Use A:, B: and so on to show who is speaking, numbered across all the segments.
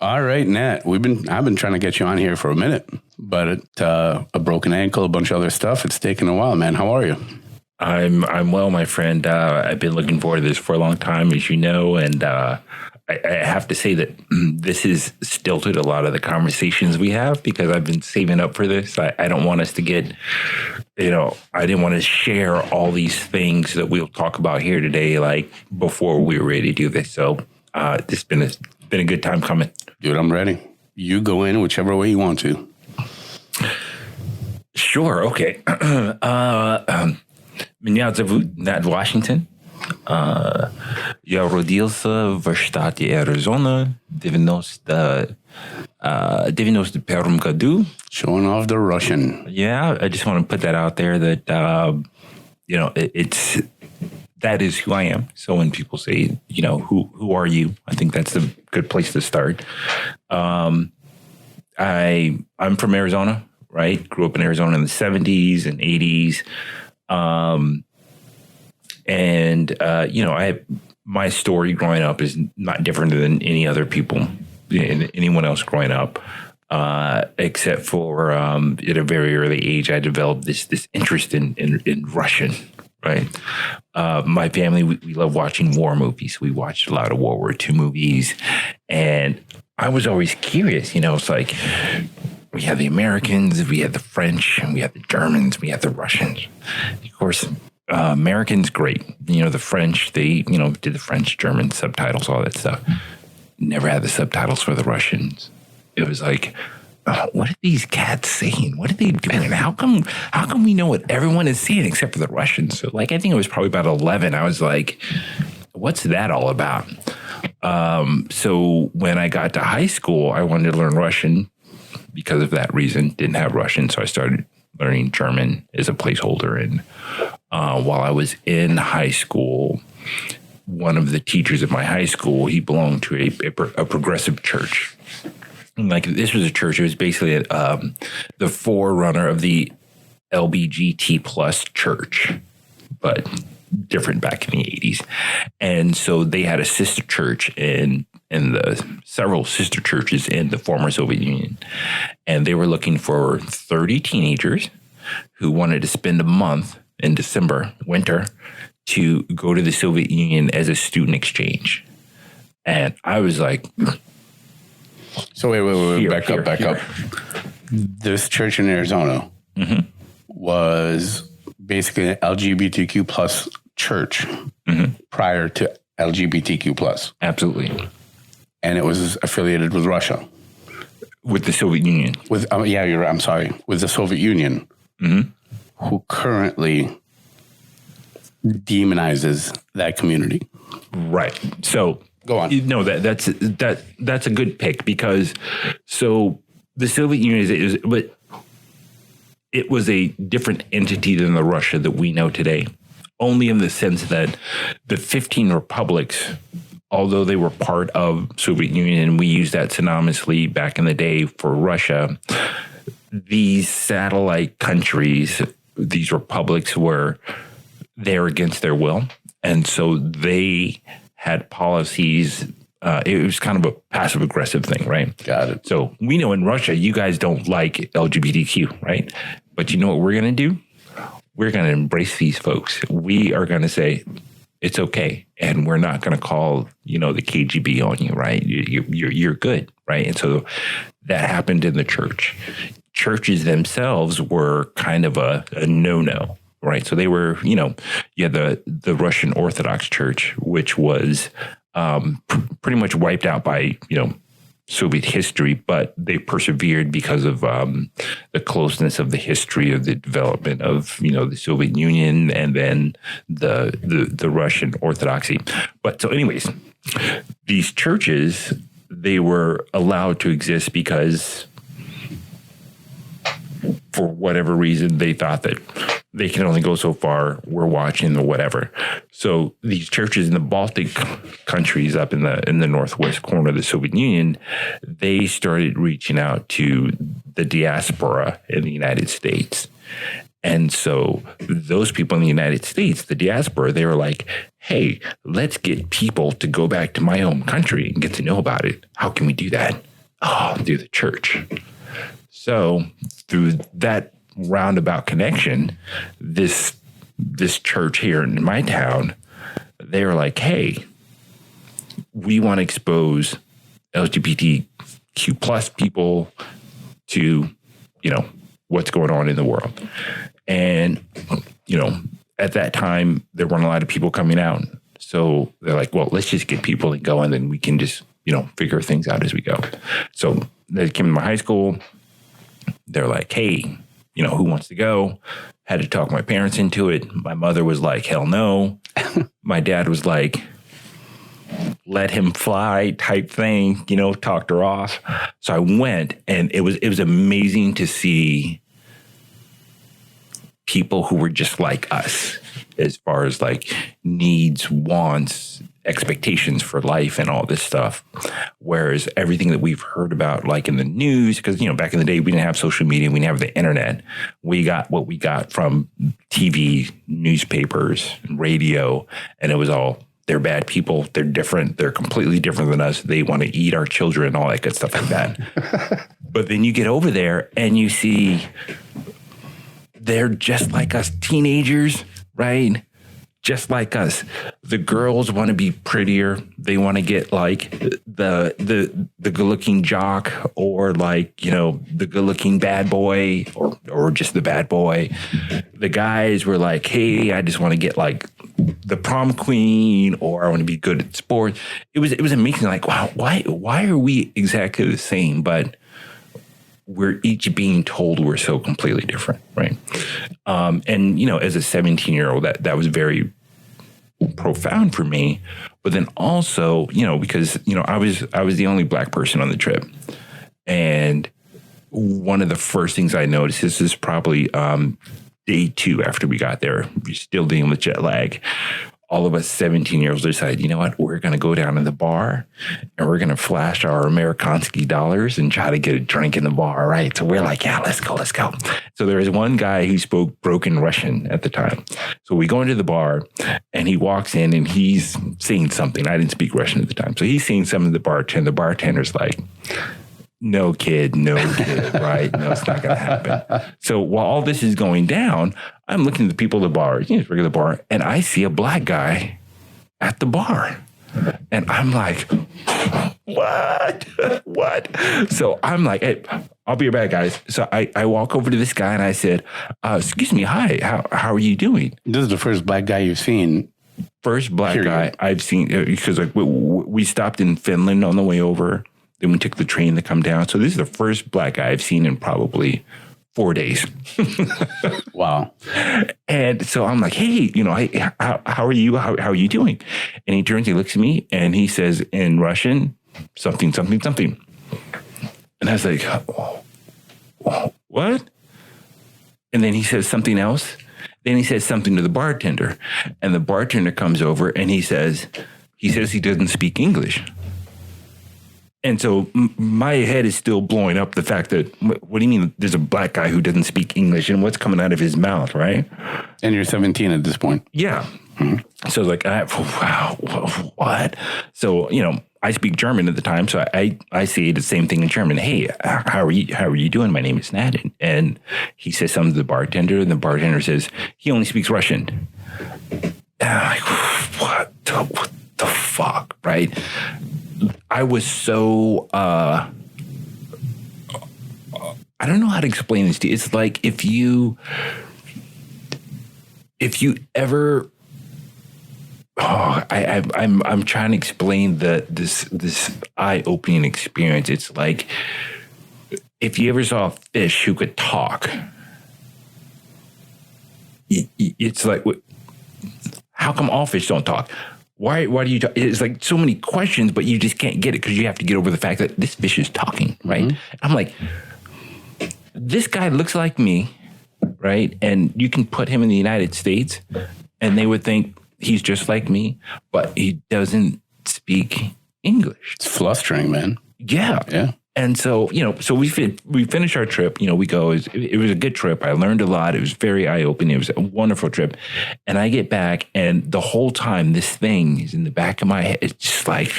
A: All right, Nat. I've been trying to get you on here for a minute, but a broken ankle, a bunch of other stuff. It's taken a while, man. How are you?
B: I'm well, my friend. I've been looking forward to this for a long time, as you know, and I have to say that this has stilted a lot of the conversations we have because I've been saving up for this. I don't want us to get, I didn't want to share all these things that we'll talk about here today, like before we were ready to do this. So this has been a good time coming.
A: Dude, I'm ready. You go in whichever way you want to.
B: Sure. Okay. Меня зовут Nat Washington. Я родился в штате Аризона в 91 году.
A: Showing off the Russian.
B: Yeah, I just want to put that out there that, that is who I am. So when people say, who are you? I think that's a good place to start. I'm from Arizona, right? Grew up in Arizona in the 70s and 80s. My story growing up is not different than any other people, anyone else growing up, except for at a very early age, I developed this interest in Russian, right? My family, we love watching war movies. We watched a lot of World War II movies, and I was always curious, it's like we had the Americans, we had the French, and we had the Germans, we had the Russians. Of course, Americans, great. The French, they, did the French, German subtitles, all that stuff. Never had the subtitles for the Russians. It was like, what are these cats saying? What are they doing? How come we know what everyone is saying except for the Russians? So I think it was probably about 11. I was like, what's that all about? So when I got to high school, I wanted to learn Russian because of that reason. Didn't have Russian. So I started learning German as a placeholder. And while I was in high school, one of the teachers at my high school, he belonged to a progressive church. Like, this was a church. It was basically the forerunner of the LBGT plus church, but different back in the 80s. And so they had a sister church in the several sister churches in the former Soviet Union. And they were looking for 30 teenagers who wanted to spend a month in December, winter, to go to the Soviet Union as a student exchange. And I was like...
A: So wait, back up. This church in Arizona was basically an LGBTQ plus church prior to LGBTQ plus.
B: Absolutely.
A: And it was affiliated with Russia.
B: With the Soviet Union.
A: With the Soviet Union, who currently demonizes that community.
B: Right. So...
A: Go on.
B: No, that's a good pick because so the Soviet Union it was a different entity than the Russia that we know today, only in the sense that the 15 republics, although they were part of Soviet Union, and we used that synonymously back in the day for Russia, these satellite countries, these republics were there against their will, and so they had policies. It was kind of a passive aggressive thing, right?
A: Got it.
B: So we know in Russia, you guys don't like LGBTQ, right? But you know what we're going to do? We're going to embrace these folks. We are going to say, it's okay. And we're not going to call, the KGB on you, right? You're good, right? And so that happened in the church. Churches themselves were kind of a no-no. Right. So they were, you had the Russian Orthodox Church, which was pretty much wiped out by, Soviet history, but they persevered because of the closeness of the history of the development of, the Soviet Union and then the Russian Orthodoxy. But so anyways, these churches, they were allowed to exist because for whatever reason, they thought that they can only go so far. We're watching or whatever. So these churches in the Baltic countries up in the northwest corner of the Soviet Union, they started reaching out to the diaspora in the United States. And so those people in the United States, the diaspora, they were like, hey, let's get people to go back to my home country and get to know about it. How can we do that? oh, through the church. So through that roundabout connection, this church here in my town, they were like, hey, we want to expose LGBTQ plus people to, what's going on in the world. And, at that time, there weren't a lot of people coming out. So they're like, well, let's just get people to go and then we can just, figure things out as we go. So they came to my high school. They're like, hey, who wants to go? Had to talk my parents into it. My mother was like, hell no. My dad was like, let him fly type thing, talked her off. So I went, and it was amazing to see people who were just like us as far as like needs, wants, expectations for life and all this stuff. Whereas everything that we've heard about, like in the news, because, back in the day, we didn't have social media. We didn't have the internet. We got what we got from TV, newspapers, and radio. And it was all, they're bad people. They're different. They're completely different than us. They want to eat our children, all that good stuff like that. But then you get over there and you see they're just like us teenagers, right? Just like us. The girls want to be prettier. They want to get like the good-looking jock, or like, the good-looking bad boy, or just the bad boy. The guys were like, hey, I just want to get like the prom queen, or I want to be good at sports. It was amazing. Like, wow, why are we exactly the same, but we're each being told we're so completely different, right? And as a 17-year-old, that was very profound for me. But then also, because I was the only black person on the trip, and one of the first things I noticed, this is probably day 2 after we got there, we're still dealing with jet lag. All of us 17-year-olds decided, you know what, we're going to go down to the bar and we're going to flash our Amerikansky dollars and try to get a drink in the bar, right? So we're like, yeah, let's go. So there was one guy who spoke broken Russian at the time. So we go into the bar and he walks in and he's saying something. I didn't speak Russian at the time. So he's saying something to the bartender. The bartender's like, no kid, right? No, it's not going to happen. So while all this is going down, I'm looking at the people at the bar, it's a regular bar, and I see a black guy at the bar. And I'm like, what? So I'm like, hey, I'll be right back, guys. So I walk over to this guy and I said, excuse me, hi, how are you doing?
A: This is the first black guy you've seen.
B: First black guy I've seen, because like we stopped in Finland on the way over. Then we took the train to come down. So this is the first black guy I've seen in probably 4 days.
A: Wow.
B: And so I'm like, hey, how are you? How are you doing? And he turns, he looks at me and he says in Russian, something. And I was like, what? And then he says something else. Then he says something to the bartender. And the bartender comes over and he says he doesn't speak English. And so my head is still blowing up the fact that, what do you mean there's a black guy who doesn't speak English and what's coming out of his mouth, right?
A: And you're 17 at this point.
B: Yeah. Mm-hmm. So I was like, wow, what? So, I speak German at the time. So I say the same thing in German. Hey, how are you doing? My name is Nat. And he says something to the bartender, and the bartender says, he only speaks Russian. And I'm like, what the fuck, right? I was so, I don't know how to explain this to you. It's like if you ever, I'm trying to explain this eye-opening experience. It's like if you ever saw a fish who could talk, it's like, how come all fish don't talk? Why do you talk? It's like so many questions, but you just can't get it because you have to get over the fact that this fish is talking, right? Mm-hmm. I'm like, this guy looks like me, right? And you can put him in the United States and they would think he's just like me, but he doesn't speak English.
A: It's flustering, man.
B: Yeah.
A: Yeah.
B: And so, so we finished our trip, we go, it was a good trip. I learned a lot. It was very eye-opening. It was a wonderful trip. And I get back and the whole time this thing is in the back of my head. It's just like,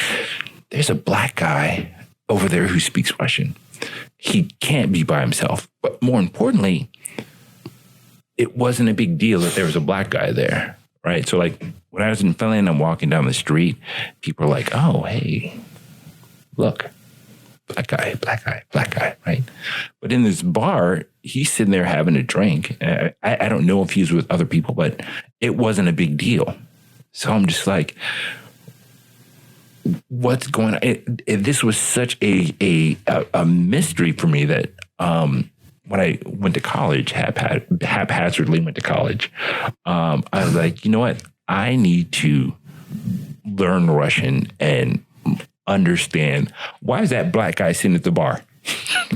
B: there's a black guy over there who speaks Russian. He can't be by himself. But more importantly, it wasn't a big deal that there was a black guy there, right? So like when I was in Finland, I'm walking down the street, people are like, oh, hey, look, black guy, black guy, black guy, right? But in this bar, he's sitting there having a drink. I don't know if he was with other people, but it wasn't a big deal. So I'm just like, what's going on? This was such a mystery for me that when I went to college, haphazardly went to college, I was like, you know what? I need to learn Russian and understand why is that black guy sitting at the bar?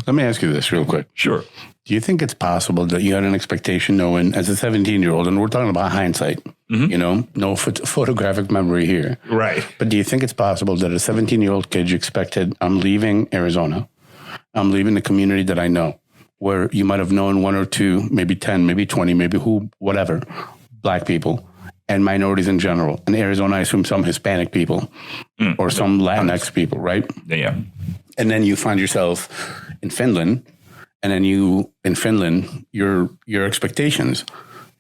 A: Let me ask you this real quick.
B: Sure.
A: Do you think it's possible that you had an expectation knowing as a 17-year-old, and we're talking about hindsight, no photographic memory here.
B: Right.
A: But do you think it's possible that a 17-year-old kid you expected, I'm leaving Arizona, I'm leaving the community that I know, where you might have known one or two, maybe 10, maybe 20, maybe whatever, black people and minorities in general. In Arizona, I assume some Hispanic people or some Latinx people, right?
B: Yeah.
A: And then you find yourself in Finland. And then your expectations,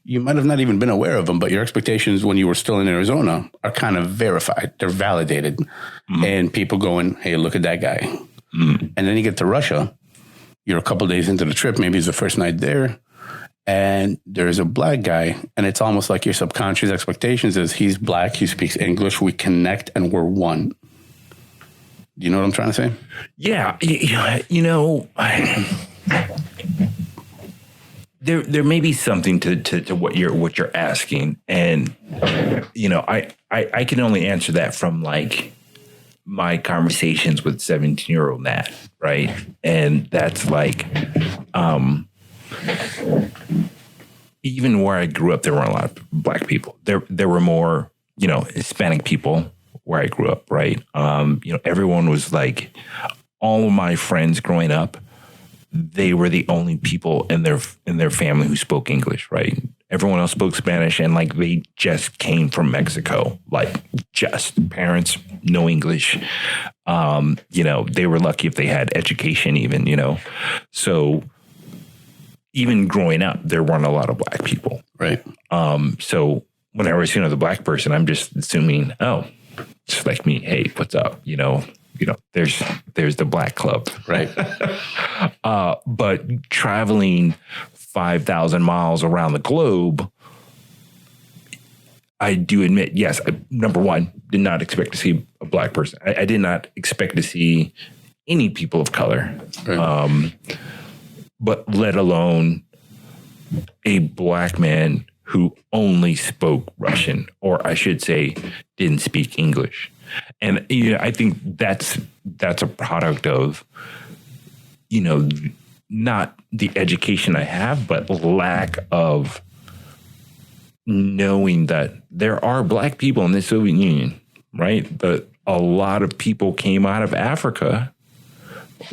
A: you might have not even been aware of them, but your expectations when you were still in Arizona are kind of verified. They're validated. And people going, hey, look at that guy. And then you get to Russia. You're a couple days into the trip. Maybe it's the first night there. And there's a black guy. And it's almost like your subconscious expectations is he's black. He speaks English. We connect and we're one. Do you know what I'm trying to say?
B: Yeah. There may be something to what you're asking, and I can only answer that from like my conversations with 17-year-old Nat, right? And that's like, even where I grew up, there weren't a lot of black people. There were more, Hispanic people where I grew up, right? Everyone was like, all of my friends growing up, they were the only people in their family who spoke English, right? Everyone else spoke Spanish, and like they just came from Mexico, like just parents, no English. They were lucky if they had education even, So even growing up, there weren't a lot of black people.
A: Right.
B: So when I was, the black person, I'm just assuming, oh, just like me, hey, what's up? There's the black club.
A: Right.
B: But traveling 5,000 miles around the globe, I do admit, yes, number one, did not expect to see a black person. I did not expect to see any people of color, right. But let alone a black man who only spoke Russian, or I should say, didn't speak English. And I think that's a product of, not the education I have, but lack of knowing that there are black people in the Soviet Union, right? But a lot of people came out of Africa,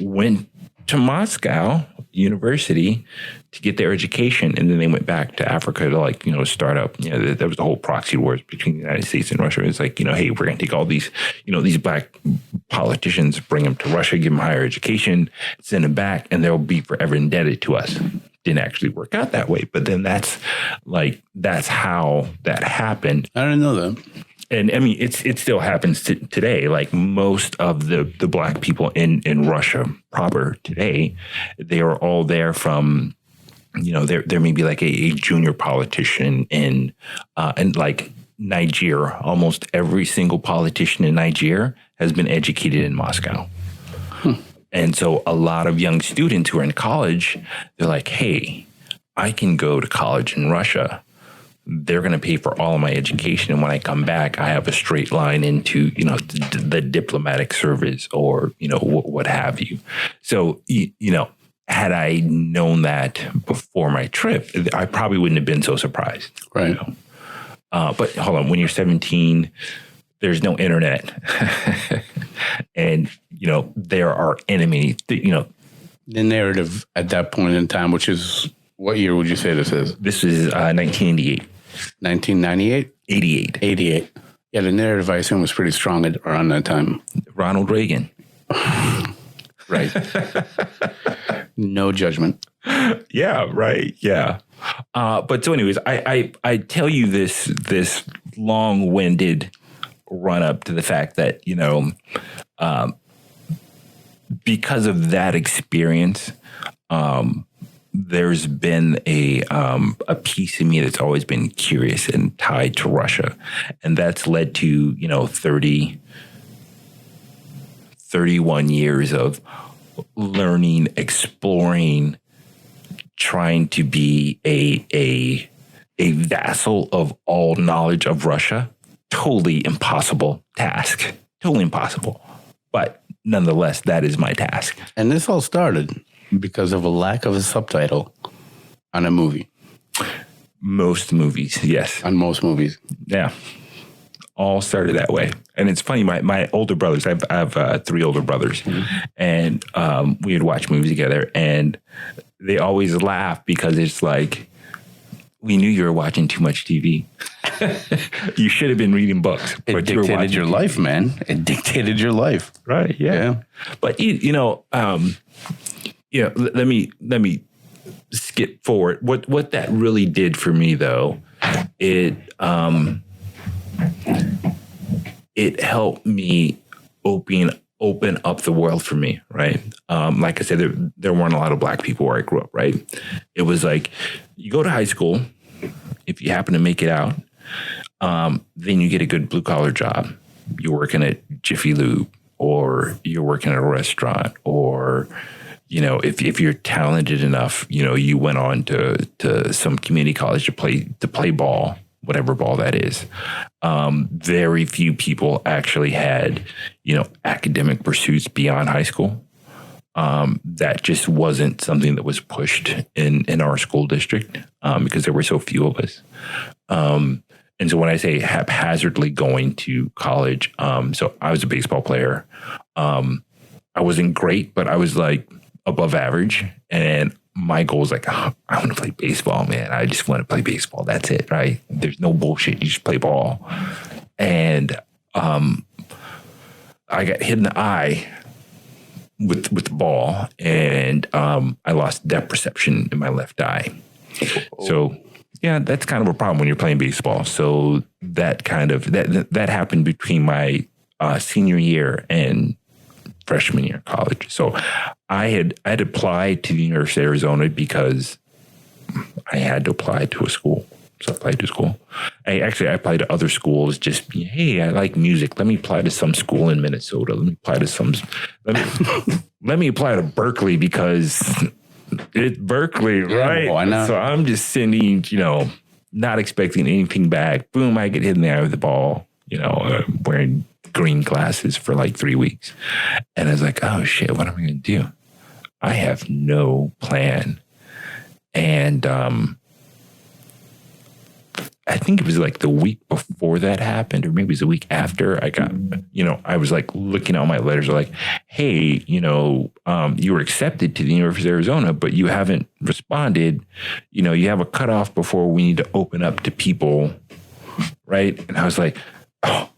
B: went to Moscow University to get their education, and then they went back to Africa to start up. There was a whole proxy wars between the United States and Russia. It's like, hey, we're going to take all these, these black politicians, bring them to Russia, give them higher education, send them back, and they'll be forever indebted to us. Didn't actually work out that way, but then that's how that happened.
A: I didn't know that.
B: And I mean, it still happens today. Like most of the black people in Russia proper today, they are all there from, there may be like a junior politician in like Nigeria. Almost every single politician in Nigeria has been educated in Moscow. And so a lot of young students who are in college, they're like, hey, I can go to college in Russia. They're going to pay for all of my education. And when I come back, I have a straight line into, the diplomatic service or, what have you. So, had I known that before my trip, I probably wouldn't have been so surprised.
A: Right.
B: But hold on, when you're 17, there's no internet. And, there are enemies,
A: The narrative at that point in time, which is, what year would you say this is?
B: This is 1988.
A: 1998?
B: 88.
A: 88. Yeah, the narrative, I assume, was pretty strong around that time.
B: Ronald Reagan.
A: Right. No judgment.
B: Yeah, right. Yeah. But so anyways, I tell you this long-winded run up to the fact that, because of that experience, there's been a piece of me that's always been curious and tied to Russia. And that's led to, 31 years of learning, exploring, trying to be a vassal of all knowledge of Russia. Totally impossible task. Totally impossible. But nonetheless, that is my task.
A: And this all started because of a lack of a subtitle on a movie.
B: Most movies, yes.
A: On most movies.
B: Yeah. All started that way. And it's funny, my older brothers, I have 3 older brothers, and we would watch movies together, and they always laugh because it's like, we knew you were watching too much TV. You should have been reading books.
A: It dictated your life, man. It dictated your life.
B: Right, yeah. But, let me skip forward. What that really did for me, though, it helped me open up the world for me, right? Like I said, there weren't a lot of black people where I grew up, right? It was like, you go to high school, if you happen to make it out, then you get a good blue collar job. You're working at Jiffy Lube, or you're working at a restaurant, or if you're talented enough, you went on to some community college to play ball, whatever ball that is. Very few people actually had, academic pursuits beyond high school. That just wasn't something that was pushed in our school district because there were so few of us. And so when I say haphazardly going to college, so I was a baseball player. I wasn't great, but I was like above average. And my goal was like, I want to play baseball, man. I just want to play baseball. That's it, right? There's no bullshit. You just play ball. And I got hit in the eye with the ball, and I lost depth perception in my left eye. So yeah, that's kind of a problem when you're playing baseball. So that that happened between my senior year and freshman year of college. So I had applied to the University of Arizona because I had to apply to a school. So I applied to school. I applied to other schools. Just, hey, I like music. Let me apply to some school in Minnesota. Let me apply to let me apply to Berkeley because it's Berkeley, right?
A: Why not?
B: So I'm just sending, not expecting anything back. Boom, I get hit in the eye with the ball, wearing green glasses for like 3 weeks. And I was like, oh shit, what am I going to do? I have no plan. And I think it was like the week before that happened, or maybe it was the week after, I got, I was like looking at my letters like, hey, you were accepted to the University of Arizona, but you haven't responded. You have a cutoff before we need to open up to people. Right. And I was like, let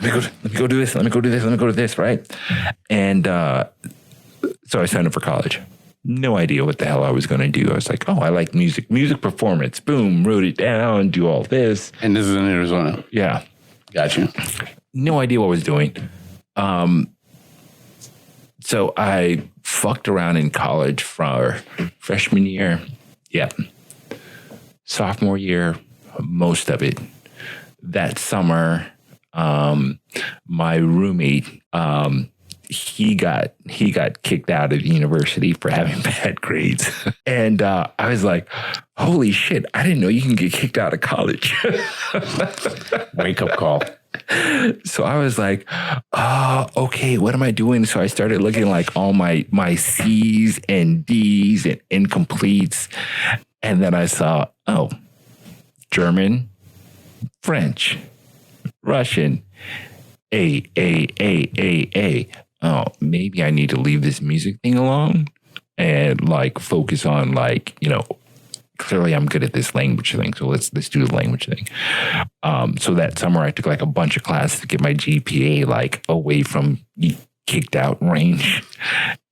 B: me go do this. Let me go do this. Let me go to this. Right. And so I signed up for college. No idea what the hell I was going to do. I was like, oh, I like music performance. Boom, wrote it down, do all this.
A: And this is in Arizona.
B: Yeah.
A: Gotcha.
B: No idea what I was doing. So I fucked around in college for freshman year. Yeah. Sophomore year, most of it. That summer, my roommate, he got kicked out of the university for having bad grades. And I was like, holy shit, I didn't know you can get kicked out of college.
A: Wake up call.
B: So I was like, oh, okay, what am I doing? So I started looking like all my C's and D's and incompletes. And then I saw, oh, German, French, Russian, A. Oh, maybe I need to leave this music thing alone and like focus on like, clearly I'm good at this language thing. So let's do the language thing. So that summer I took like a bunch of classes to get my GPA like away from kicked out range.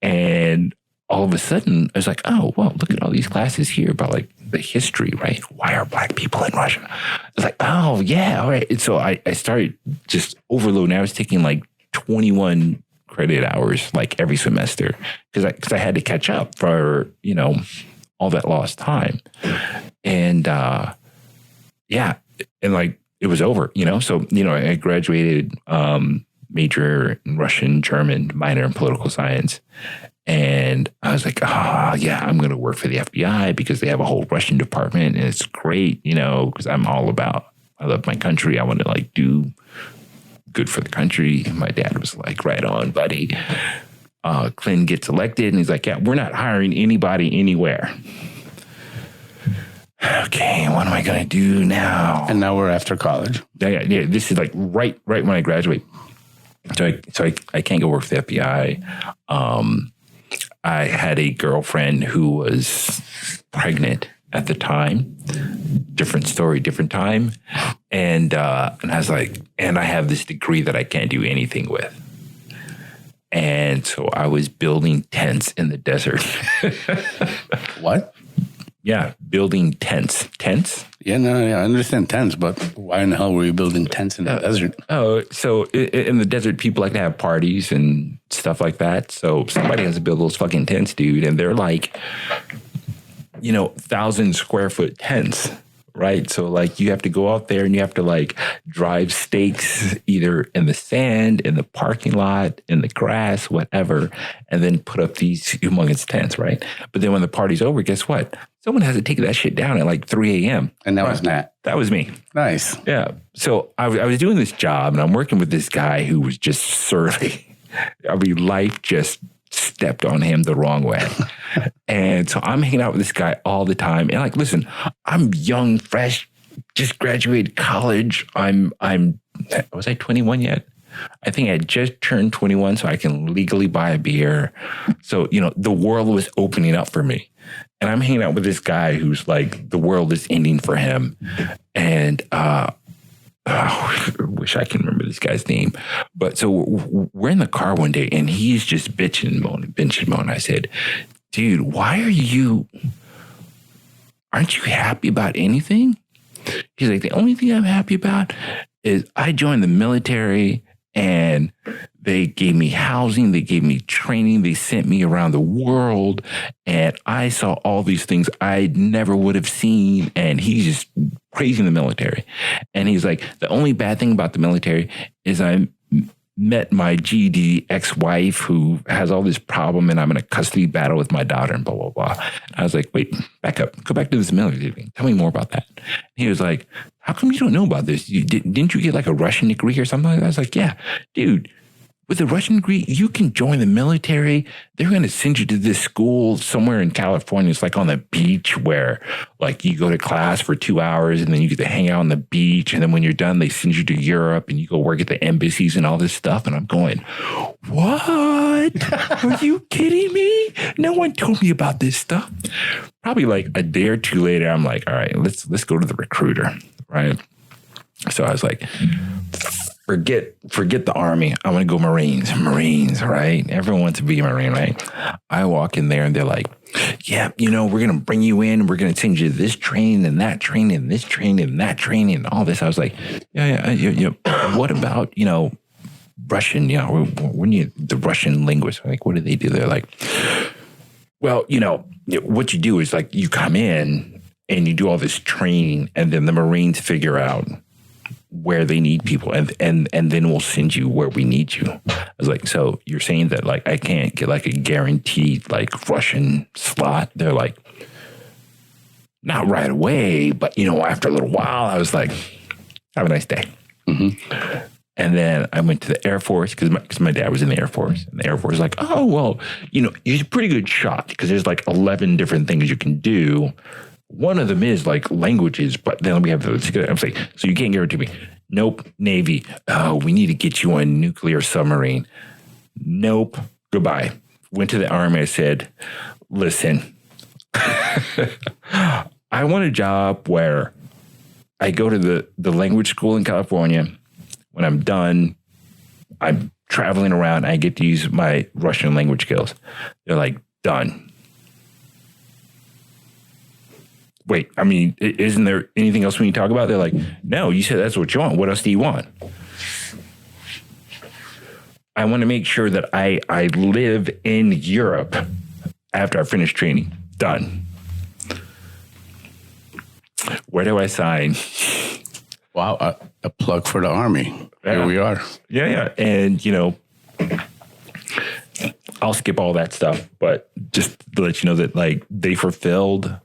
B: And all of a sudden, I was like, oh, well, look at all these classes here about like the history, right? Why are black people in Russia? I was like, oh, yeah, all right. And so I started just overloading. I was taking like 21 credit hours like every semester because I had to catch up for, all that lost time. And yeah, and like it was over, So, I graduated major in Russian, German, minor in political science. And I was like, oh, yeah, I'm going to work for the FBI because they have a whole Russian department. And it's great, because I love my country. I want to like do good for the country. And my dad was like, right on, buddy. Clinton gets elected and he's like, yeah, we're not hiring anybody anywhere. Okay, what am I going to do now?
A: And now we're after college.
B: Yeah, this is like right when I graduate. So I can't go work for the FBI. I had a girlfriend who was pregnant at the time. Different story, different time. And I was like, and I have this degree that I can't do anything with. And so I was building tents in the desert.
A: What?
B: Yeah, building tents. Tents?
A: Yeah, I understand tents, but why in the hell were you building tents in the desert?
B: Oh, so in the desert, people like to have parties and stuff like that. So somebody has to build those fucking tents, dude. And they're like, 1,000 square foot tents, right? So like you have to go out there and you have to like drive stakes either in the sand, in the parking lot, in the grass, whatever, and then put up these humongous tents, right? But then when the party's over, guess what? Someone has to take that shit down at like 3 a.m.
A: And that was Nat.
B: That was me.
A: Nice.
B: Yeah. So I was doing this job and I'm working with this guy who was just surly. I mean, life just stepped on him the wrong way. And so I'm hanging out with this guy all the time. And like, listen, I'm young, fresh, just graduated college. Was I 21 yet? I think I just turned 21 so I can legally buy a beer. So, the world was opening up for me. And I'm hanging out with this guy who's like, the world is ending for him. And I wish I can remember this guy's name. But so we're in the car one day and he's just bitching and moaning. I said, dude, aren't you happy about anything? He's like, the only thing I'm happy about is I joined the military and they gave me housing, they gave me training, they sent me around the world, and I saw all these things I never would have seen, and he's just praising the military. And he's like, the only bad thing about the military is I met my GD ex-wife who has all this problem, and I'm in a custody battle with my daughter, and blah, blah, blah. And I was like, wait, back up, go back to this military thing. Tell me more about that. And he was like, how come you don't know about this? Didn't you get like a Russian degree or something like that? I was like, yeah, dude, with a Russian degree, you can join the military. They're going to send you to this school somewhere in California. It's like on the beach where like you go to class for 2 hours and then you get to hang out on the beach. And then when you're done, they send you to Europe and you go work at the embassies and all this stuff. And I'm going, what? Are you kidding me? No one told me about this stuff. Probably like a day or two later, I'm like, all right, let's go to the recruiter, right? So I was like, forget the Army. I want to go Marines, right? Everyone wants to be a Marine, right? I walk in there and they're like, yeah, we're going to bring you in. We're going to send you this training and that training and this training and that training and all this. I was like, yeah. What about, Russian, when you, the Russian linguists, like, what do they do? They're like, well, what you do is like you come in and you do all this training and then the Marines figure out where they need people and then we'll send you where we need you. I was like, so you're saying that like I can't get like a guaranteed like Russian slot? They're like, not right away, but after a little while. I was like, have a nice day. Mm-hmm. And then I went to the Air Force because my dad was in the Air Force. And the Air Force was like, oh, well, you're a pretty good shot because there's like 11 different things you can do. One of them is like languages, but then we have those. I'm like, so you can't guarantee me. Nope. Navy. Oh, we need to get you on a nuclear submarine. Nope. Goodbye. Went to the Army. I said, listen, I want a job where I go to the language school in California. When I'm done, I traveling around. I get to use my Russian language skills. They're like, done. Wait, I mean, isn't there anything else we need to talk about? They're like, no, you said that's what you want. What else do you want? I want to make sure that I live in Europe after I finish training. Done. Where do I sign?
A: Wow, a plug for the Army.
B: Yeah.
A: Here we are.
B: Yeah. And, you know, I'll skip all that stuff, but just to let you know that, like, they fulfilled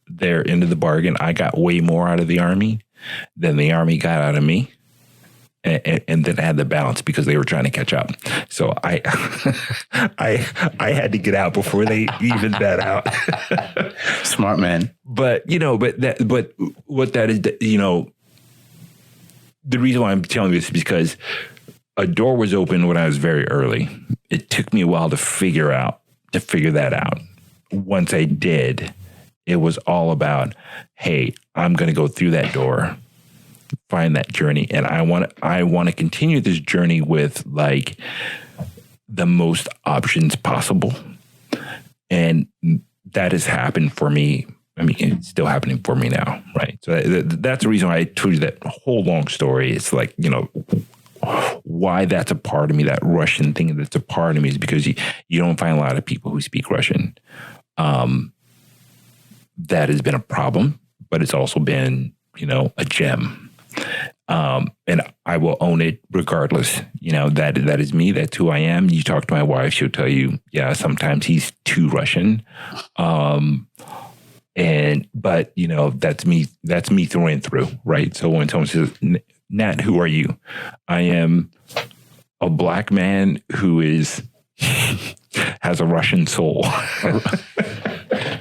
B: their end of the bargain. I got way more out of the Army than the Army got out of me. And then I had the balance because they were trying to catch up. So I had to get out before they evened that out.
A: Smart man.
B: But, you know, but what that is, you know, the reason why I'm telling you this is because a door was open when I was very early. It took me a while to figure that out. Once I did, it was all about, hey, I'm going to go through that door, find that journey. And I want to continue this journey with, like, the most options possible. And that has happened for me. I mean, it's still happening for me now, right? So that's the reason why I told you that whole long story. It's like, you know, why that's a part of me, that Russian thing that's a part of me, is because you don't find a lot of people who speak Russian. That has been a problem, but it's also been, you know, a gem. And I will own it regardless. You know, that is me. That's who I am. You talk to my wife, she'll tell you, yeah, sometimes he's too Russian. But you know, that's me through and through. Right. So when someone says, Nat, who are you? I am a black man who has a Russian soul.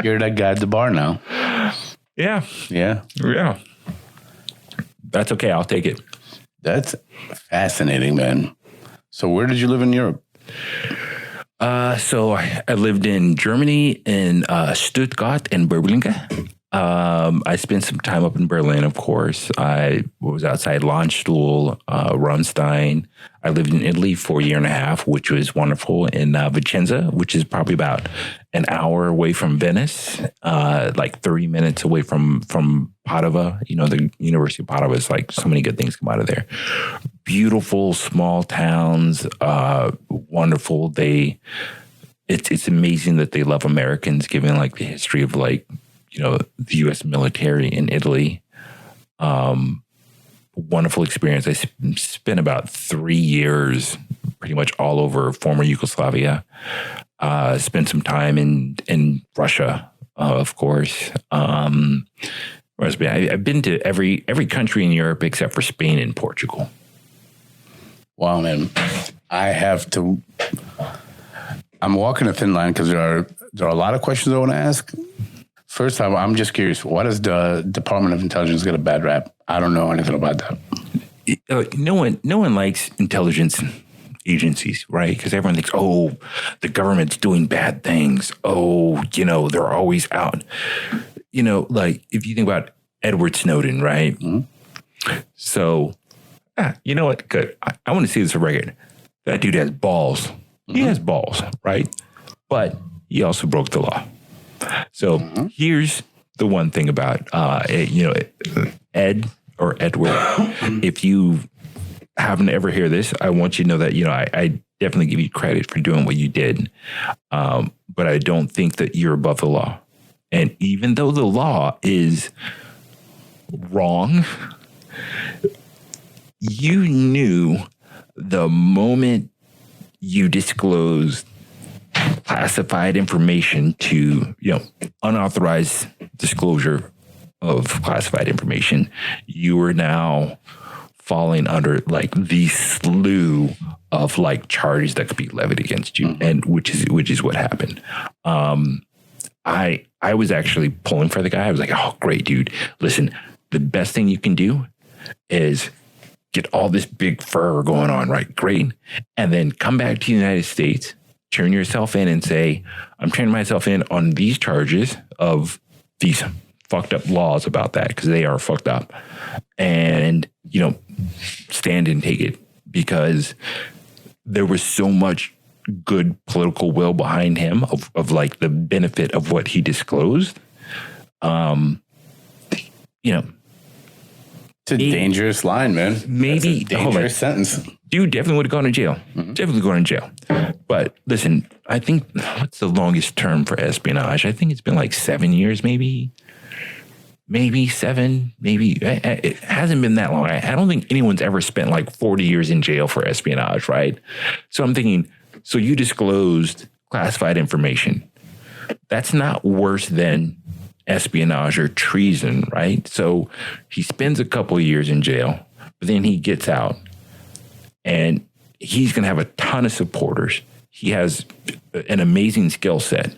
A: You're that guy at the bar now.
B: Yeah.
A: Yeah.
B: Yeah. That's okay. I'll take it.
A: That's fascinating, man. So where did you live in Europe?
B: So I lived in Germany, in Stuttgart and Berlin. I spent some time up in Berlin, of course. I was outside Landstuhl, Rammstein. I lived in Italy for a year and a half, which was wonderful, in Vicenza, which is probably about an hour away from Venice, like 30 minutes away from Padova. You know, the University of Padova is like, so many good things come out of there. Beautiful small towns, wonderful. It's amazing that they love Americans, given like the history of, like, you know, the U.S. military in Italy. Wonderful experience. I spent about 3 years pretty much all over former Yugoslavia. Spent some time in Russia, of course. I've been to every country in Europe except for Spain and Portugal.
A: Wow, man. I'm walking a thin line because there are a lot of questions I want to ask. First time, I'm just curious, why does the Department of Intelligence get a bad rap? I don't know anything about that.
B: No one likes intelligence agencies, right? Because everyone thinks, oh, the government's doing bad things. Oh, you know, they're always out. You know, like, if you think about Edward Snowden, right? Mm-hmm. So, you know what? Good. I want to see this on record. That dude has balls. Mm-hmm. He has balls, right? But he also broke the law. So here's the one thing about, you know, Ed or Edward. If you haven't ever heard this, I want you to know that, you know, I definitely give you credit for doing what you did. But I don't think that you're above the law. And even though the law is wrong, you knew the moment you disclosed classified information to, you know, unauthorized disclosure of classified information, you are now falling under, like, the slew of, like, charges that could be levied against you, and which is what happened. I was actually pulling for the guy. I was like, oh, great, dude. Listen, the best thing you can do is get all this big fur going on, right? Great. And then come back to the United States, turn yourself in and say, I'm turning myself in on these charges of these fucked up laws about that, because they are fucked up. And, you know, stand and take it, because there was so much good political will behind him of like the benefit of what he disclosed. You know,
A: it's a dangerous line, man.
B: Maybe
A: That's a dangerous sentence.
B: Dude definitely would have gone to jail. Definitely going to jail. But listen, I think what's the longest term for espionage? I think it's been like 7 years, maybe 7, maybe. It hasn't been that long. I don't think anyone's ever spent like 40 years in jail for espionage, right? So I'm thinking, so you disclosed classified information. That's not worse than espionage or treason, right? So he spends a couple of years in jail, but then he gets out and he's going to have a ton of supporters. He has an amazing skill set.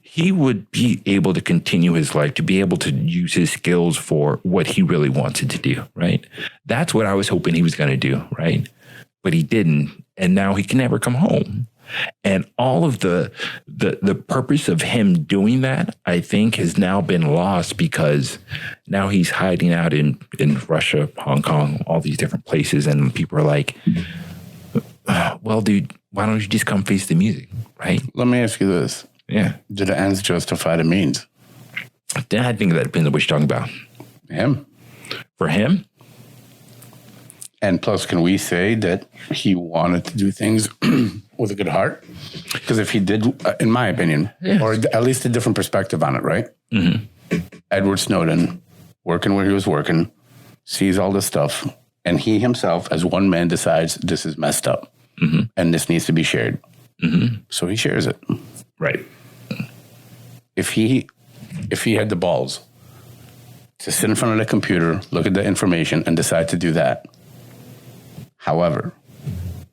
B: He would be able to continue his life, to be able to use his skills for what he really wanted to do, right? That's what I was hoping he was going to do, right? But he didn't. And now he can never come home. And all of the purpose of him doing that, I think, has now been lost because now he's hiding out in Russia, Hong Kong, all these different places. And people are like, well, dude, why don't you just come face the music, right?
A: Let me ask you this.
B: Yeah.
A: Do the ends justify the means?
B: Then I think that depends on what you're talking about.
A: Him.
B: For him?
A: And plus, can we say that he wanted to do things with a good heart? Because if he did, in my opinion, or at least a different perspective on it, right? Mm-hmm. Edward Snowden, working where he was working, sees all this stuff, and he himself, as one man, decides this is messed up, and this needs to be shared. So he shares it.
B: Right.
A: If he had the balls to sit in front of the computer, look at the information, and decide to do that. However,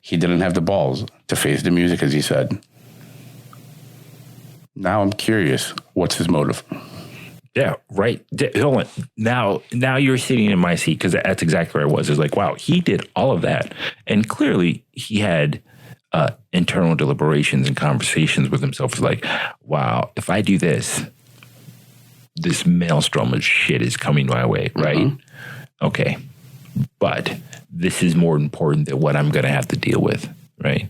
A: he didn't have the balls to face the music, as he said. Now I'm curious, what's his motive?
B: Yeah, right. Hold on. Now you're sitting in my seat, because that's exactly where I was. It's like, wow, he did all of that. And clearly he had internal deliberations and conversations with himself. It's like, wow, if I do this maelstrom of shit is coming my way, right? Okay. But this is more important than what I'm going to have to deal with, right?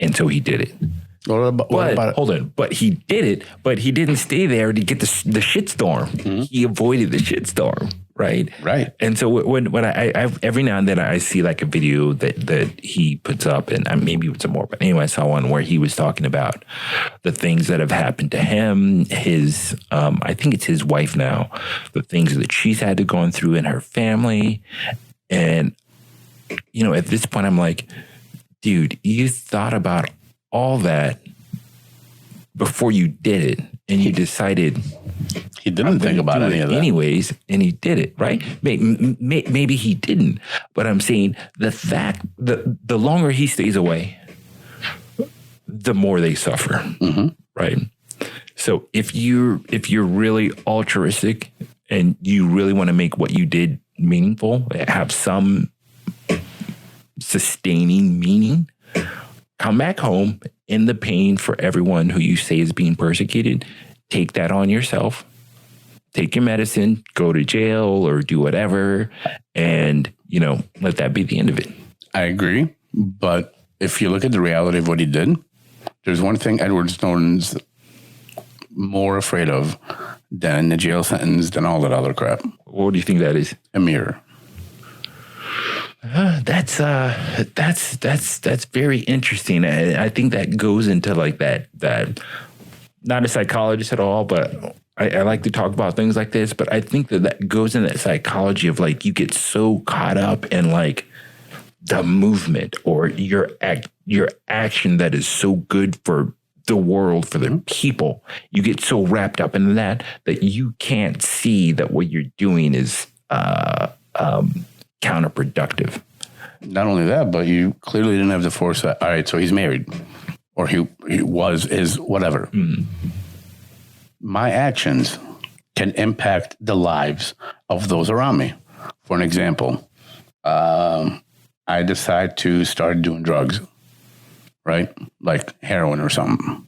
B: And so he did it. Hold on. But he did it, but he didn't stay there to get the shitstorm. He avoided the shitstorm, right?
A: Right.
B: And so when I every now and then I see like a video that he puts up, and maybe it's more, but anyway, I saw one where he was talking about the things that have happened to him, his, I think it's his wife now, the things that she's had to go through in her family. And, you know, at this point, I'm like, dude, you thought about all that before you did it, and you decided
A: he didn't think about any of that
B: anyways, and he did it, right? Maybe he didn't, but I'm saying the fact that the longer he stays away, the more they suffer, right? So if you're really altruistic and you really want to make what you did meaningful, have some sustaining meaning, come back home in the pain for everyone who you say is being persecuted. Take that on yourself. Take your medicine, go to jail or do whatever, and, you know, let that be the end of it.
A: I agree. But if you look at the reality of what he did, there's one thing Edward Snowden's more afraid of than the jail sentence, than all that other crap.
B: What do you think that is?
A: A mirror.
B: That's very interesting. I think that goes into like that. Not a psychologist at all, but I like to talk about things like this. But I think that goes in that psychology of like you get so caught up in like the movement or your action that is so good for the world, for the people. You get so wrapped up in that you can't see that what you're doing is counterproductive.
A: Not only that, but you clearly didn't have the foresight. All right, so he's married, or he is whatever. My actions can impact the lives of those around me. For an example, I decide to start doing drugs, right? Like heroin or something.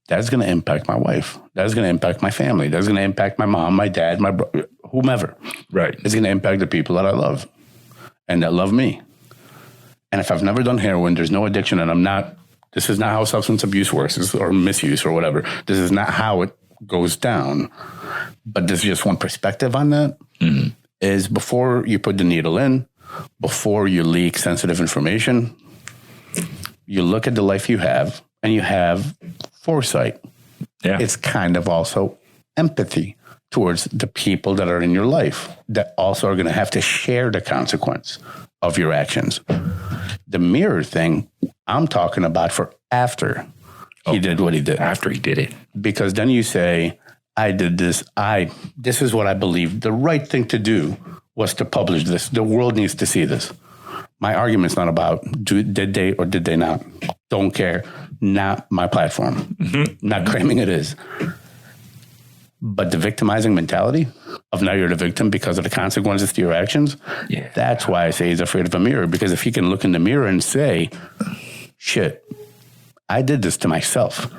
A: That's going to impact my wife. That's going to impact my family. That's going to impact my mom, my dad, my brother, whomever.
B: Right.
A: It's going to impact the people that I love and that love me. And if I've never done heroin, there's no addiction, and this is not how substance abuse works, or misuse or whatever. This is not how it goes down. But there's just one perspective on that, is before you put the needle in, before you leak sensitive information, you look at the life you have, and you have foresight.
B: Yeah.
A: It's kind of also empathy towards the people that are in your life that also are going to have to share the consequence of your actions. The mirror thing, I'm talking about for after he did what he did.
B: After he did it.
A: Because then you say, I did this. This is what I believe. The right thing to do was to publish this. The world needs to see this. My argument's not about did they or did they not. Don't care. Not my platform. Not claiming it is. But the victimizing mentality of now you're the victim because of the consequences to your actions, that's why I say he's afraid of a mirror. Because if he can look in the mirror and say, shit, I did this to myself.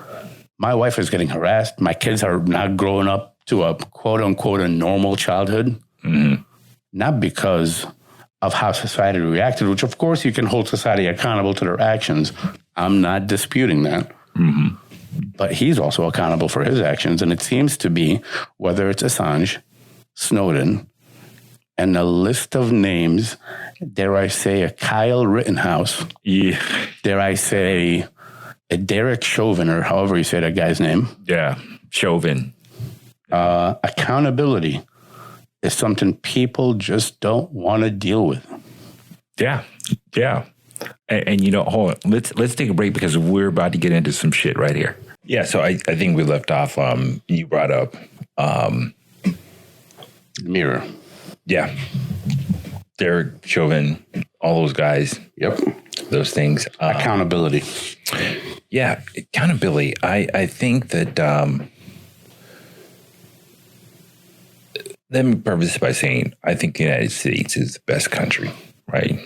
A: My wife is getting harassed. My kids are not growing up to a quote unquote a normal childhood. Not because of how society reacted, which of course you can hold society accountable to their actions. I'm not disputing that. But he's also accountable for his actions. And it seems to be, whether it's Assange, Snowden, and a list of names, dare I say a Kyle Rittenhouse, dare I say a Derek Chauvin, or however you say that guy's name.
B: Yeah, Chauvin.
A: Accountability is something people just don't want to deal with.
B: Yeah. And you know, hold on. Let's take a break because we're about to get into some shit right here. Yeah, so I think we left off. You brought up
A: mirror.
B: Yeah, Derek Chauvin, all those guys.
A: Yep,
B: those things.
A: Accountability.
B: Yeah, accountability. I think that. Let me preface this by saying I think the United States is the best country. Right,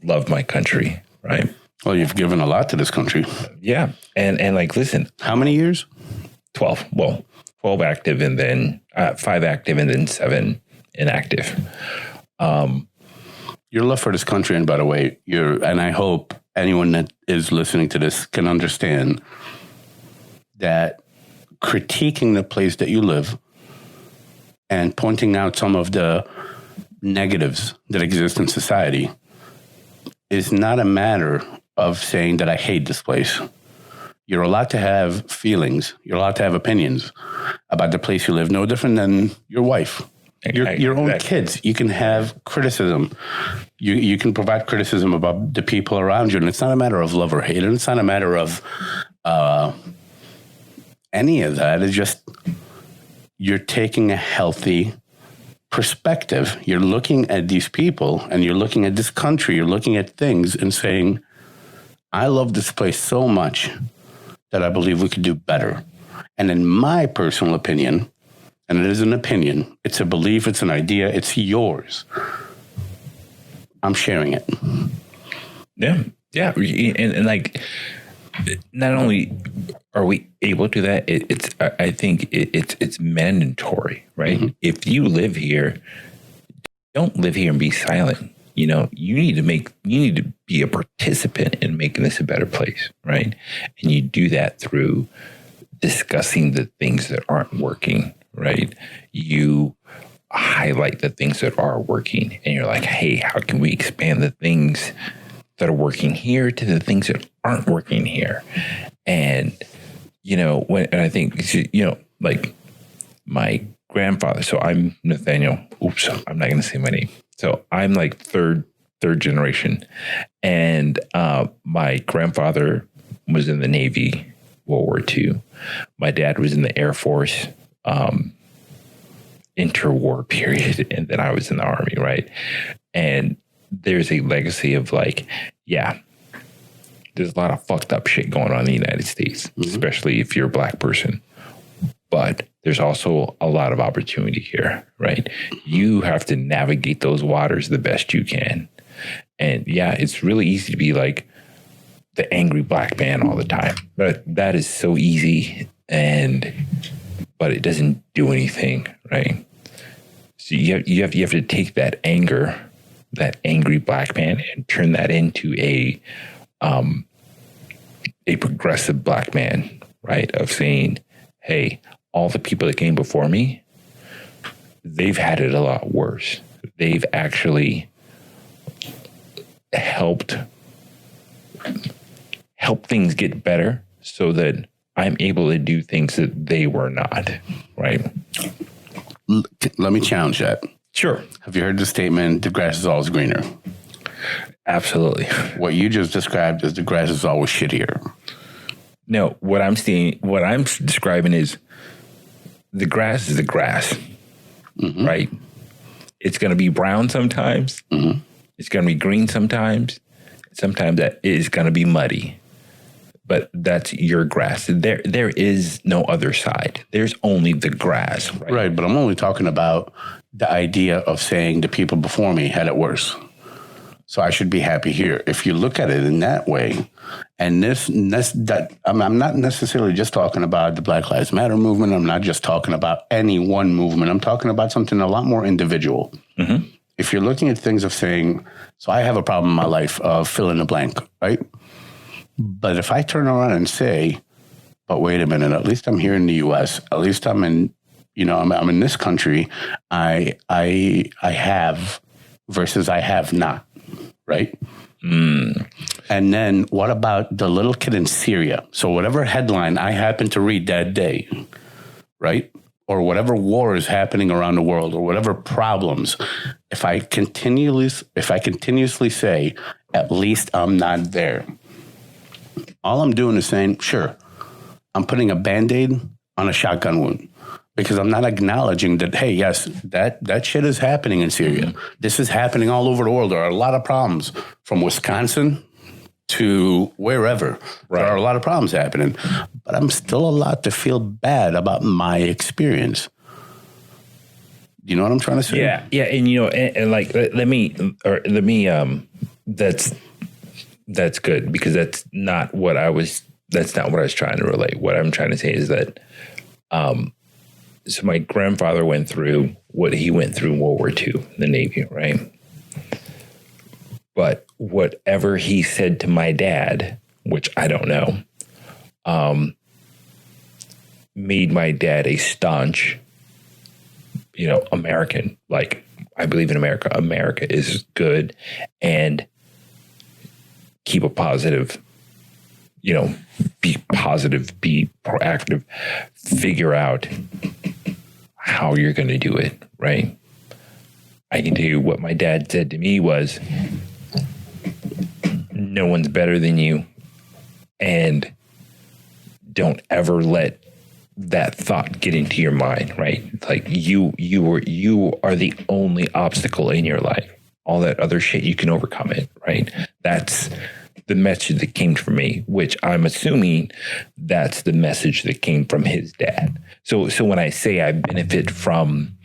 B: love my country. Right.
A: Well, you've given a lot to this country.
B: Yeah. And like, listen.
A: How many years?
B: 12. Well, 12 active and then 5 active and then 7 inactive.
A: Your love for this country, and by the way, and I hope anyone that is listening to this can understand that critiquing the place that you live and pointing out some of the negatives that exist in society is not a matter of saying that I hate this place. You're allowed to have feelings. You're allowed to have opinions about the place you live, no different than your wife, your own kids. You can have criticism. You can provide criticism about the people around you. And it's not a matter of love or hate. And it's not a matter of any of that. It's just you're taking a healthy perspective. You're looking at these people and you're looking at this country. You're looking at things and saying, I love this place so much that I believe we could do better. And in my personal opinion, and it is an opinion, it's a belief, it's an idea, it's yours. I'm sharing it.
B: Yeah. Yeah. And like, not only are we able to do that, I think it's mandatory, right? If you live here, don't live here and be silent. You know, you need to be a participant in making this a better place, right? And you do that through discussing the things that aren't working, right? You highlight the things that are working, and you're like, hey, how can we expand the things that are working here to the things that aren't working here? And, you know, and I think, you know, like my grandfather, so I'm Nathaniel. Oops, I'm not going to say my name. So I'm like third generation. And my grandfather was in the Navy, World War II. My dad was in the Air Force, interwar period. And then I was in the Army, right? And there's a legacy of like, yeah, there's a lot of fucked up shit going on in the United States, especially if you're a black person. But there's also a lot of opportunity here, right? You have to navigate those waters the best you can. And yeah, it's really easy to be like the angry black man all the time. But that is so easy, but it doesn't do anything, right? So you have to take that anger, that angry black man and turn that into a progressive black man, right? Of saying, hey, all the people that came before me, they've had it a lot worse. They've actually helped things get better so that I'm able to do things that they were not, right?
A: Let me challenge that.
B: Sure.
A: Have you heard the statement, the grass is always greener?
B: Absolutely.
A: What you just described is the grass is always shittier.
B: No, what I'm describing is the grass is the grass, right? It's going to be brown sometimes. It's going to be green sometimes. Sometimes that is going to be muddy. But that's your grass. There is no other side. There's only the grass.
A: Right, but I'm only talking about the idea of saying the people before me had it worse. So I should be happy here. If you look at it in that way, and I'm not necessarily just talking about the Black Lives Matter movement. I'm not just talking about any one movement. I'm talking about something a lot more individual. If you're looking at things of saying, so I have a problem in my life of fill in the blank, right? But if I turn around and say, but wait a minute, at least I'm here in the U.S., at least I'm in, I'm in this country, I have versus I have not, right? And then what about the little kid in Syria? So whatever headline I happen to read that day, right? Or whatever war is happening around the world, or whatever problems, if I continuously say, at least I'm not there, all I'm doing is saying, sure, I'm putting a Band-Aid on a shotgun wound, because I'm not acknowledging that, hey, yes, that shit is happening in Syria. This is happening all over the world. There are a lot of problems from Wisconsin to wherever. Right. There are a lot of problems happening, but I'm still allowed to feel bad about my experience. You know what I'm trying to say?
B: Yeah. Yeah. And, that's good, because that's not what I was trying to relate. What I'm trying to say is that, so my grandfather went through what he went through in World War II, the Navy, right? But whatever he said to my dad, which I don't know, made my dad a staunch, American. Like, I believe in America. America is good, and keep a positive, be positive, be proactive, figure out how you're going to do it, right? I can tell you what my dad said to me was, no one's better than you, and don't ever let that thought get into your mind, right? Like you are the only obstacle in your life. All that other shit, you can overcome it, right? That's the message that came from me, which I'm assuming that's the message that came from his dad. So when I say I benefit from,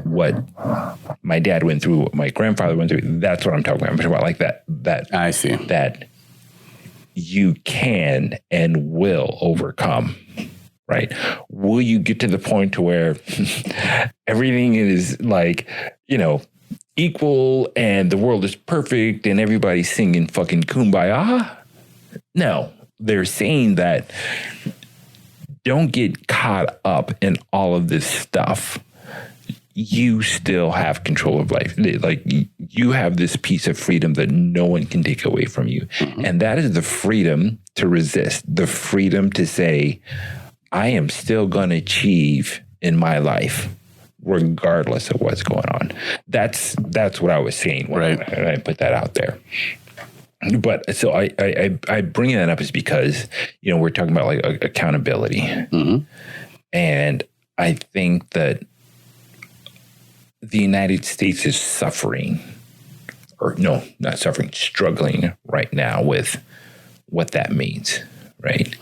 B: what my dad went through, what my grandfather went through, that's what I'm talking about. I'm talking about like that
A: I see.
B: That you can and will overcome, right? Will you get to the point to where everything is like, equal and the world is perfect and everybody's singing fucking Kumbaya? No, they're saying that don't get caught up in all of this stuff. You still have control of life. Like, you have this piece of freedom that no one can take away from you. And that is the freedom to resist, the freedom to say, I am still going to achieve in my life, regardless of what's going on. That's what I was saying when I put that out there. But so I bring that up is because, we're talking about like accountability. And I think that the United States is suffering, or no, not suffering, struggling right now with what that means, right?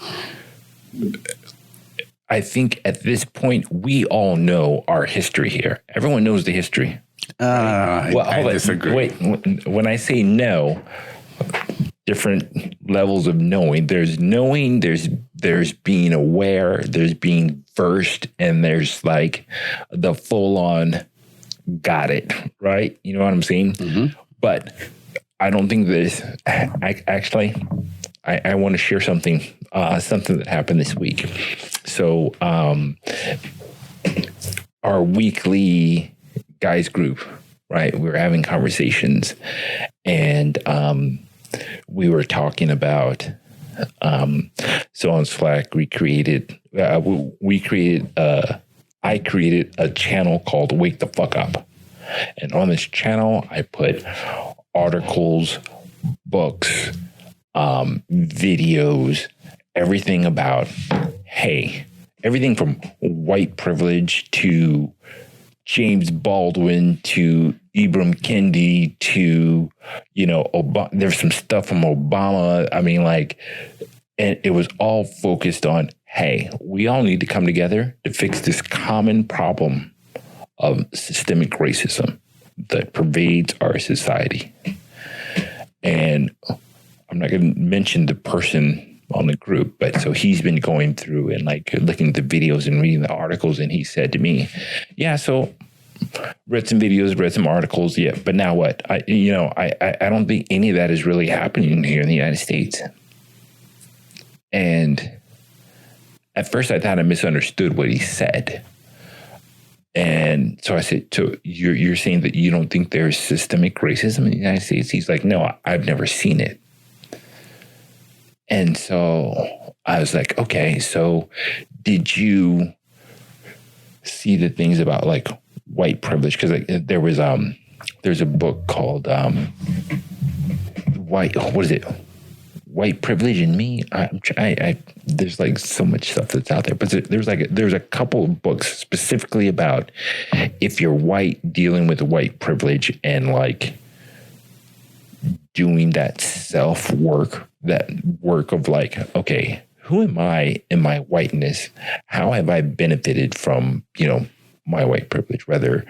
B: I think at this point, we all know our history here. Everyone knows the history.
A: I disagree.
B: Wait, when I say no, different levels of knowing. There's knowing, there's being aware, there's being versed, and there's like the full-on got it, right? You know what I'm saying? Mm-hmm. But I don't think this. I want to share something that happened this week. So our weekly guys group, right? We were having conversations, and we were talking about. So on Slack, I created a channel called Wake the Fuck Up. And on this channel, I put articles, books, videos, everything about, hey, everything from white privilege to James Baldwin to Ibram Kendi to, Obama. There's some stuff from Obama. I mean, and it was all focused on, hey, we all need to come together to fix this common problem of systemic racism that pervades our society. And I'm not going to mention the person on the group, but so he's been going through and looking at the videos and reading the articles. And he said to me, yeah, so read some videos, read some articles. Yeah. But now what? I don't think any of that is really happening here in the United States. And at first I thought I misunderstood what he said. And so I said, so you're saying that you don't think there's systemic racism in the United States? He's like, no, I've never seen it. And so I was like, okay, so did you see the things about white privilege? Because there's a book called White Privilege in Me. There's so much stuff that's out there, but there's a couple of books specifically about if you're white, dealing with white privilege and doing that self work, that work of okay, who am I in my whiteness? How have I benefited from, my white privilege, whether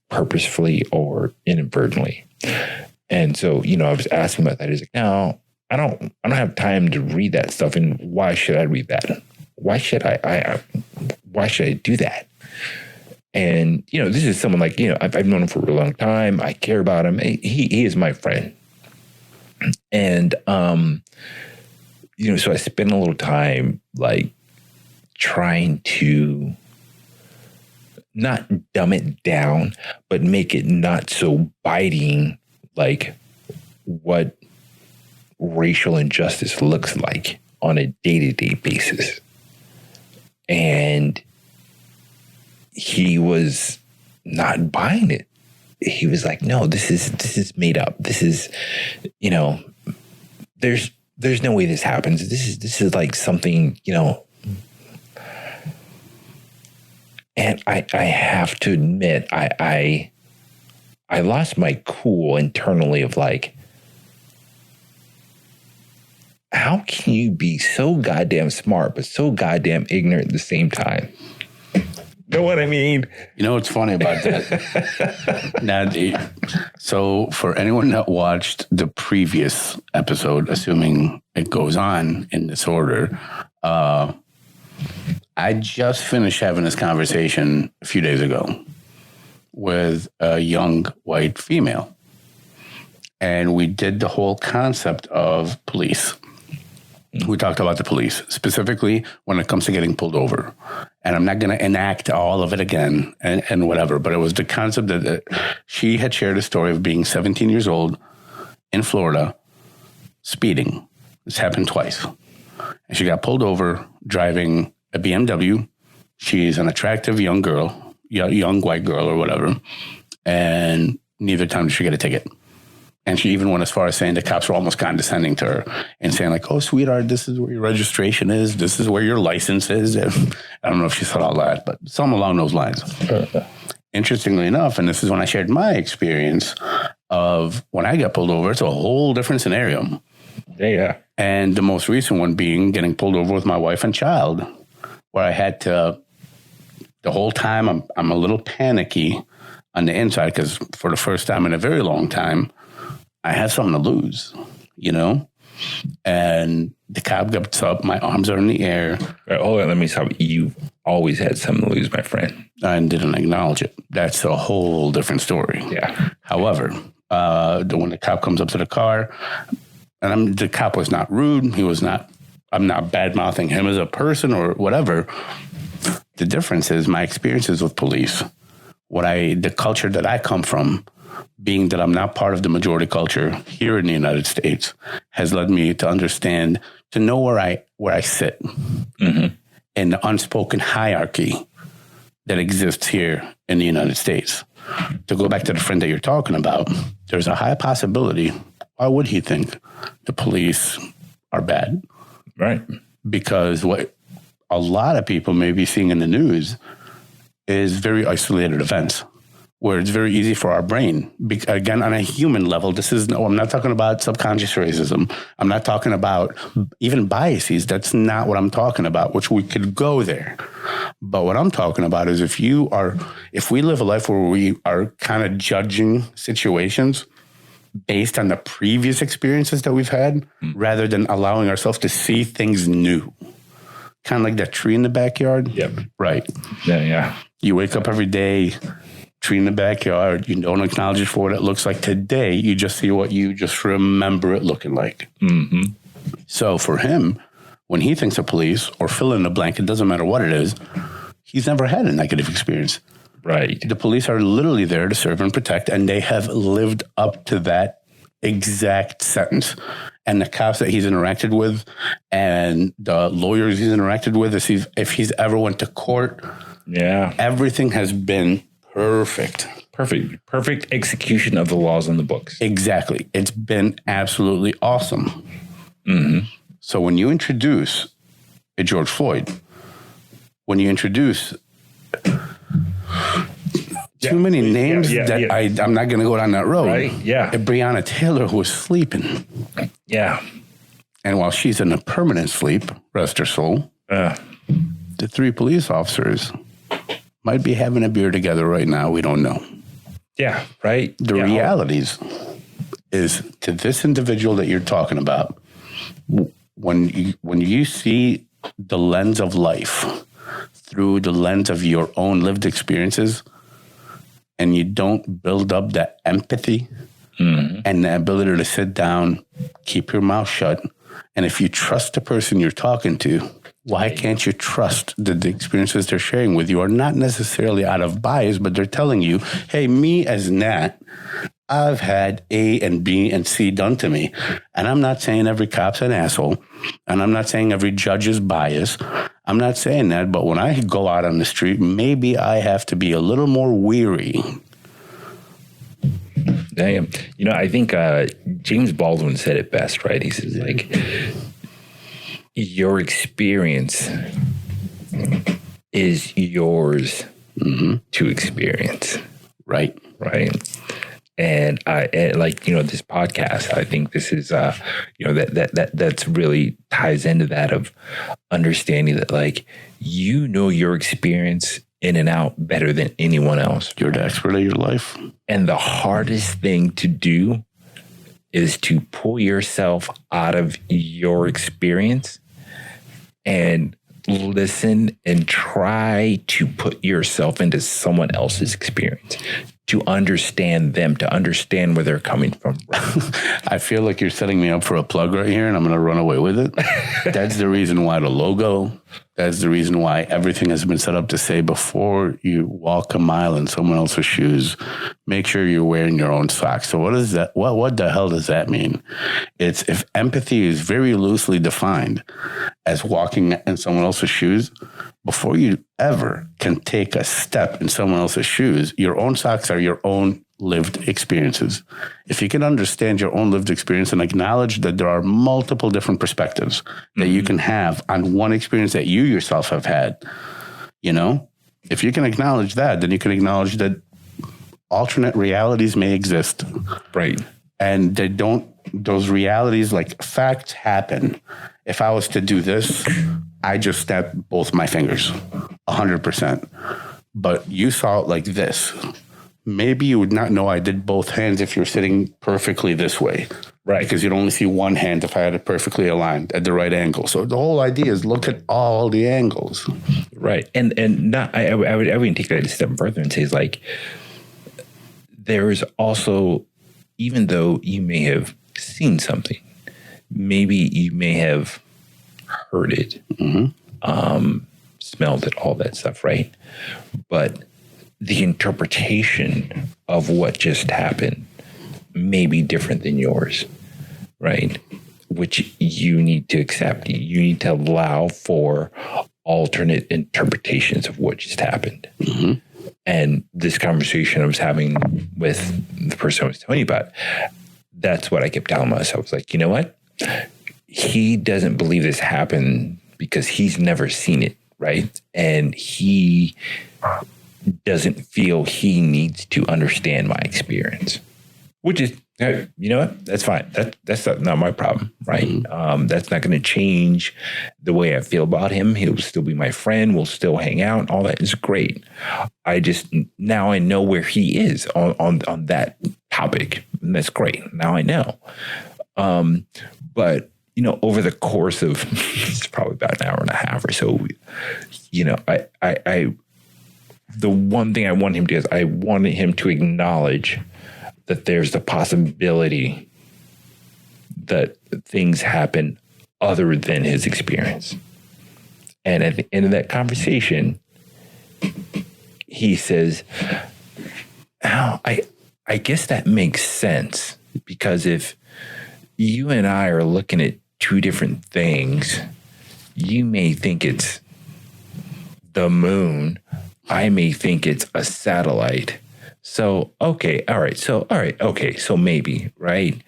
B: purposefully or inadvertently? And so, I was asking about that. He's like, no, I don't have time to read that stuff. And why should I read that? Why should why should I do that? And, this is someone I've known him for a long time. I care about him. He is my friend. And, so I spent a little time trying to not dumb it down, but make it not so biting, what racial injustice looks like on a day-to-day basis. And he was not buying it. He was like, no, this is made up. This is, there's no way this happens. This is something, and I have to admit, I lost my cool internally of how can you be so goddamn smart, but so goddamn ignorant at the same time? Know what I mean?
A: You know what's funny about that? Now, so for anyone that watched the previous episode, assuming it goes on in this order, I just finished having this conversation a few days ago with a young white female. And we did the whole concept of police. We talked about the police, specifically when it comes to getting pulled over. And I'm not going to enact all of it again and whatever, but it was the concept that she had shared a story of being 17 years old in Florida, speeding. This happened twice. And she got pulled over driving a BMW. She's an attractive young girl, young white girl or whatever. And neither time did she get a ticket. And she even went as far as saying the cops were almost condescending to her and saying oh, sweetheart, this is where your registration is. This is where your license is. And I don't know if she said all that, but something along those lines. Interestingly enough, and this is when I shared my experience of when I got pulled over, it's a whole different scenario.
B: Yeah.
A: And the most recent one being getting pulled over with my wife and child, where I had to, the whole time I'm a little panicky on the inside because for the first time in a very long time, I have something to lose, And the cop gets up, my arms are in the air.
B: Right, hold on, let me stop you. always had something to lose, my friend.
A: And didn't acknowledge it. That's a whole different story.
B: Yeah.
A: However, when the cop comes up to the car, and the cop was not rude. I'm not bad-mouthing him as a person or whatever. The difference is my experiences with police, the culture that I come from, being that I'm not part of the majority culture here in the United States, has led me to understand, to know where I sit in the unspoken hierarchy that exists here in the United States. To go back to the friend that you're talking about, there's a high possibility. Why would he think the police are bad?
B: Right. Because
A: what a lot of people may be seeing in the news is very isolated events where it's very easy for our brain. Again, on a human level, I'm not talking about subconscious racism. I'm not talking about even biases. That's not what I'm talking about, which we could go there. But what I'm talking about is if we live a life where we are kind of judging situations based on the previous experiences that we've had, rather than allowing ourselves to see things new. Kind of like that tree in the backyard.
B: Yep.
A: Right.
B: Yeah.
A: You wake up every day, tree in the backyard. You don't acknowledge it for what it looks like today. You just see what you just remember it looking like. Mm-hmm. So for him, when he thinks of police or fill in the blank, it doesn't matter what it is, he's never had a negative experience.
B: Right.
A: The police are literally there to serve and protect, and they have lived up to that exact sentence. And the cops that he's interacted with and the lawyers he's interacted with, if he's ever went to court, everything has been perfect.
B: Perfect execution of the laws on the books.
A: Exactly. It's been absolutely awesome. Mm-hmm. So when you introduce a George Floyd, when you introduce too many names I'm not going to go down that road.
B: Right? Yeah.
A: Breonna Taylor, who was sleeping.
B: Yeah.
A: And while she's in a permanent sleep, rest her soul, the three police officers might be having a beer together right now. We don't know.
B: Yeah, right.
A: The realities is to this individual that you're talking about, when you see the lens of life through the lens of your own lived experiences, and you don't build up that empathy and the ability to sit down, keep your mouth shut, and if you trust the person you're talking to, why can't you trust that the experiences they're sharing with you are not necessarily out of bias, but they're telling you, hey, me as Nat, I've had A and B and C done to me. And I'm not saying every cop's an asshole, and I'm not saying every judge is biased. I'm not saying that, but when I go out on the street, maybe I have to be a little more weary.
B: Damn. You know, I think James Baldwin said it best, right? He says, like, your experience is yours to experience.
A: Right.
B: Right. And like, you know, this podcast, I think this is, you know, that's really ties into that of understanding that, like, you know, your experience in and out better than anyone else.
A: You're the expert of your life.
B: And the hardest thing to do is to pull yourself out of your experience and listen and try to put yourself into someone else's experience, to understand them, to understand where they're coming from.
A: I feel like you're setting me up for a plug right here, and I'm going to run away with it. That's the reason why the logo, that's the reason why everything has been set up to say, before you walk a mile in someone else's shoes, make sure you're wearing your own socks. So what is that? What the hell does that mean? It's, if empathy is very loosely defined as walking in someone else's shoes, before you ever can take a step in someone else's shoes, your own socks are your own lived experiences. If you can understand your own lived experience and acknowledge that there are multiple different perspectives that you can have on one experience that you yourself have had, you know, if you can acknowledge that, then you can acknowledge that alternate realities may exist.
B: Right.
A: And those realities, like, facts happen. If I was to do this, I just snap both my fingers 100%. But you saw it like this. maybe you would not know I did both hands if you're sitting perfectly this way.
B: Right.
A: Because you'd only see one hand if I had it perfectly aligned at the right angle. So the whole idea is look at all the angles.
B: Right. And not, I would even take that a step further and say, is like, there's also, even though you may have seen something, maybe you may have heard it, smelled it, all that stuff, right? But the interpretation of what just happened may be different than yours, right? Which you need to accept. You need to allow for alternate interpretations of what just happened. And this conversation I was having with the person I was telling you about, that's what I kept telling myself. I was like, you know what? He doesn't believe this happened because he's never seen it, right? And he doesn't feel he needs to understand my experience, which is, you know what? That's fine. That's not my problem, right? That's not going to change the way I feel about him. He'll still be my friend. We'll still hang out. All that is great. Now I know where he is on that topic. And that's great. Now I know. But, you know, over the course of, it's probably about an hour and a half or so, you know, the one thing I want him to do is I wanted him to acknowledge that there's the possibility that things happen other than his experience. And at the end of that conversation, he says, oh, I guess that makes sense, because if you and I are looking at two different things, you may think it's the moon. I may think it's a satellite. So, okay. So maybe, right?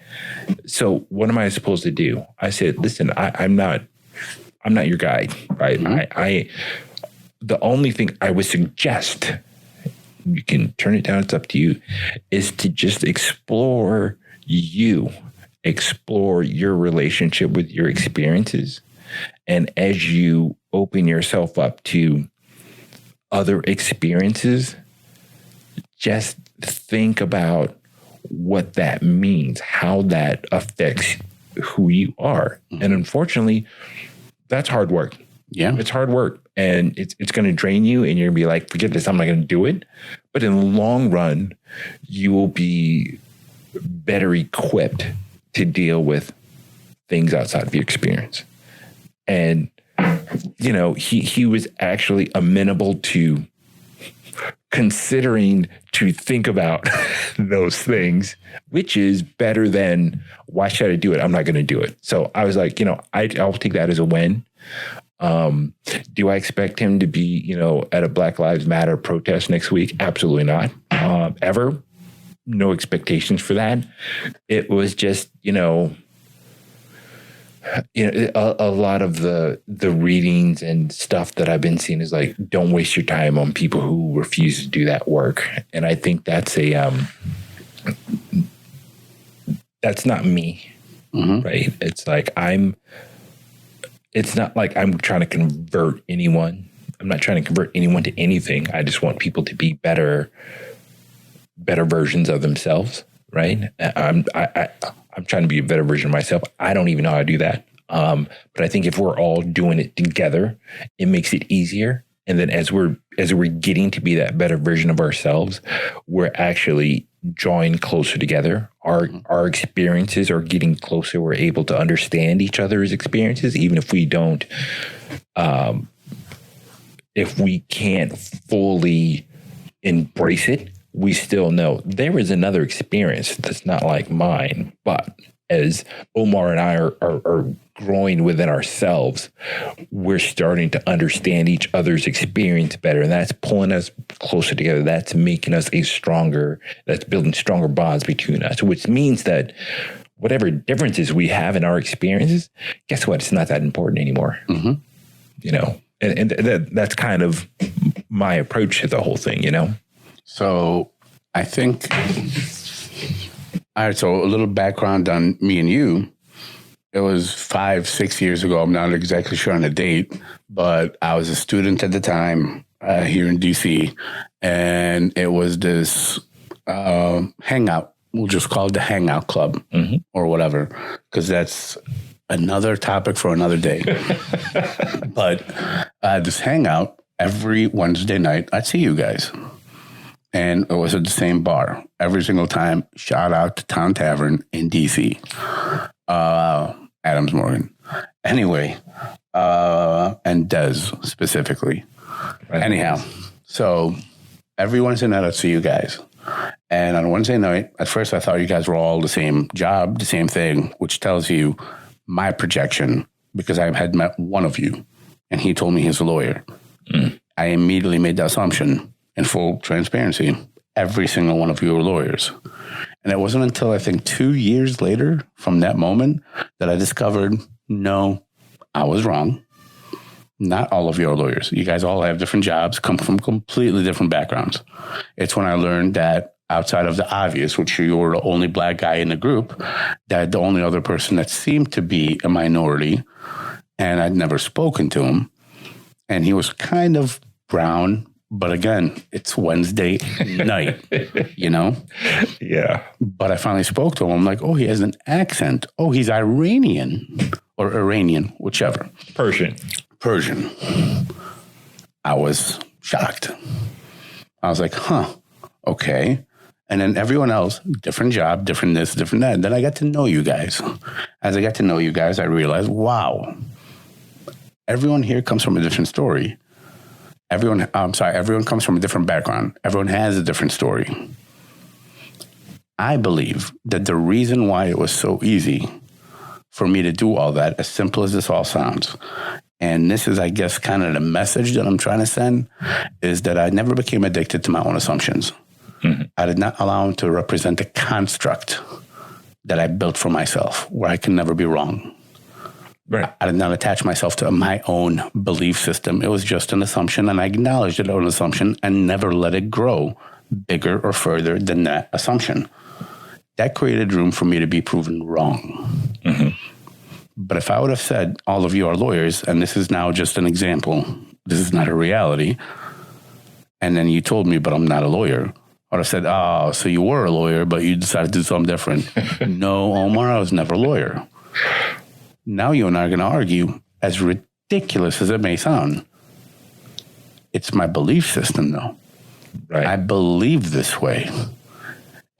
B: So what am I supposed to do? I said, listen, I'm not your guide, right? The only thing I would suggest, you can turn it down, it's up to you, is to just explore your relationship with your experiences. And as you open yourself up to other experiences, just think about what that means, how that affects who you are. And unfortunately, that's hard work.
A: Yeah.
B: It's hard work, and it's going to drain you, and you're going to be like, forget this, I'm not going to do it. But in the long run, you will be better equipped to deal with things outside of your experience. And, you know, he was actually amenable to considering to think about those things, which is better than, why should I do it? I'm not going to do it. So I was like, you know, I'll take that as a win. Do I expect him to be, you know, at a Black Lives Matter protest next week? Absolutely not. Ever. No expectations for that. It was just, you know, a lot of the readings and stuff that I've been seeing is like, don't waste your time on people who refuse to do that work. And I think that's that's not me, right? It's like, it's not like I'm trying to convert anyone. I'm not trying to convert anyone to anything. I just want people to be better versions of themselves, right? I'm trying to be a better version of myself. I don't even know how to do that. But I think if we're all doing it together, it makes it easier. And then as we're getting to be that better version of ourselves, we're actually drawing closer together. Our experiences are getting closer. We're able to understand each other's experiences, even if we don't, if we can't fully embrace it. We still know there is another experience that's not like mine. But as Omar and I are growing within ourselves, we're starting to understand each other's experience better. And that's pulling us closer together. That's making us that's building stronger bonds between us, which means that whatever differences we have in our experiences, guess what? It's not that important anymore. You know, and that's kind of my approach to the whole thing, you know?
A: So I think, all right, so a little background on me and you. It was 5-6 years ago. I'm not exactly sure on the date, but I was a student at the time here in DC. And it was this hangout. We'll just call it the Hangout Club or whatever, because that's another topic for another day. But this hangout, every Wednesday night, I'd see you guys. And it was at the same bar every single time. Shout out to Town Tavern in D.C. Adams Morgan. Anyway, and Des specifically.
B: Right.
A: Anyhow, so every Wednesday night I'd see you guys. And on Wednesday night, at first I thought you guys were all the same job, the same thing, which tells you my projection, because I had met one of you and he told me he's a lawyer. I immediately made the assumption, in full transparency, every single one of you are lawyers. And it wasn't until I think 2 years later from that moment that I discovered, no, I was wrong. Not all of you are lawyers. You guys all have different jobs, come from completely different backgrounds. It's when I learned that outside of the obvious, which you were the only black guy in the group, that the only other person that seemed to be a minority, and I'd never spoken to him, and he was kind of brown, but again, it's Wednesday night, you know?
B: Yeah.
A: But I finally spoke to him. I'm like, oh, he has an accent. Oh, he's Iranian or Iranian, whichever.
B: Persian.
A: I was shocked. I was like, huh, okay. And then everyone else, different job, different this, different that. Then I got to know you guys. As I got to know you guys, I realized, wow, everyone here comes from a different story. Everyone comes from a different background. Everyone has a different story. I believe that the reason why it was so easy for me to do all that, as simple as this all sounds, and this is, I guess, kind of the message that I'm trying to send, is that I never became addicted to my own assumptions. I did not allow them to represent a construct that I built for myself, where I can never be wrong.
B: Right.
A: I did not attach myself to my own belief system. It was just an assumption, and I acknowledged it as an assumption and never let it grow bigger or further than that assumption. That created room for me to be proven wrong. But if I would have said, all of you are lawyers, and this is now just an example, this is not a reality, and then you told me, but I'm not a lawyer, I would have said, oh, so you were a lawyer, but you decided to do something different. No, Omar, I was never a lawyer. Now you and I are going to argue, as ridiculous as it may sound. It's my belief system, though.
B: Right.
A: I believe this way.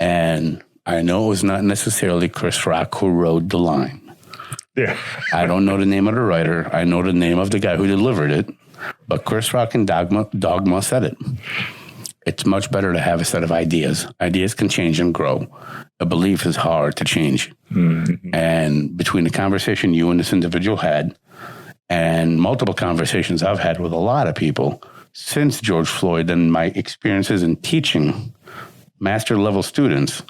A: And I know it was not necessarily Chris Rock who wrote the line.
B: Yeah.
A: I don't know the name of the writer. I know the name of the guy who delivered it. But Chris Rock and Dogma said it. It's much better to have a set of ideas. Ideas can change and grow. A belief is hard to change. And between the conversation you and this individual had, and multiple conversations I've had with a lot of people since George Floyd, and my experiences in teaching master level students,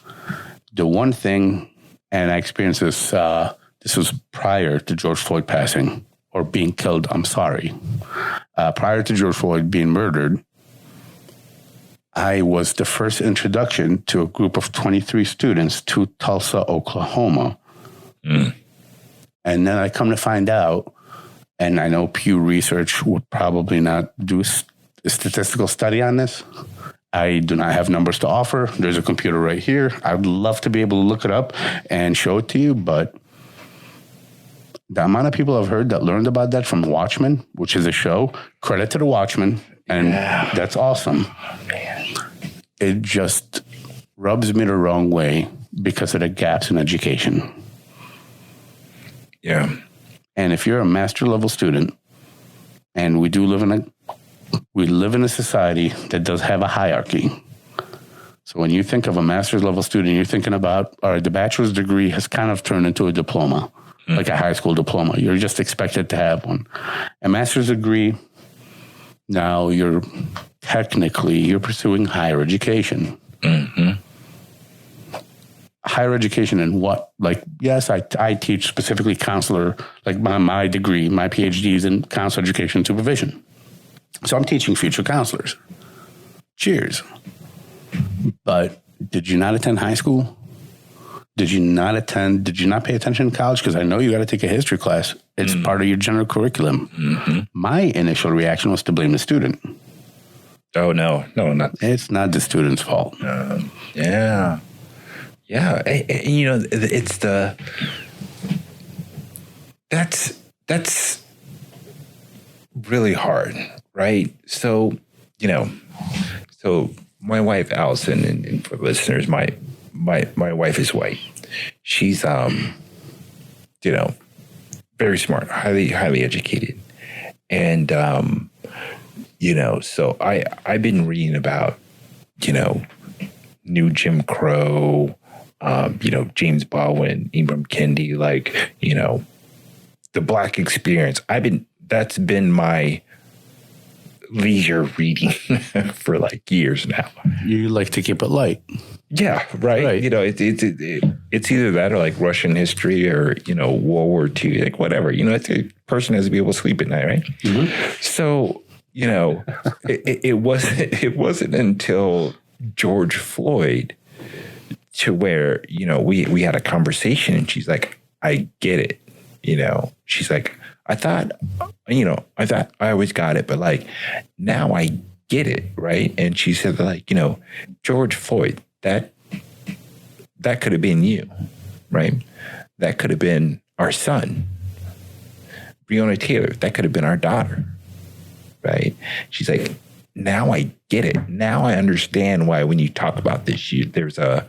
A: the one thing, and I experienced this, this was prior to George Floyd passing or being killed. I'm sorry. Prior to George Floyd being murdered, I was the first introduction to a group of 23 students to Tulsa, Oklahoma. And then I come to find out, and I know Pew Research would probably not do a statistical study on this. I do not have numbers to offer. There's a computer right here. I'd love to be able to look it up and show it to you, but the amount of people I've heard that learned about that from Watchmen, which is a show, credit to the Watchmen, and that's awesome.
B: Oh, man.
A: It just rubs me the wrong way because of the gaps in education.
B: Yeah.
A: And if you're a master level student, and we live in a society that does have a hierarchy. So when you think of a master's level student, you're thinking about, all right, the bachelor's degree has kind of turned into a diploma, like a high school diploma. You're just expected to have one. A master's degree, now you're pursuing higher education. Higher education in what? Like, yes, I teach specifically counselor, like my degree, my PhD is in counselor education and supervision. So I'm teaching future counselors. Cheers. But did you not attend high school? Did you not pay attention in college? Because I know you got to take a history class. It's part of your general curriculum. My initial reaction was to blame the student.
B: Oh, no, not.
A: It's not the student's fault.
B: Yeah. Yeah. It's that's really hard, right? So, so my wife, Allison, and for listeners, my wife is white. She's, very smart, highly educated. And, so I've been reading about, new Jim Crow, James Baldwin, Ibram Kendi, the Black experience. That's been my leisure reading for years now.
A: You like to keep it light.
B: Yeah, right. It's either that or Russian history or World War II, whatever. It's a person has to be able to sleep at night, right? Mm-hmm. So it wasn't until George Floyd to where we had a conversation and she's like, I get it. She's like, I thought I always got it, but now I get it, right? And she said George Floyd, that could have been you, right? That could have been our son. Breonna Taylor, that could have been our daughter, right? She's like, now I get it. Now I understand why when you talk about this, there's a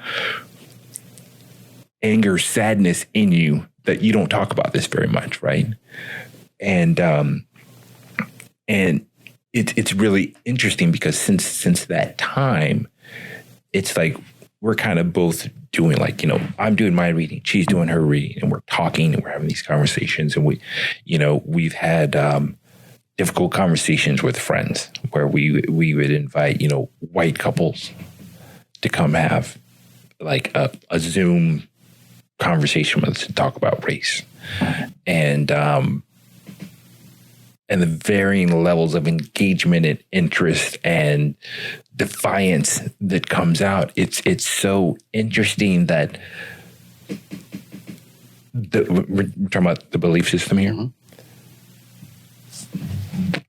B: anger, sadness in you that you don't talk about this very much, right? And it's really interesting because since that time, it's we're kind of both doing I'm doing my reading, she's doing her reading, and we're talking and we're having these conversations, and we've had difficult conversations with friends where we would invite white couples to come have a Zoom conversation with us to talk about race, and the varying levels of engagement and interest and defiance that comes out. It's so interesting that we're talking about the belief system here. Mm-hmm.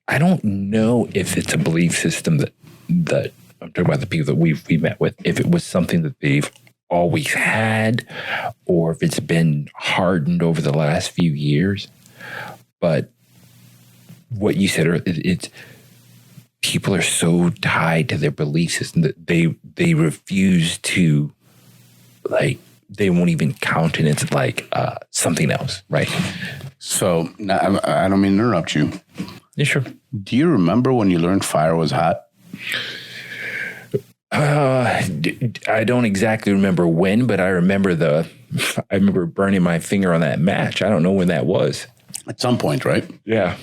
B: I don't know if it's a belief system that I'm talking about the people that we met with, if it was something that they've always had or if it's been hardened over the last few years. But what you said, it's people are so tied to their belief system that they refuse to they won't even countenance something else, right?
A: So now, I don't mean to interrupt you.
B: Yeah, sure.
A: Do you remember when you learned fire was hot?
B: I don't exactly remember when, but I remember burning my finger on that match. I don't know when that was.
A: At some point, right?
B: Yeah.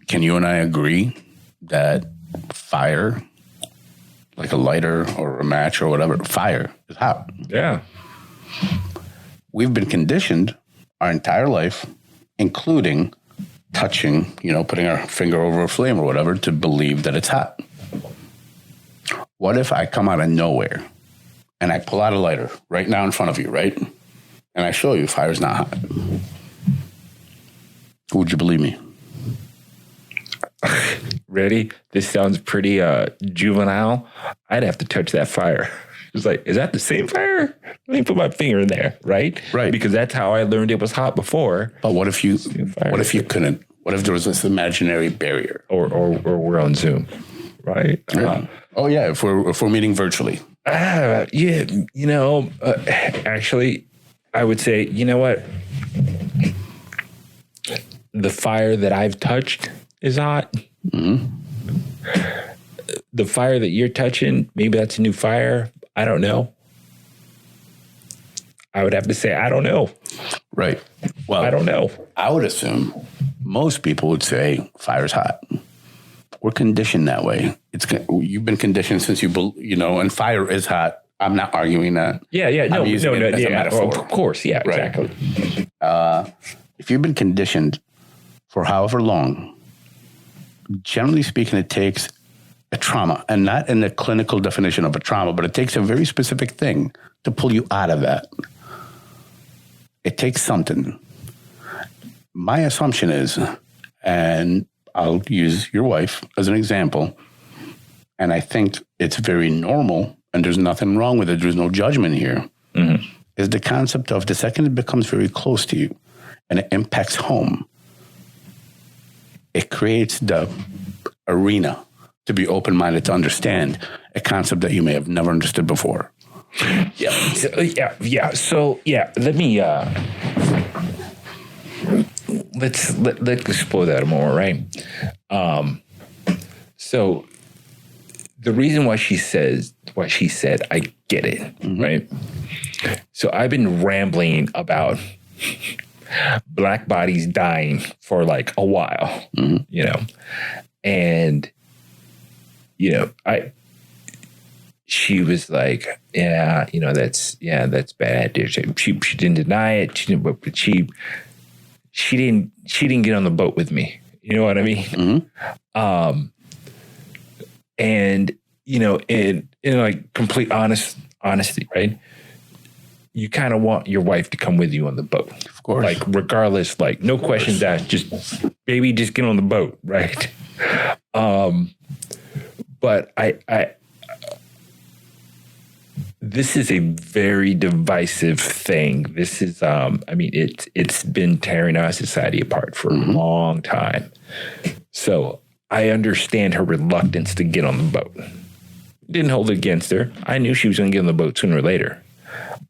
A: Can you and I agree that fire, like a lighter or a match or whatever, fire is hot?
B: Yeah.
A: We've been conditioned our entire life, including touching, putting our finger over a flame or whatever, to believe that it's hot. What if I come out of nowhere and I pull out a lighter right now in front of you, right? And I show you fire's not hot. Would you believe me?
B: Ready? This sounds pretty juvenile. I'd have to touch that fire. It's is that the same fire? Let me put my finger in there, right?
A: Right.
B: Because that's how I learned it was hot before.
A: But what if you couldn't? What if there was this imaginary barrier?
B: Or we're on Zoom, right?
A: Yeah. If we're meeting virtually.
B: Actually, I would say, you know what? The fire that I've touched is hot. Mm-hmm. The fire that you're touching, maybe that's a new fire. I don't know. I would have to say, I don't know.
A: Right. Well,
B: I don't know.
A: I would assume most people would say fire's hot. We're conditioned that way. You've been conditioned since and fire is hot. I'm not arguing that.
B: Yeah. No, as a metaphor. Well, of course. Yeah, right. Exactly.
A: If you've been conditioned for however long, generally speaking, it takes a trauma, and not in the clinical definition of a trauma, but it takes a very specific thing to pull you out of that. It takes something. My assumption is, and I'll use your wife as an example, and I think it's very normal, and there's nothing wrong with it. There's no judgment here. Mm-hmm. Is the concept of the second it becomes very close to you and it impacts home, it creates the arena to be open-minded to understand a concept that you may have never understood before.
B: So let me let's explore that more, right? So the reason why she said, I get it, mm-hmm. right? So I've been rambling about Black bodies dying for like a while, mm-hmm. And she was like, that's bad. She didn't deny it. But she didn't get on the boat with me. You know what I mean? Mm-hmm. And in like complete honesty, right? You kind of want your wife to come with you on the boat,
A: of course.
B: Like regardless, like no questions asked. Just get on the boat, right? But I this is a very divisive thing. This is, it's been tearing our society apart for mm-hmm. a long time. So I understand her reluctance to get on the boat. Didn't hold it against her. I knew she was going to get on the boat sooner or later.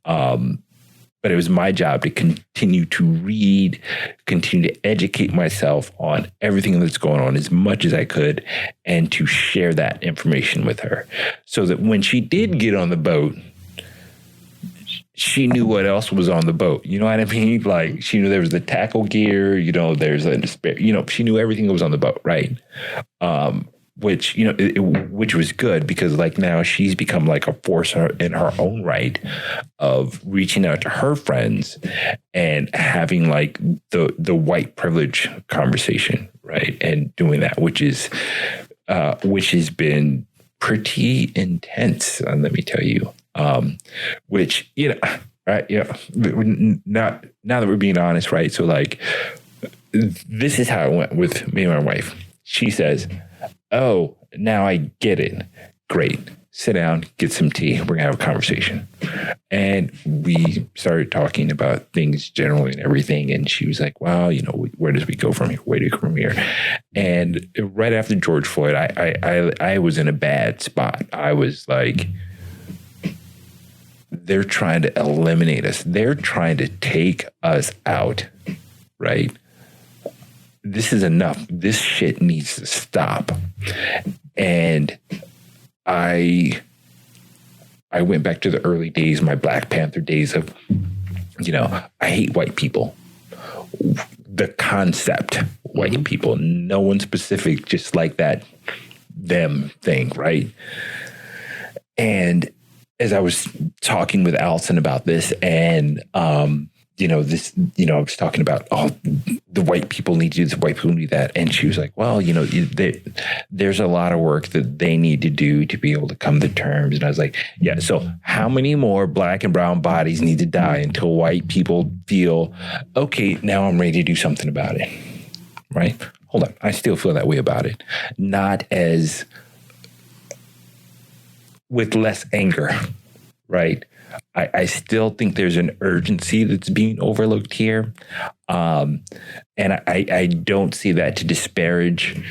B: But it was my job to continue to read, continue to educate myself on everything that's going on as much as I could, and to share that information with her so that when she did get on the boat, she knew what else was on the boat. You know what I mean? Like she knew there was the tackle gear, there's a spare, she knew everything that was on the boat, right? Which, which was good because like now she's become like a force in her own right of reaching out to her friends and having like the white privilege conversation, right? And doing that, which has been pretty intense, let me tell you. Which, right. Now that we're being honest, right? So like, this is how it went with me and my wife. She says, "Oh, now I get it. Great. Sit down, get some tea. We're gonna have a conversation." And we started talking about things generally and everything. And she was like, "Well, where does we go from here? Where do we go from here?" And right after George Floyd, I was in a bad spot. I was like, they're trying to eliminate us. They're trying to take us out, right? This is enough. This shit needs to stop. And I went back to the early days, my Black Panther days of, I hate white people. The concept, white people, no one specific, just like that them thing, right? And as I was talking with Allison about this and, I was talking about, the white people need to do this, white people need that. And she was like, well, there's a lot of work that they need to do to be able to come to terms. And I was like, yeah, so how many more Black and brown bodies need to die until white people feel, okay, now I'm ready to do something about it, right? Hold on. I still feel that way about it. Not as with less anger, right? I still think there's an urgency that's being overlooked here. And I don't see that to disparage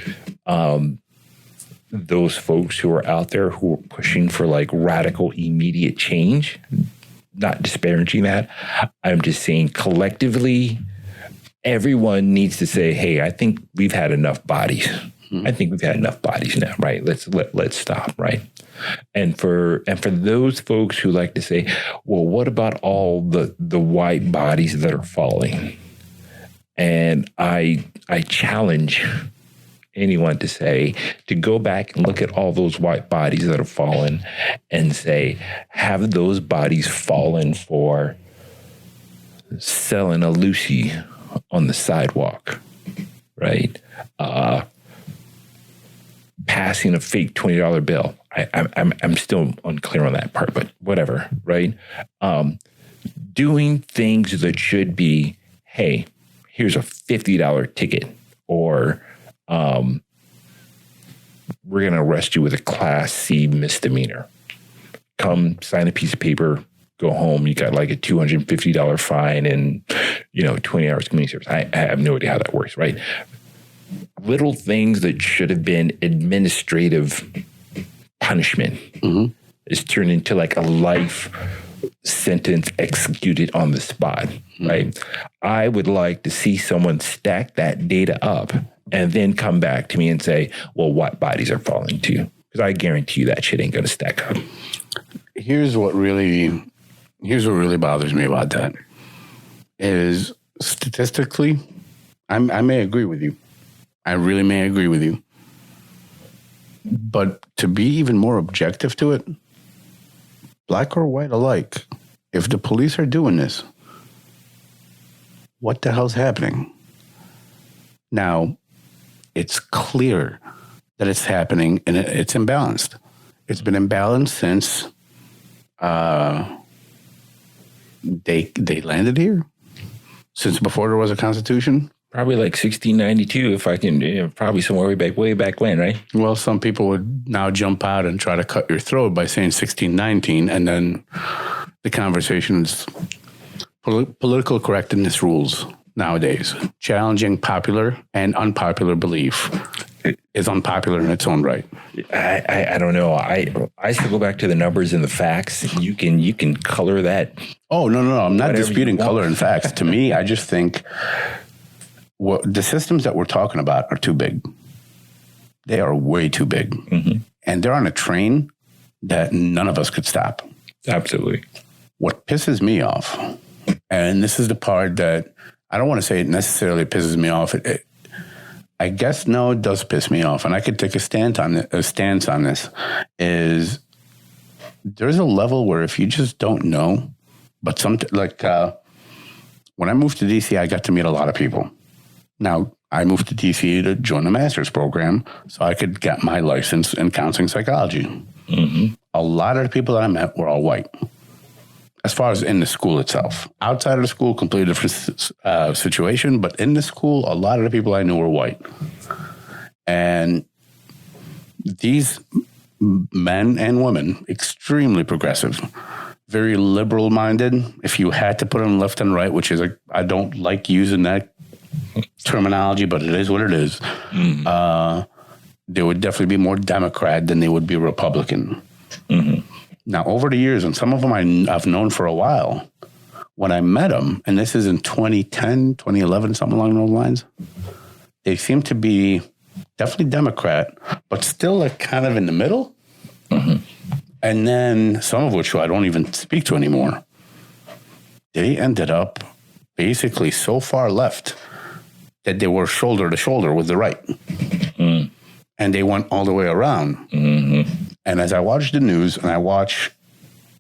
B: those folks who are out there who are pushing for like radical immediate change. Not disparaging that. I'm just saying collectively, everyone needs to say, hey, I think we've had enough bodies. Mm-hmm. I think we've had enough bodies now, right? Let's stop, right? And for those folks who like to say, well, what about all the white bodies that are falling? And I challenge anyone to say, to go back and look at all those white bodies that have fallen and say, have those bodies fallen for selling a Lucy on the sidewalk, right? Passing a fake $20 bill. I'm still unclear on that part, but whatever, right? Doing things that should be, hey, here's a $50 ticket, or we're going to arrest you with a Class C misdemeanor. Come sign a piece of paper, go home. You got like a $250 fine and, 20 hours community service. I have no idea how that works, right? Little things that should have been administrative punishment is turned into like a life sentence executed on the spot, right? I would like to see someone stack that data up and then come back to me and say, well, what bodies are falling to? Because I guarantee you that shit ain't going to stack up.
A: Here's what really bothers me about that is statistically, I may agree with you. I really may agree with you. But to be even more objective to it, black or white alike, if the police are doing this, what the hell's happening? Now, it's clear that it's happening and it's imbalanced. It's been imbalanced since they landed here, since before there was a constitution.
B: Probably like 1692, if I can, probably somewhere way back when, right?
A: Well, some people would now jump out and try to cut your throat by saying 1619, and then the conversation is political correctness rules nowadays. Challenging popular and unpopular belief is unpopular in its own right.
B: I don't know. I still go back to the numbers and the facts. You can color that.
A: Oh, no. I'm not disputing color and facts. To me, I just think the systems that we're talking about are too big. They are way too big. Mm-hmm. And they're on a train that none of us could stop.
B: Absolutely.
A: What pisses me off, and this is the part that I don't want to say it necessarily pisses me off. I guess, no, it does piss me off. And I could take a stance on this, is there's a level where if you just don't know, but when I moved to DC, I got to meet a lot of people. Now, I moved to DC to join the master's program so I could get my license in counseling psychology. Mm-hmm. A lot of the people that I met were all white, as far as in the school itself. Outside of the school, completely different situation, but in the school, a lot of the people I knew were white. And these men and women, extremely progressive, very liberal-minded. If you had to put them left and right, which is, I don't like using that terminology, but it is what it is. Mm-hmm. They would definitely be more Democrat than they would be Republican. Mm-hmm. Now, over the years, and some of them I've known for a while, when I met them, and this is in 2010, 2011, something along those lines, they seem to be definitely Democrat, but still like kind of in the middle. Mm-hmm. And then some of which I don't even speak to anymore. They ended up basically so far left that they were shoulder to shoulder with the right. Mm. And they went all the way around. Mm-hmm. And as I watch the news and I watch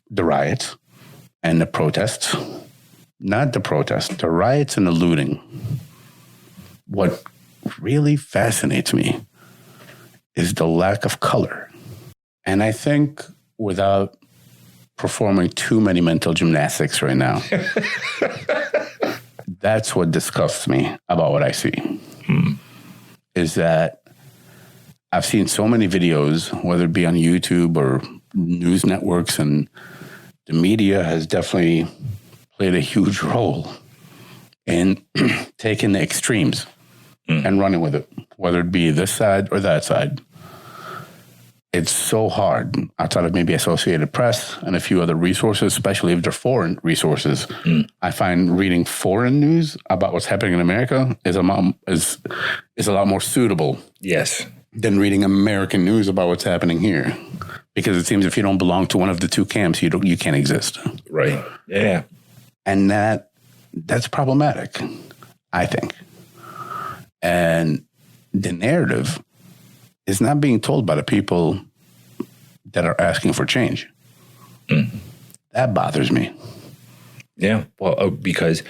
A: the riots and the protests, not the protests, the riots and the looting, what really fascinates me is the lack of color. And I think without performing too many mental gymnastics right now, that's what disgusts me about what I see. Is that I've seen so many videos, whether it be on YouTube or news networks, and the media has definitely played a huge role in taking the extremes and running with it, whether it be this side or that side. It's so hard outside of maybe Associated Press and a few other resources, especially if they're foreign resources. I find reading foreign news about what's happening in America is a lot more suitable.
B: Yes.
A: Than reading American news about what's happening here. Because it seems if you don't belong to one of the two camps, you can't exist.
B: Right. Yeah.
A: And that's problematic, I think. And the narrative is not being told by the people that are asking for change. That bothers me.
B: Yeah. Well, because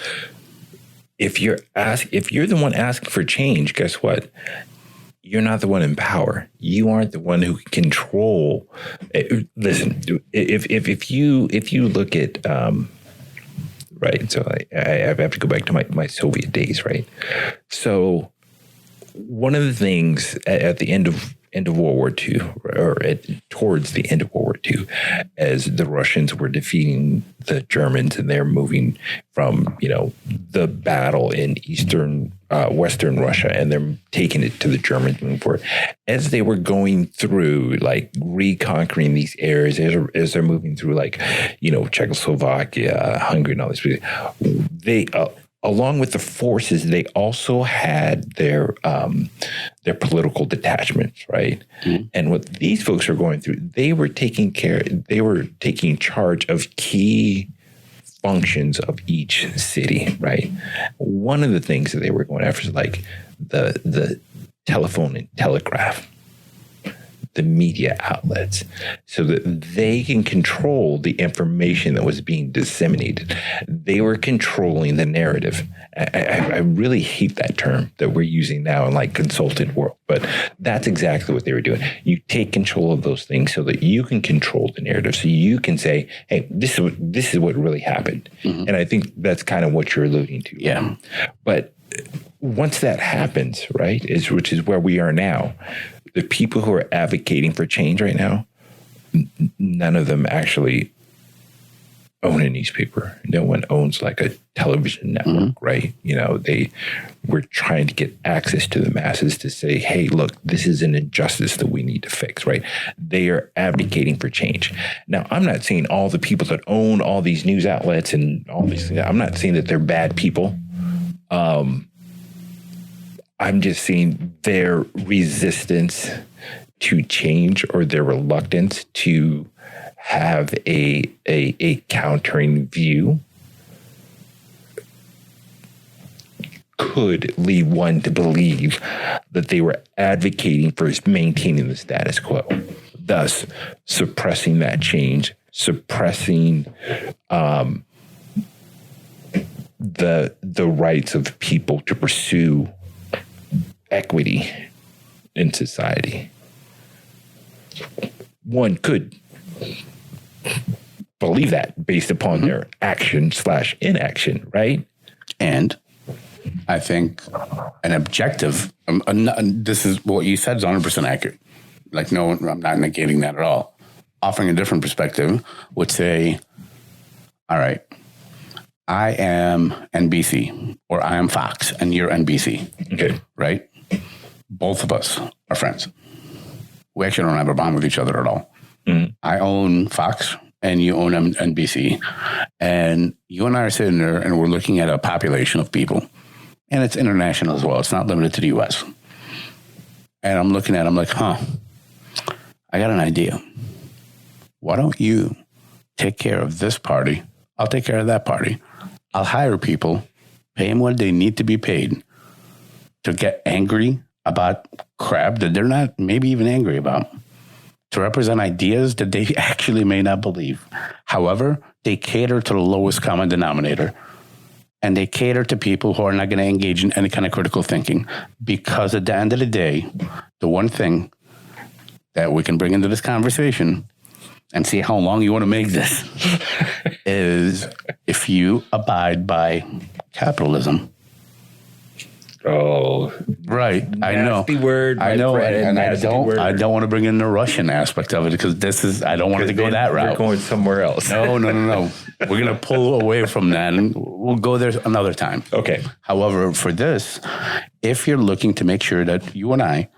B: if you're the one asking for change, guess what? You're not the one in power. You aren't the one who can control. Listen, if you look at right, so I have to go back to my Soviet days, right? So one of the things at the end of end of World War II, or towards the end of World War II, as the Russians were defeating the Germans and they're moving from, the battle in Western Russia, and they're taking it to the Germans moving forward. As they were going through, like, reconquering these areas, as they're moving through, like, Czechoslovakia, Hungary, and all this, they along with the forces, they also had their political detachments, right? Mm-hmm. And what these folks are going through, they were taking charge of key functions of each city, right? One of the things that they were going after is like the telephone and telegraph, the media outlets, so that they can control the information that was being disseminated. They were controlling the narrative. I really hate that term that we're using now in like consultant world, but that's exactly what they were doing. You take control of those things so that you can control the narrative, so you can say, hey, this is what really happened. Mm-hmm. And I think that's kind of what you're alluding to.
A: Yeah.
B: But once that happens, right, which is where we are now, the people who are advocating for change right now, none of them actually own a newspaper. No one owns like a television network, mm-hmm. right? They were trying to get access to the masses to say, hey, look, this is an injustice that we need to fix, right? They are advocating for change. Now, I'm not saying all the people that own all these news outlets and all these things, I'm not saying that they're bad people. I'm just seeing their resistance to change, or their reluctance to have a countering view, could lead one to believe that they were advocating for maintaining the status quo, thus suppressing that change, suppressing the rights of people to pursue equity in society. One could believe that based upon mm-hmm. their action/inaction, right?
A: And I think an objective, this is what you said is 100% accurate. Like, no, I'm not negating that at all. Offering a different perspective would say, all right, I am NBC, or I am Fox and you're NBC.
B: Okay.
A: Right? Both of us are friends. We actually don't have a bond with each other at all. Mm-hmm. I own Fox and you own NBC. And you and I are sitting there and we're looking at a population of people. And it's international as well. It's not limited to the U.S. And I'm looking at it, I'm like, I got an idea. Why don't you take care of this party? I'll take care of that party. I'll hire people, pay them what they need to be paid to get angry about crap that they're not maybe even angry about, to represent ideas that they actually may not believe. However, they cater to the lowest common denominator, and they cater to people who are not going to engage in any kind of critical thinking, because at the end of the day, the one thing that we can bring into this conversation and see how long you want to make this is, if you abide by capitalism.
B: Oh,
A: right. I know.
B: Nasty word.
A: I know. And I don't want to bring in the Russian aspect of it, because I don't want it to go that route.
B: We're going somewhere else.
A: No. We're going to pull away from that, and we'll go there another time.
B: Okay.
A: However, for this, if you're looking to make sure that you and I,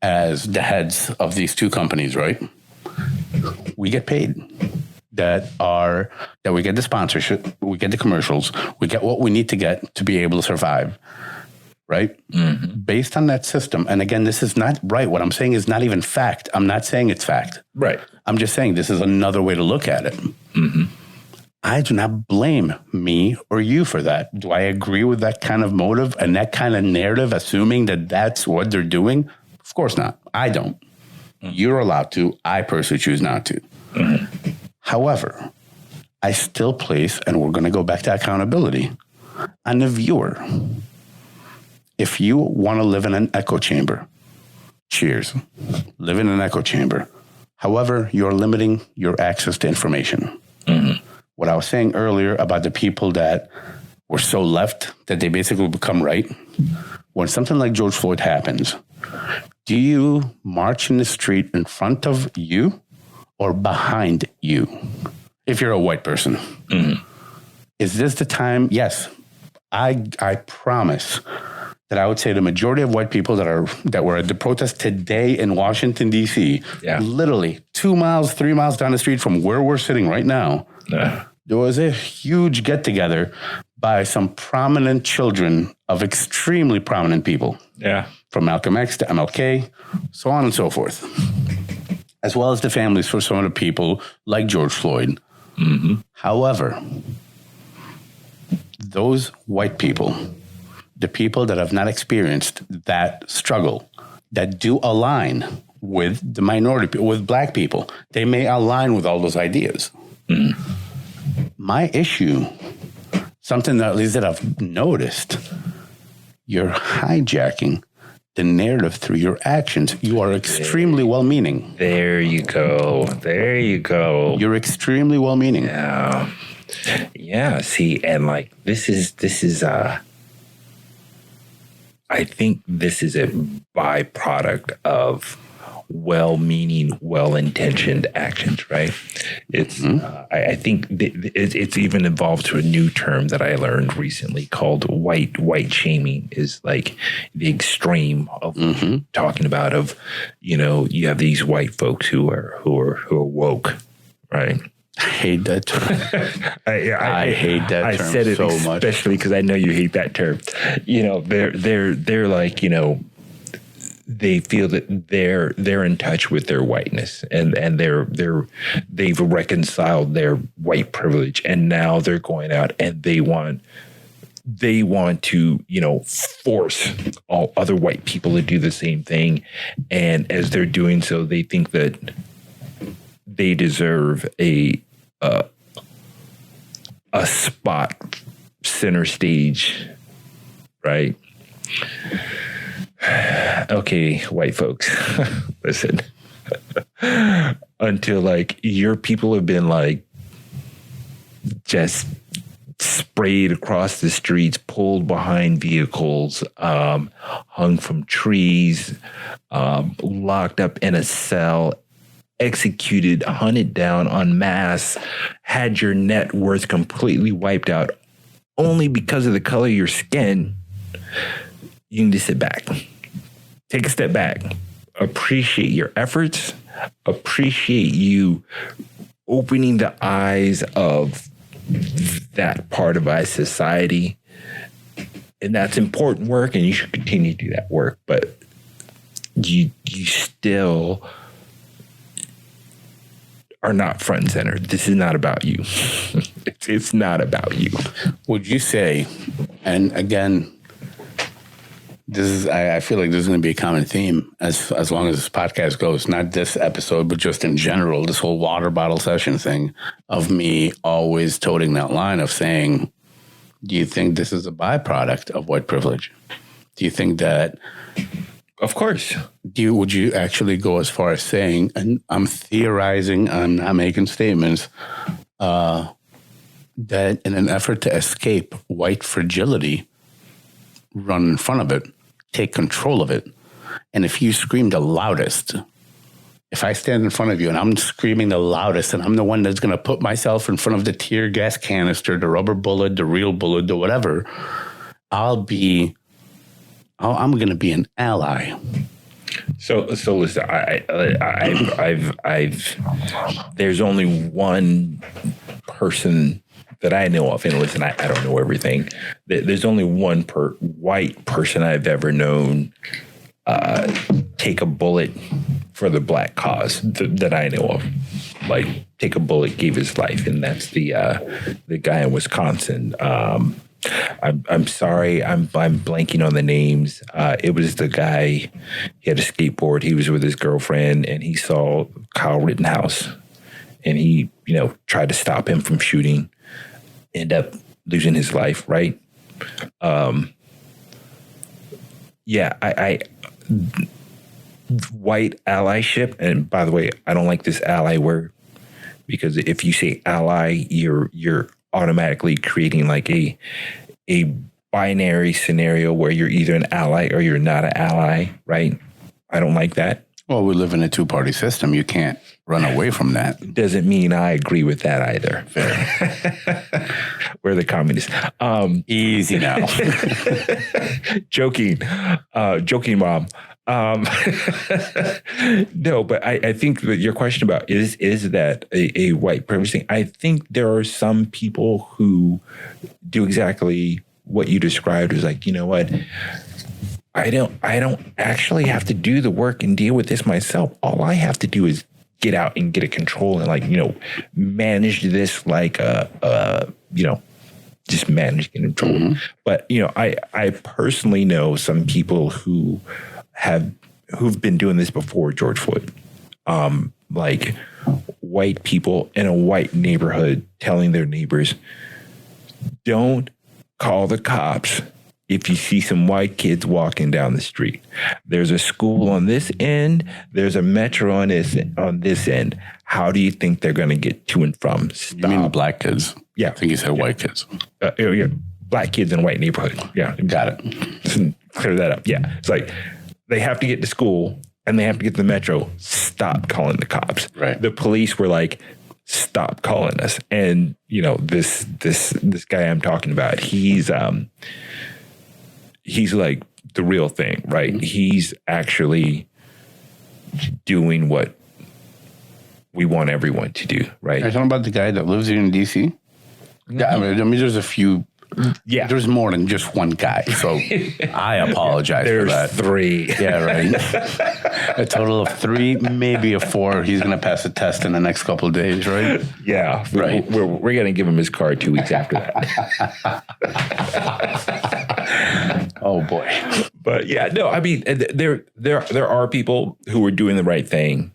A: as the heads of these two companies, right, we get paid, that we get the sponsorship, we get the commercials, we get what we need to get to be able to survive. Right? Mm-hmm. Based on that system. And again, this is not right. What I'm saying is not even fact. I'm not saying it's fact.
B: Right.
A: I'm just saying this is another way to look at it. Mm-hmm. I do not blame me or you for that. Do I agree with that kind of motive and that kind of narrative, assuming that that's what they're doing? Of course not. I don't. Mm-hmm. You're allowed to. I personally choose not to. Mm-hmm. However, I still place, and we're going to go back to accountability, on the viewer. If you want to live in an echo chamber, cheers. Live in an echo chamber. However, you're limiting your access to information. Mm-hmm. What I was saying earlier about the people that were so left that they basically become right. When something like George Floyd happens, Do you march in the street in front of you or behind you? If you're a white person, is this the time? Yes, I promise that I would say the majority of white people that were at the protest today in Washington, D.C., literally 2 miles, 3 miles down the street from where we're sitting right now, there was a huge get-together by some prominent children of extremely prominent people.
B: Yeah.
A: From Malcolm X to MLK, so on and so forth. As well as the families for some of the people like George Floyd. However, those white people, the people that have not experienced that struggle, that do align with the minority, with black people, they may align with all those ideas. My issue, something that at least that I've noticed, you're hijacking the narrative through your actions. You are extremely well-meaning.
B: There you go. There you go.
A: You're extremely well-meaning.
B: Yeah. Yeah. See, and like this is I think this is a byproduct of well-meaning, well-intentioned actions, right? It's, I think it's even evolved to a new term that I learned recently called white shaming, is like the extreme of talking about of, you know, you have these white folks who are woke, right?
A: I hate that term. I hate that term.
B: I said it
A: so much,
B: especially because I know you hate that term. You know, they're like, you know, they feel that they're in touch with their whiteness and they've reconciled their white privilege, and now they're going out and they want to, you know, force all other white people to do the same thing. And as they're doing so, they think that they deserve a spot center stage, right? Okay, white folks, listen. Until like your people have been like just sprayed across the streets, pulled behind vehicles, hung from trees, locked up in a cell, executed, hunted down en masse, had your net worth completely wiped out only because of the color of your skin, you can just sit back. Take a step back. Appreciate your efforts. Appreciate you opening the eyes of that part of our society. And that's important work, and you should continue to do that work. But you still are not front and center. This is not about you. It's not about you.
A: Would you say, and again, this is, I feel like there's going to be a common theme as long as this podcast goes, not this episode, but just in general, this whole water bottle session thing of me always toting that line of saying, do you think this is a byproduct of white privilege? Do you think that...
B: Of course.
A: Would you actually go as far as saying, and I'm theorizing, I'm not making statements, that in an effort to escape white fragility, run in front of it, take control of it. And if you scream the loudest, if I stand in front of you and I'm screaming the loudest and I'm the one that's going to put myself in front of the tear gas canister, the rubber bullet, the real bullet, the whatever, I'm going to be an ally.
B: So listen, I've there's only one person that I know of, and listen, I don't know everything. There's only one white person I've ever known take a bullet for the black cause that I know of. Like, take a bullet, gave his life, and that's the guy in Wisconsin. I'm sorry, I'm blanking on the names. It was the guy. He had a skateboard. He was with his girlfriend, and he saw Kyle Rittenhouse, and he, you know, tried to stop him from shooting. End up losing his life, right? Yeah, I white allyship, and by the way, I don't like this ally word, because if you say ally, you're automatically creating like a binary scenario where you're either an ally or you're not an ally, right? I don't like that.
A: Well, we live in a two-party system. You can't run away from that.
B: Doesn't mean I agree with that either.
A: Fair.
B: We're the communists.
A: Easy now.
B: Joking, Mom. No, but I think that your question about is that a white privilege thing? I think there are some people who do exactly what you described as like, you know what? I don't actually have to do the work and deal with this myself. All I have to do is get out and get a control and like, you know, manage this like you know, just manage and control. Mm-hmm. But, you know, I personally know some people who've been doing this before George Floyd. Like white people in a white neighborhood telling their neighbors, don't call the cops if you see some white kids walking down the street. There's a school on this end. There's a metro on this end. How do you think they're going to get to and from? Stop.
A: You mean black kids?
B: Yeah.
A: I think you said white kids.
B: Yeah. Black kids in a white neighborhood. Yeah.
A: Got it.
B: Clear that up. Yeah. It's like they have to get to school and they have to get to the metro. Stop calling the cops.
A: Right.
B: The police were like, stop calling us. And, you know, this guy I'm talking about, he's like the real thing, right? Mm-hmm. He's actually doing what we want everyone to do, right?
A: Are you talking about the guy that lives here in D.C.? Mm-hmm. Yeah, I mean, there's a few. Yeah. There's more than just one guy, so I apologize for that.
B: There's 3.
A: Yeah, right. A total of 3, maybe a 4. He's going to pass a test in the next couple of days, right?
B: Yeah.
A: Right.
B: We're going to give him his card 2 weeks after that.
A: Oh, boy.
B: But yeah, no, I mean, there are people who are doing the right thing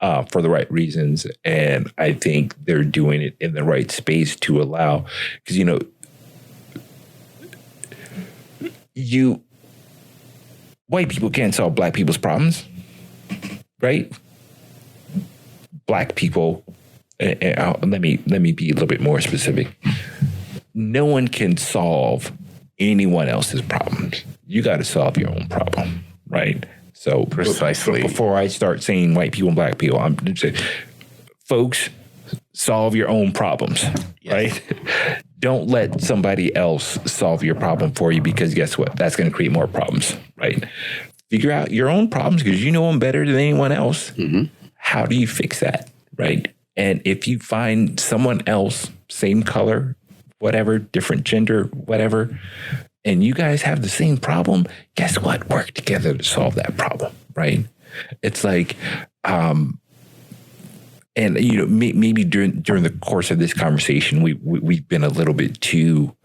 B: for the right reasons. And I think they're doing it in the right space to allow, because, you know, white people can't solve black people's problems, right? Black people, let me be a little bit more specific. No one can solve anyone else's problems. You got to solve your own problem, right? So
A: precisely.
B: Before I start saying white people and black people, I'm just saying, folks, solve your own problems, yes. Right? Don't let somebody else solve your problem for you, because guess what? That's going to create more problems, right? Figure out your own problems because you know them better than anyone else. Mm-hmm. How do you fix that, right? And if you find someone else, same color, whatever, different gender, whatever, and you guys have the same problem, guess what? Work together to solve that problem, right? It's like, and, you know, maybe during the course of this conversation, we've been a little bit too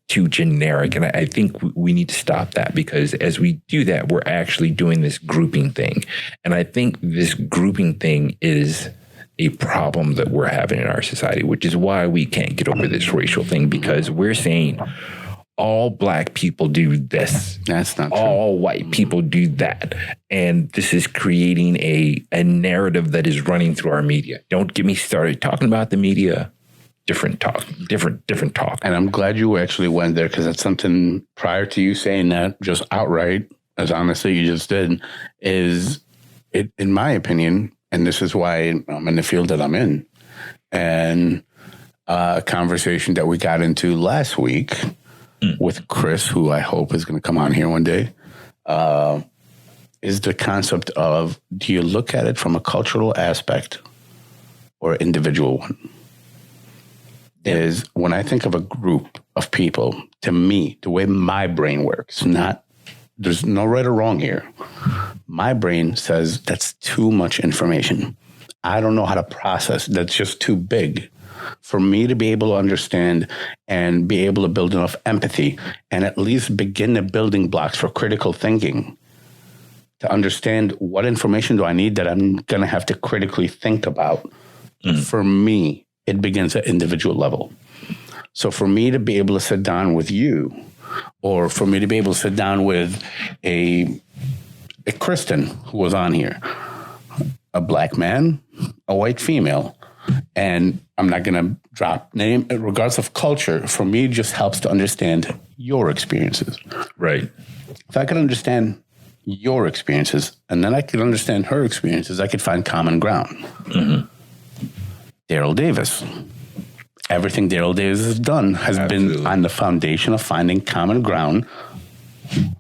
B: generic. And I think we need to stop that, because as we do that, we're actually doing this grouping thing. And I think this grouping thing is a problem that we're having in our society, which is why we can't get over this racial thing, because we're saying all black people do this.
A: That's not true.
B: All white people do that. And this is creating a narrative that is running through our media. Don't get me started talking about the media. Different talk.
A: And I'm glad you actually went there, because that's something prior to you saying that just outright, as honestly you just did, is it, in my opinion, and this is why I'm in the field that I'm in, and a conversation that we got into last week with Chris, who I hope is going to come on here one day, is the concept of, do you look at it from a cultural aspect or individual one? Is when I think of a group of people, to me, the way my brain works, there's no right or wrong here. My brain says that's too much information. I don't know how to process. That's just too big for me to be able to understand and be able to build enough empathy and at least begin the building blocks for critical thinking to understand what information do I need that I'm going to have to critically think about. For me, it begins at individual level. So for me to be able to sit down with you, or for me to be able to sit down with a Kristen who was on here, a black man, a white female, and I'm not going to drop name, regardless of culture, for me, it just helps to understand your experiences.
B: Right.
A: If I could understand your experiences, and then I could understand her experiences. I could find common ground. Daryl Davis. Everything Daryl Davis has done has been on the foundation of finding common ground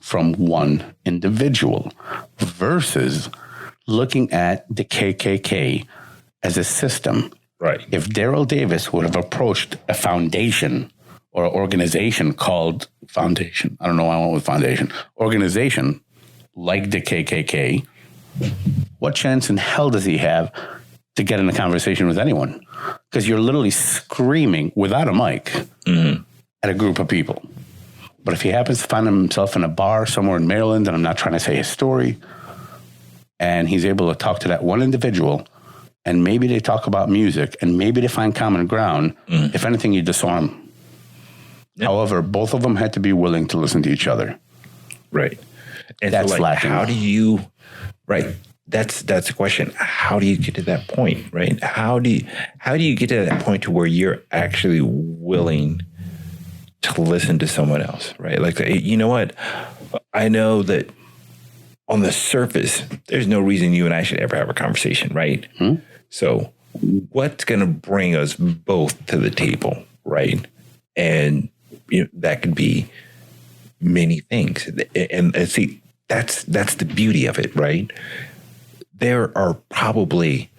A: from one individual versus looking at the KKK as a system.
B: Right.
A: If Daryl Davis would have approached a foundation or an organization called Foundation, I don't know why I went with Foundation, organization like the KKK, what chance in hell does he have to get in a conversation with anyone? Because you're literally screaming without a mic at a group of people. But if he happens to find himself in a bar somewhere in Maryland, and I'm not trying to say his story, and he's able to talk to that one individual, and maybe they talk about music, and maybe they find common ground, if anything, you disarm. Yep. However, both of them had to be willing to listen to each other.
B: Right. And
A: that's
B: so,
A: lacking.
B: How do you, right. That's the question. How do you get to that point, right? How do you get to that point to where you're actually willing to listen to someone else, right? Like, you know what? I know that on the surface, there's no reason you and I should ever have a conversation, right? So what's going to bring us both to the table, right? And that could be many things. And see, that's the beauty of it, right? There are probably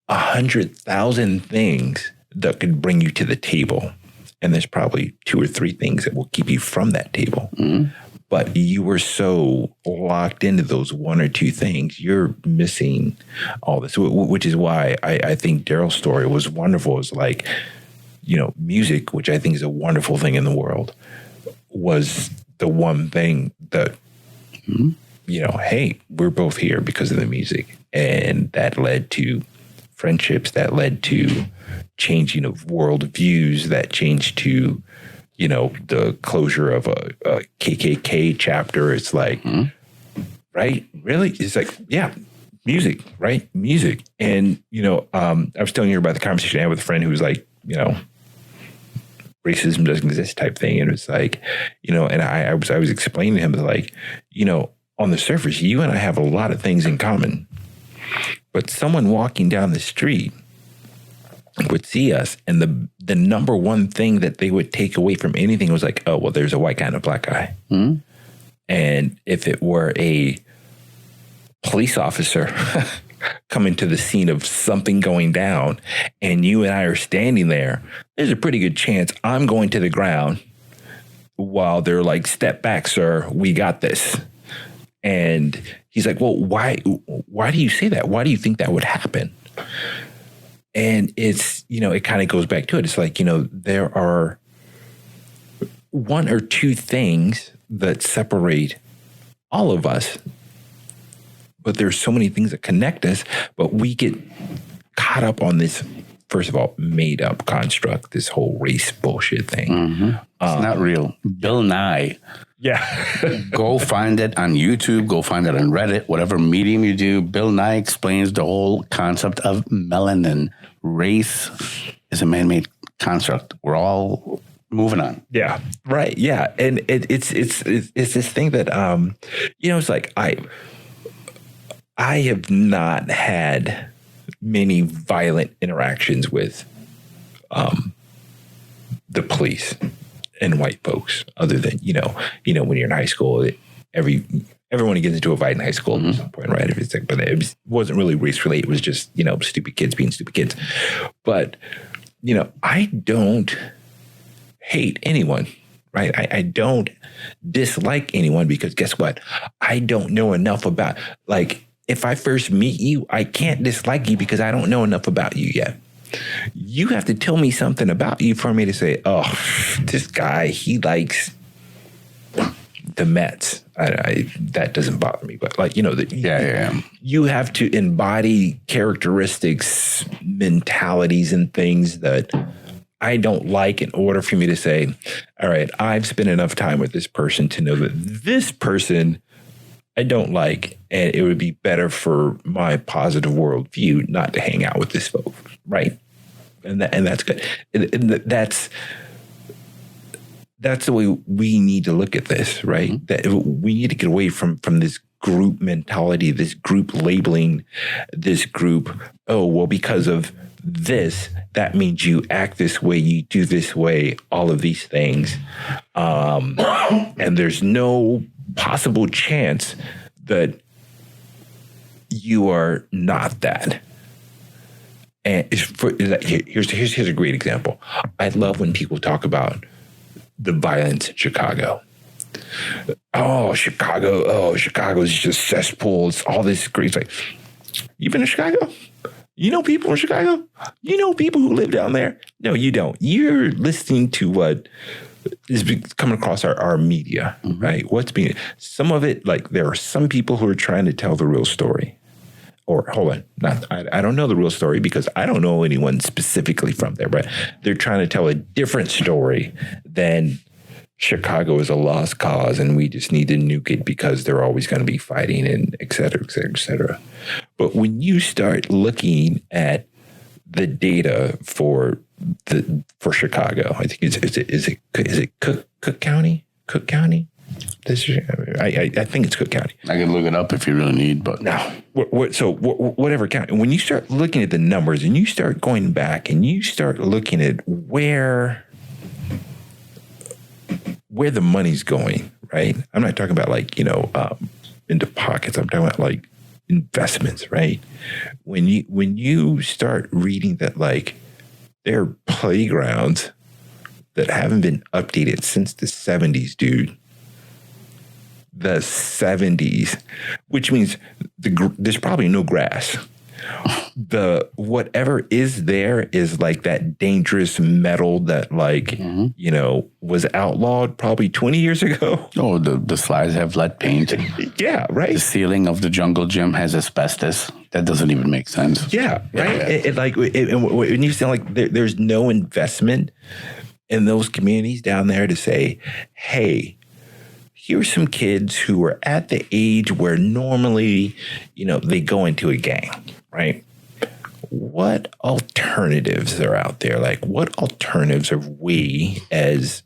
B: 100,000 things that could bring you to the table. And there's probably 2 or 3 things that will keep you from that table. But you were so locked into those 1 or 2 things, you're missing all this, which is why I think Daryl's story was wonderful. It's like, music, which I think is a wonderful thing in the world, was the one thing that, hey, we're both here because of the music. And that led to friendships, that led to changing of worldviews, that changed to, the closure of a KKK chapter. It's like, right? Really? It's like, yeah, music, right? Music. And, I was telling you about the conversation I had with a friend who was like, racism doesn't exist type thing. And it's like, and I was explaining to him that, like, on the surface, you and I have a lot of things in common, but someone walking down the street would see us, and the number one thing that they would take away from anything was like, oh, well, there's a white guy and a black guy. And if it were a police officer coming to the scene of something going down and you and I are standing there, there's a pretty good chance I'm going to the ground while they're like, step back, sir, we got this. And he's like, well, why do you say that? Why do you think that would happen? And it's, it kind of goes back to it. It's like, there are 1 or 2 things that separate all of us, but there's so many things that connect us, but we get caught up on this, first of all, made up construct, this whole race bullshit thing.
A: It's not real. Bill Nye.
B: Yeah.
A: Go find it on YouTube. Go find it on Reddit, whatever medium you do. Bill Nye explains the whole concept of melanin. Race is a man-made construct. We're all moving on.
B: Yeah. Right. Yeah. And it's this thing that, it's like, I have not had many violent interactions with the police and white folks, other than, when you're in high school, everyone gets into a fight in high school at some point, right? If it's like, but it wasn't really race related. It was just, stupid kids being stupid kids. But, I don't hate anyone, right? I don't dislike anyone, because guess what? I don't know enough about, like, if I first meet you, I can't dislike you because I don't know enough about you yet. You have to tell me something about you for me to say, oh, this guy, he likes the Mets. That doesn't bother me, but like, you have to embody characteristics, mentalities, and things that I don't like in order for me to say, all right, I've spent enough time with this person to know that this person I don't like, and it would be better for my positive worldview not to hang out with this folk, right? And that's good. And that's that's the way we need to look at this, right?
A: Mm-hmm.
B: That we need to get away from this group mentality, this group labeling, this group, oh, well, because of this, that means you act this way, you do this way, all of these things. And there's no possible chance that you are not that. And here's a great example. I love when people talk about the violence in Chicago. Chicago's just cesspool. It's all this great. It's like, you been to Chicago? You know people in Chicago? You know people who live down there? No, you don't. You're listening to what is coming across our media, right? Some of it, like there are some people who are trying to tell the real story. Or hold on, I don't know the real story because I don't know anyone specifically from there, but they're trying to tell a different story than Chicago is a lost cause and we just need to nuke it because they're always going to be fighting and et cetera, et cetera, et cetera. But when you start looking at the data for Chicago, I think is it Cook County? Cook County? I think it's Cook County.
A: I can look it up if you really need, but
B: no. Whatever county. When you start looking at the numbers and you start going back and you start looking at where the money's going, right? I'm not talking about into pockets. I'm talking about like investments, right? When you start reading that there are playgrounds that haven't been updated since the 70s, dude. The 70s, which means there's probably no grass. The whatever is there is like that dangerous metal that was outlawed probably 20 years ago.
A: Oh, the slides have lead paint.
B: Yeah, right.
A: The ceiling of the jungle gym has asbestos. That doesn't even make sense.
B: Yeah, right. Yeah. When you say there's no investment in those communities down there to say, hey, here's some kids who are at the age where normally, they go into a gang, right? What alternatives are out there? Like, what alternatives are we as,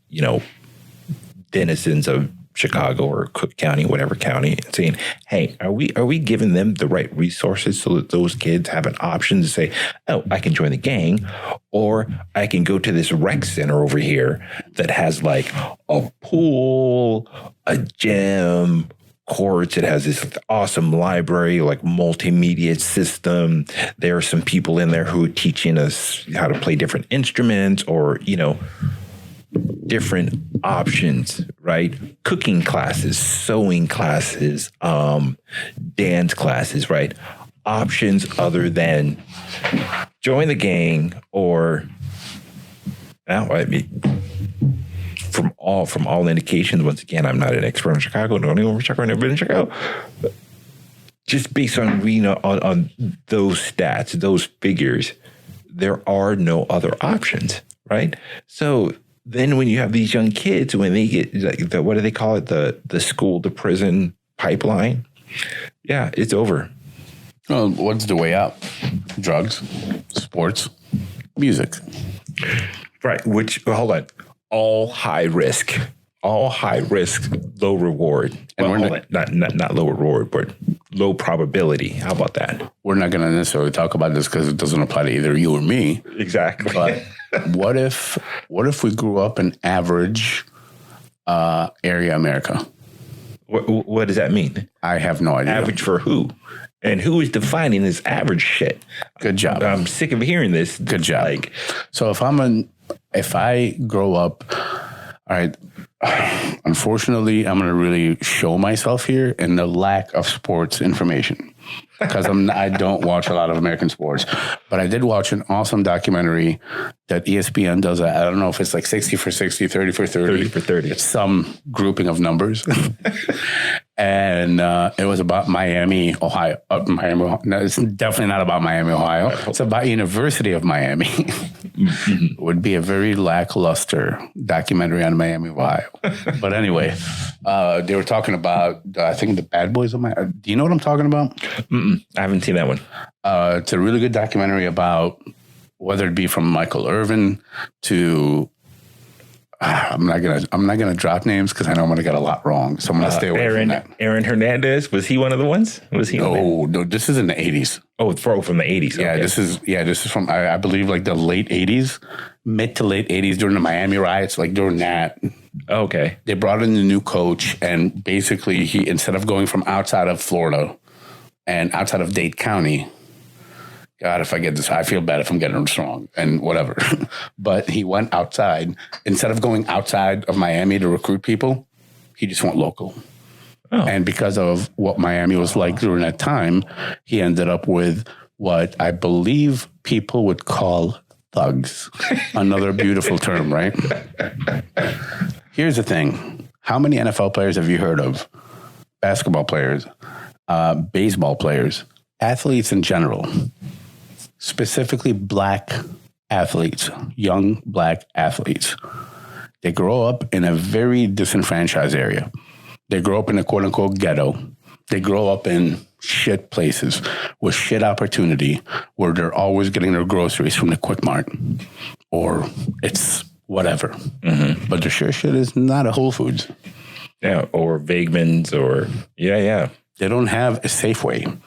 B: denizens of Chicago or Cook County, whatever county, saying, hey, are we giving them the right resources so that those kids have an option to say, oh, I can join the gang, or I can go to this rec center over here that has like a pool, a gym, courts. It has this awesome library, like multimedia system. There are some people in there who are teaching us how to play different instruments or, different options, right? Cooking classes, sewing classes, dance classes, right? Options other than join the gang or, from all indications, once again, I'm not an expert in Chicago, no anyone from Chicago, never been in Chicago. Just based on reading on those stats, those figures, there are no other options, right? So then when you have these young kids, when they get, what do they call it? The school to prison pipeline. Yeah, it's over.
A: Well, what's the way out? Drugs, sports, music.
B: Right. Hold on. All high risk, low reward. And we're not low reward, but low probability. How about that?
A: We're not going to necessarily talk about this because it doesn't apply to either you or me.
B: Exactly.
A: But what if we grew up in average area America?
B: What does that mean?
A: I have no idea.
B: Average for who? And who is defining this average shit?
A: Good job.
B: I'm sick of hearing this.
A: Good job. So if I grow up, all right, unfortunately, I'm going to really show myself here in the lack of sports information because I don't watch a lot of American sports, but I did watch an awesome documentary that ESPN does. I don't know if it's like 60 for 60, 30 for 30.
B: 30 for 30.
A: It's some grouping of numbers. And it was about Miami, Ohio. No, it's definitely not about Miami, Ohio. It's about University of Miami. It would be a very lackluster documentary on Miami, Ohio. But anyway, they were talking about, I think, the Bad Boys of Miami. Do you know what I'm talking about?
B: I haven't seen that one.
A: It's a really good documentary about whether it be from Michael Irvin to I'm not gonna drop names because I know I'm gonna get a lot wrong. So I'm gonna stay away from that.
B: Aaron Hernandez, was he one of the ones? Was he?
A: No, this is in the 80s.
B: Oh, from the 80s.
A: Yeah,
B: okay.
A: this is from I believe like the late 80s, mid to late 80s during the Miami riots, like during that.
B: Okay.
A: They brought in the new coach, and basically he, instead of going from outside of Florida and outside of Dade County, God, if I get this, I feel bad if I'm getting this wrong and whatever. But he went outside. Instead of going outside of Miami to recruit people, he just went local. Oh. And because of what Miami was like during that time, he ended up with what I believe people would call thugs. Another beautiful term, right? Here's the thing. How many NFL players have you heard of? Basketball players, baseball players, athletes in general. Specifically black athletes, young black athletes. They grow up in a very disenfranchised area. They grow up in a quote unquote ghetto. They grow up in shit places with shit opportunity where they're always getting their groceries from the Quick Mart or it's whatever. Mm-hmm. But the sure shit is not a Whole Foods.
B: Yeah, or Wegmans or yeah.
A: They don't have a Safeway.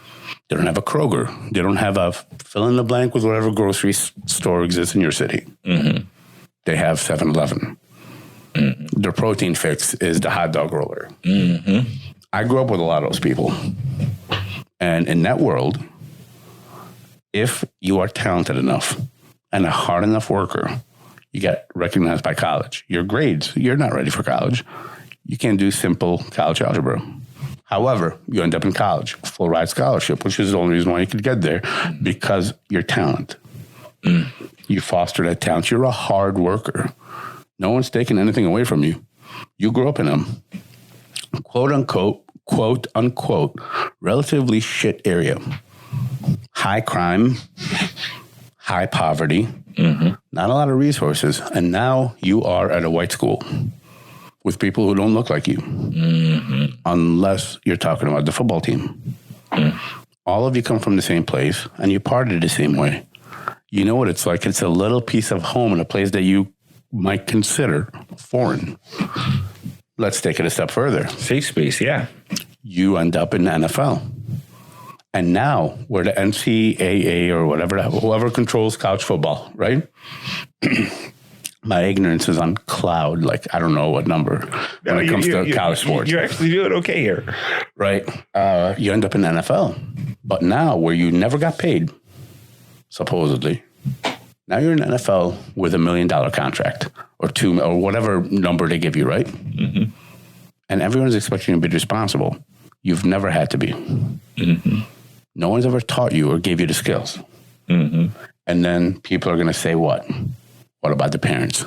A: They don't have a Kroger. They don't have a fill in the blank with whatever grocery store exists in your city. Mm-hmm. They have 7-Eleven. Mm-hmm. Their protein fix is the hot dog roller. Mm-hmm. I grew up with a lot of those people. And in that world, if you are talented enough and a hard enough worker, you get recognized by college. Your grades, you're not ready for college. You can't do simple college algebra. However, you end up in college, full ride scholarship, which is the only reason why you could get there, because your talent. Mm. You foster that talent. You're a hard worker. No one's taking anything away from you. You grew up in them, quote unquote, relatively shit area. High crime, high poverty, not a lot of resources. And now you are at a white school with people who don't look like you, unless you're talking about the football team. All of you come from the same place, and you partied the same way. You know what it's like. It's a little piece of home in a place that you might consider foreign. Let's take it a step further.
B: Safe space, yeah.
A: You end up in the NFL. And now we're the NCAA or whatever, whoever controls college football, right? My ignorance is on cloud, like I don't know what number when it comes to college sports.
B: You're actually doing okay here.
A: Right. You end up in the NFL. But now where you never got paid, supposedly, now you're in the NFL with $1 million contract or two or whatever number they give you, right? Mm-hmm. And everyone's expecting you to be responsible. You've never had to be. Mm-hmm. No one's ever taught you or gave you the skills. Mm-hmm. And then people are going to say what? What about the parents?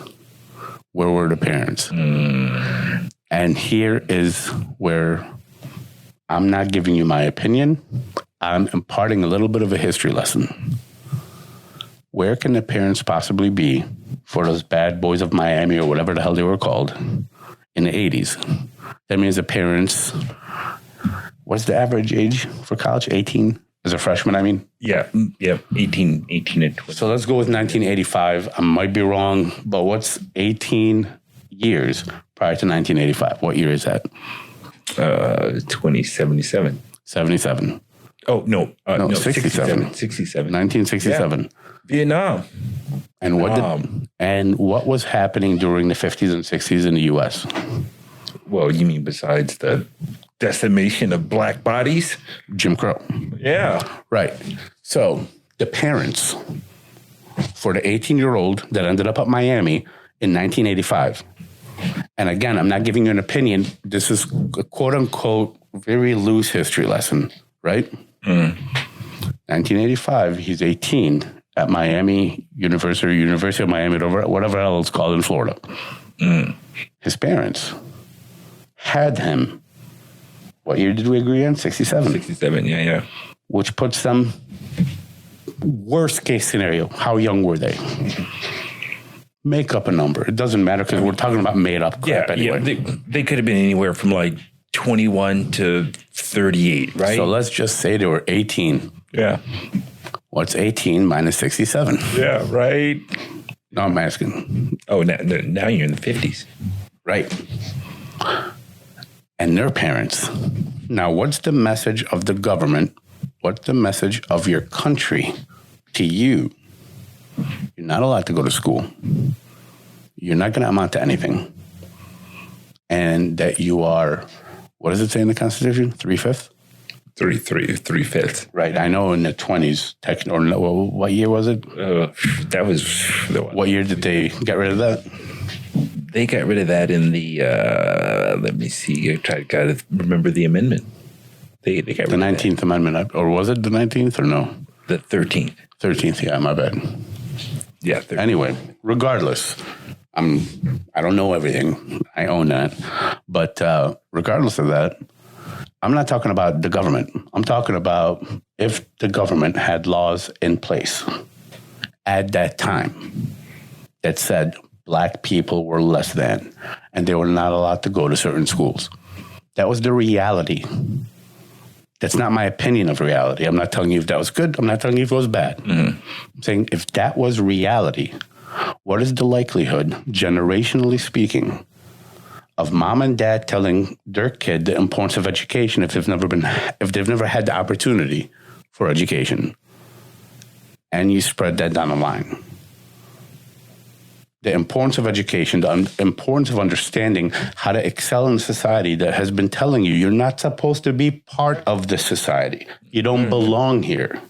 A: Where were the parents? Mm. And here is where I'm not giving you my opinion. I'm imparting a little bit of a history lesson. Where can the parents possibly be for those bad boys of Miami or whatever the hell they were called in the 80s? That means the parents, what's the average age for college? 18? As a freshman, I mean?
B: Yeah, 18 and 20.
A: So let's go with 1985. I might be wrong, but what's 18 years prior to 1985? What year is that?
B: 2077.
A: 77.
B: Oh, no. No,
A: 67.
B: 67.
A: 1967.
B: Yeah. Vietnam.
A: And what was happening during the 50s and 60s in the U.S.?
B: Well, you mean besides the decimation of black bodies?
A: Jim Crow.
B: Yeah.
A: Right. So the parents for the 18-year-old that ended up at Miami in 1985. And again, I'm not giving you an opinion. This is a quote unquote very loose history lesson, right? 1985, he's 18 at Miami University of Miami, whatever else it's called in Florida. His parents had him. What year did we agree on? 67.
B: 67, yeah.
A: Which puts them, worst case scenario, how young were they? Make up a number. It doesn't matter because we're talking about made up crap anyway.
B: Yeah, they could have been anywhere from like 21 to 38, right?
A: So let's just say they were 18.
B: Yeah.
A: What's 18 minus 67?
B: Yeah, right.
A: No, I'm asking.
B: Oh, now you're in the 50s.
A: Right. And their parents. Now, what's the message of the government? What's the message of your country to you? You're not allowed to go to school. You're not going to amount to anything. And that you are, what does it say in the Constitution? 3/5?
B: 3/5.
A: Right. I know in the 20s, what year was it?
B: That was the one.
A: What year did they get rid of that?
B: They got rid of that in the, let me see, I got to remember the amendment. They got rid
A: the 19th Amendment, or was it the 19th or no?
B: The 13th.
A: 13th, yeah, my bad.
B: Yeah. 13th.
A: Anyway, regardless, I don't know everything. I own that. But regardless of that, I'm not talking about the government. I'm talking about if the government had laws in place at that time that said black people were less than and they were not allowed to go to certain schools. That was the reality. That's not my opinion of reality. I'm not telling you if that was good. I'm not telling you if it was bad. Mm-hmm. I'm saying if that was reality, what is the likelihood, generationally speaking, of mom and dad telling their kid the importance of education if they've never had the opportunity for education, and you spread that down the line? The importance of education, the importance of understanding how to excel in society that has been telling you you're not supposed to be part of this society. You don't belong here.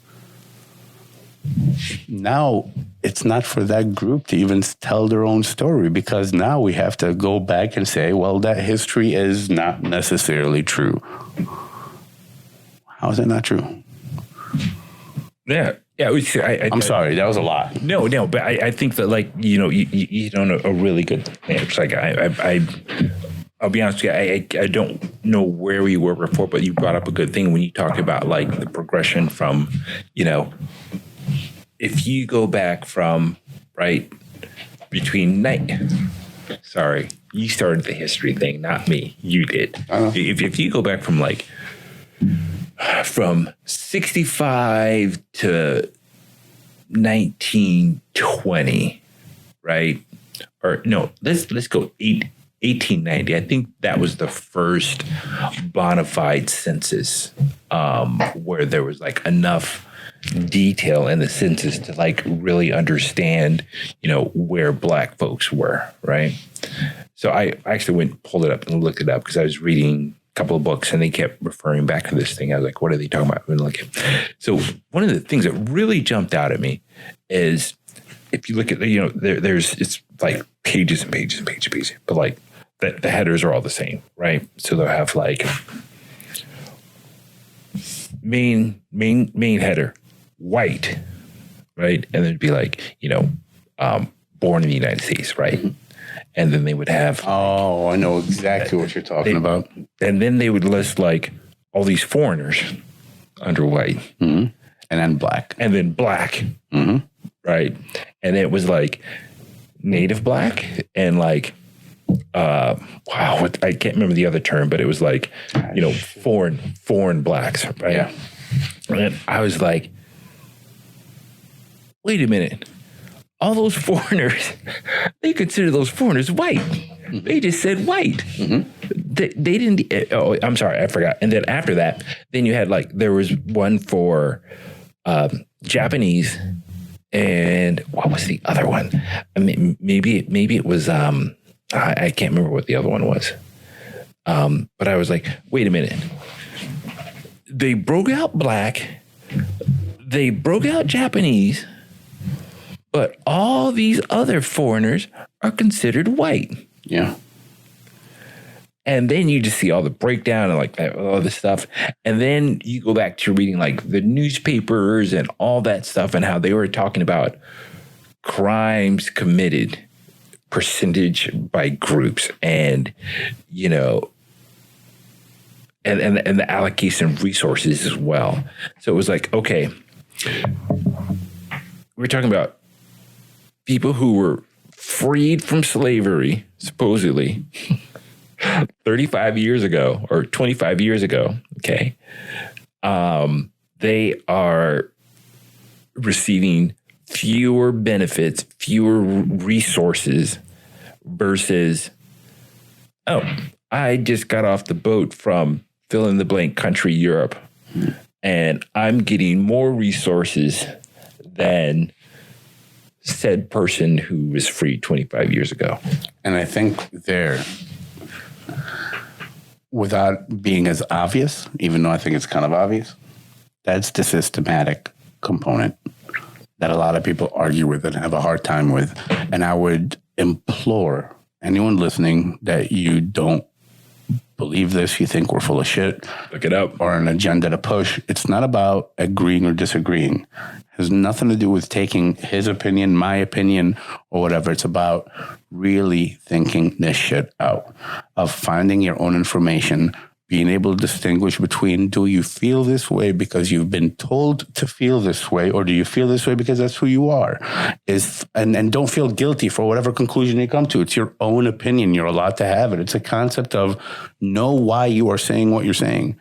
A: Now, it's not for that group to even tell their own story, because now we have to go back and say, well, that history is not necessarily true. How is it not true?
B: Yeah. Yeah,
A: I'm sorry, that was a lot.
B: No, but I think that, like, you don't know a really good answer. Like, I'll be honest with you, I don't know where we were before, but you brought up a good thing when you talked about, like, the progression from, if you go back from, right, sorry, you started the history thing, not me. You did. If you go back from, like, from 65 to 1920, right? Or no, let's go 1890. I think that was the first bona fide census where there was, like, enough detail in the census to, like, really understand, where black folks were, right? So I actually pulled it up and looked it up because I was reading couple of books and they kept referring back to this thing. I was like, what are they talking about? So one of the things that really jumped out at me is if you look at it's like pages and pages and pages and pages, but, like, the headers are all the same, right? So they'll have, like, main header, white, right? And there'd be, like, born in the United States, right? And then they would have...
A: Oh, I know exactly what you're talking about.
B: And then they would list, like, all these foreigners under white.
A: Mm-hmm. And then black.
B: And then black.
A: Mm-hmm.
B: Right? And it was, like, native black and, like, I can't remember the other term, but it was, like, foreign blacks, right?
A: Yeah.
B: And I was like, wait a minute. All those foreigners, they consider those foreigners white. Mm-hmm. They just said white. Mm-hmm. They didn't. Oh, I'm sorry, I forgot. And then after that, then you had, like, there was one for Japanese, and what was the other one? I mean, maybe it was. I can't remember what the other one was. But I was like, wait a minute. They broke out black. They broke out Japanese. But all these other foreigners are considered white.
A: Yeah.
B: And then you just see all the breakdown and, like, all this stuff. And then you go back to reading, like, the newspapers and all that stuff and how they were talking about crimes committed, percentage by groups, and, and the allocation of resources as well. So it was like, okay, we're talking about people who were freed from slavery, supposedly, 35 years ago or 25 years ago, okay? They are receiving fewer benefits, fewer resources versus, oh, I just got off the boat from fill in the blank country, Europe, and I'm getting more resources than said person who was free 25 years ago.
A: And I think there, without being as obvious, even though I think it's kind of obvious, that's the systematic component that a lot of people argue with and have a hard time with. And I would implore anyone listening that you don't believe this, you think we're full of shit,
B: look it up,
A: or an agenda to push. It's not about agreeing or disagreeing. It has nothing to do with taking his opinion, my opinion, or whatever. It's about really thinking this shit out, of finding your own information, being able to distinguish between, do you feel this way because you've been told to feel this way, or do you feel this way because that's who you are? And don't feel guilty for whatever conclusion you come to. It's your own opinion. You're allowed to have it. It's a concept of know why you are saying what you're saying.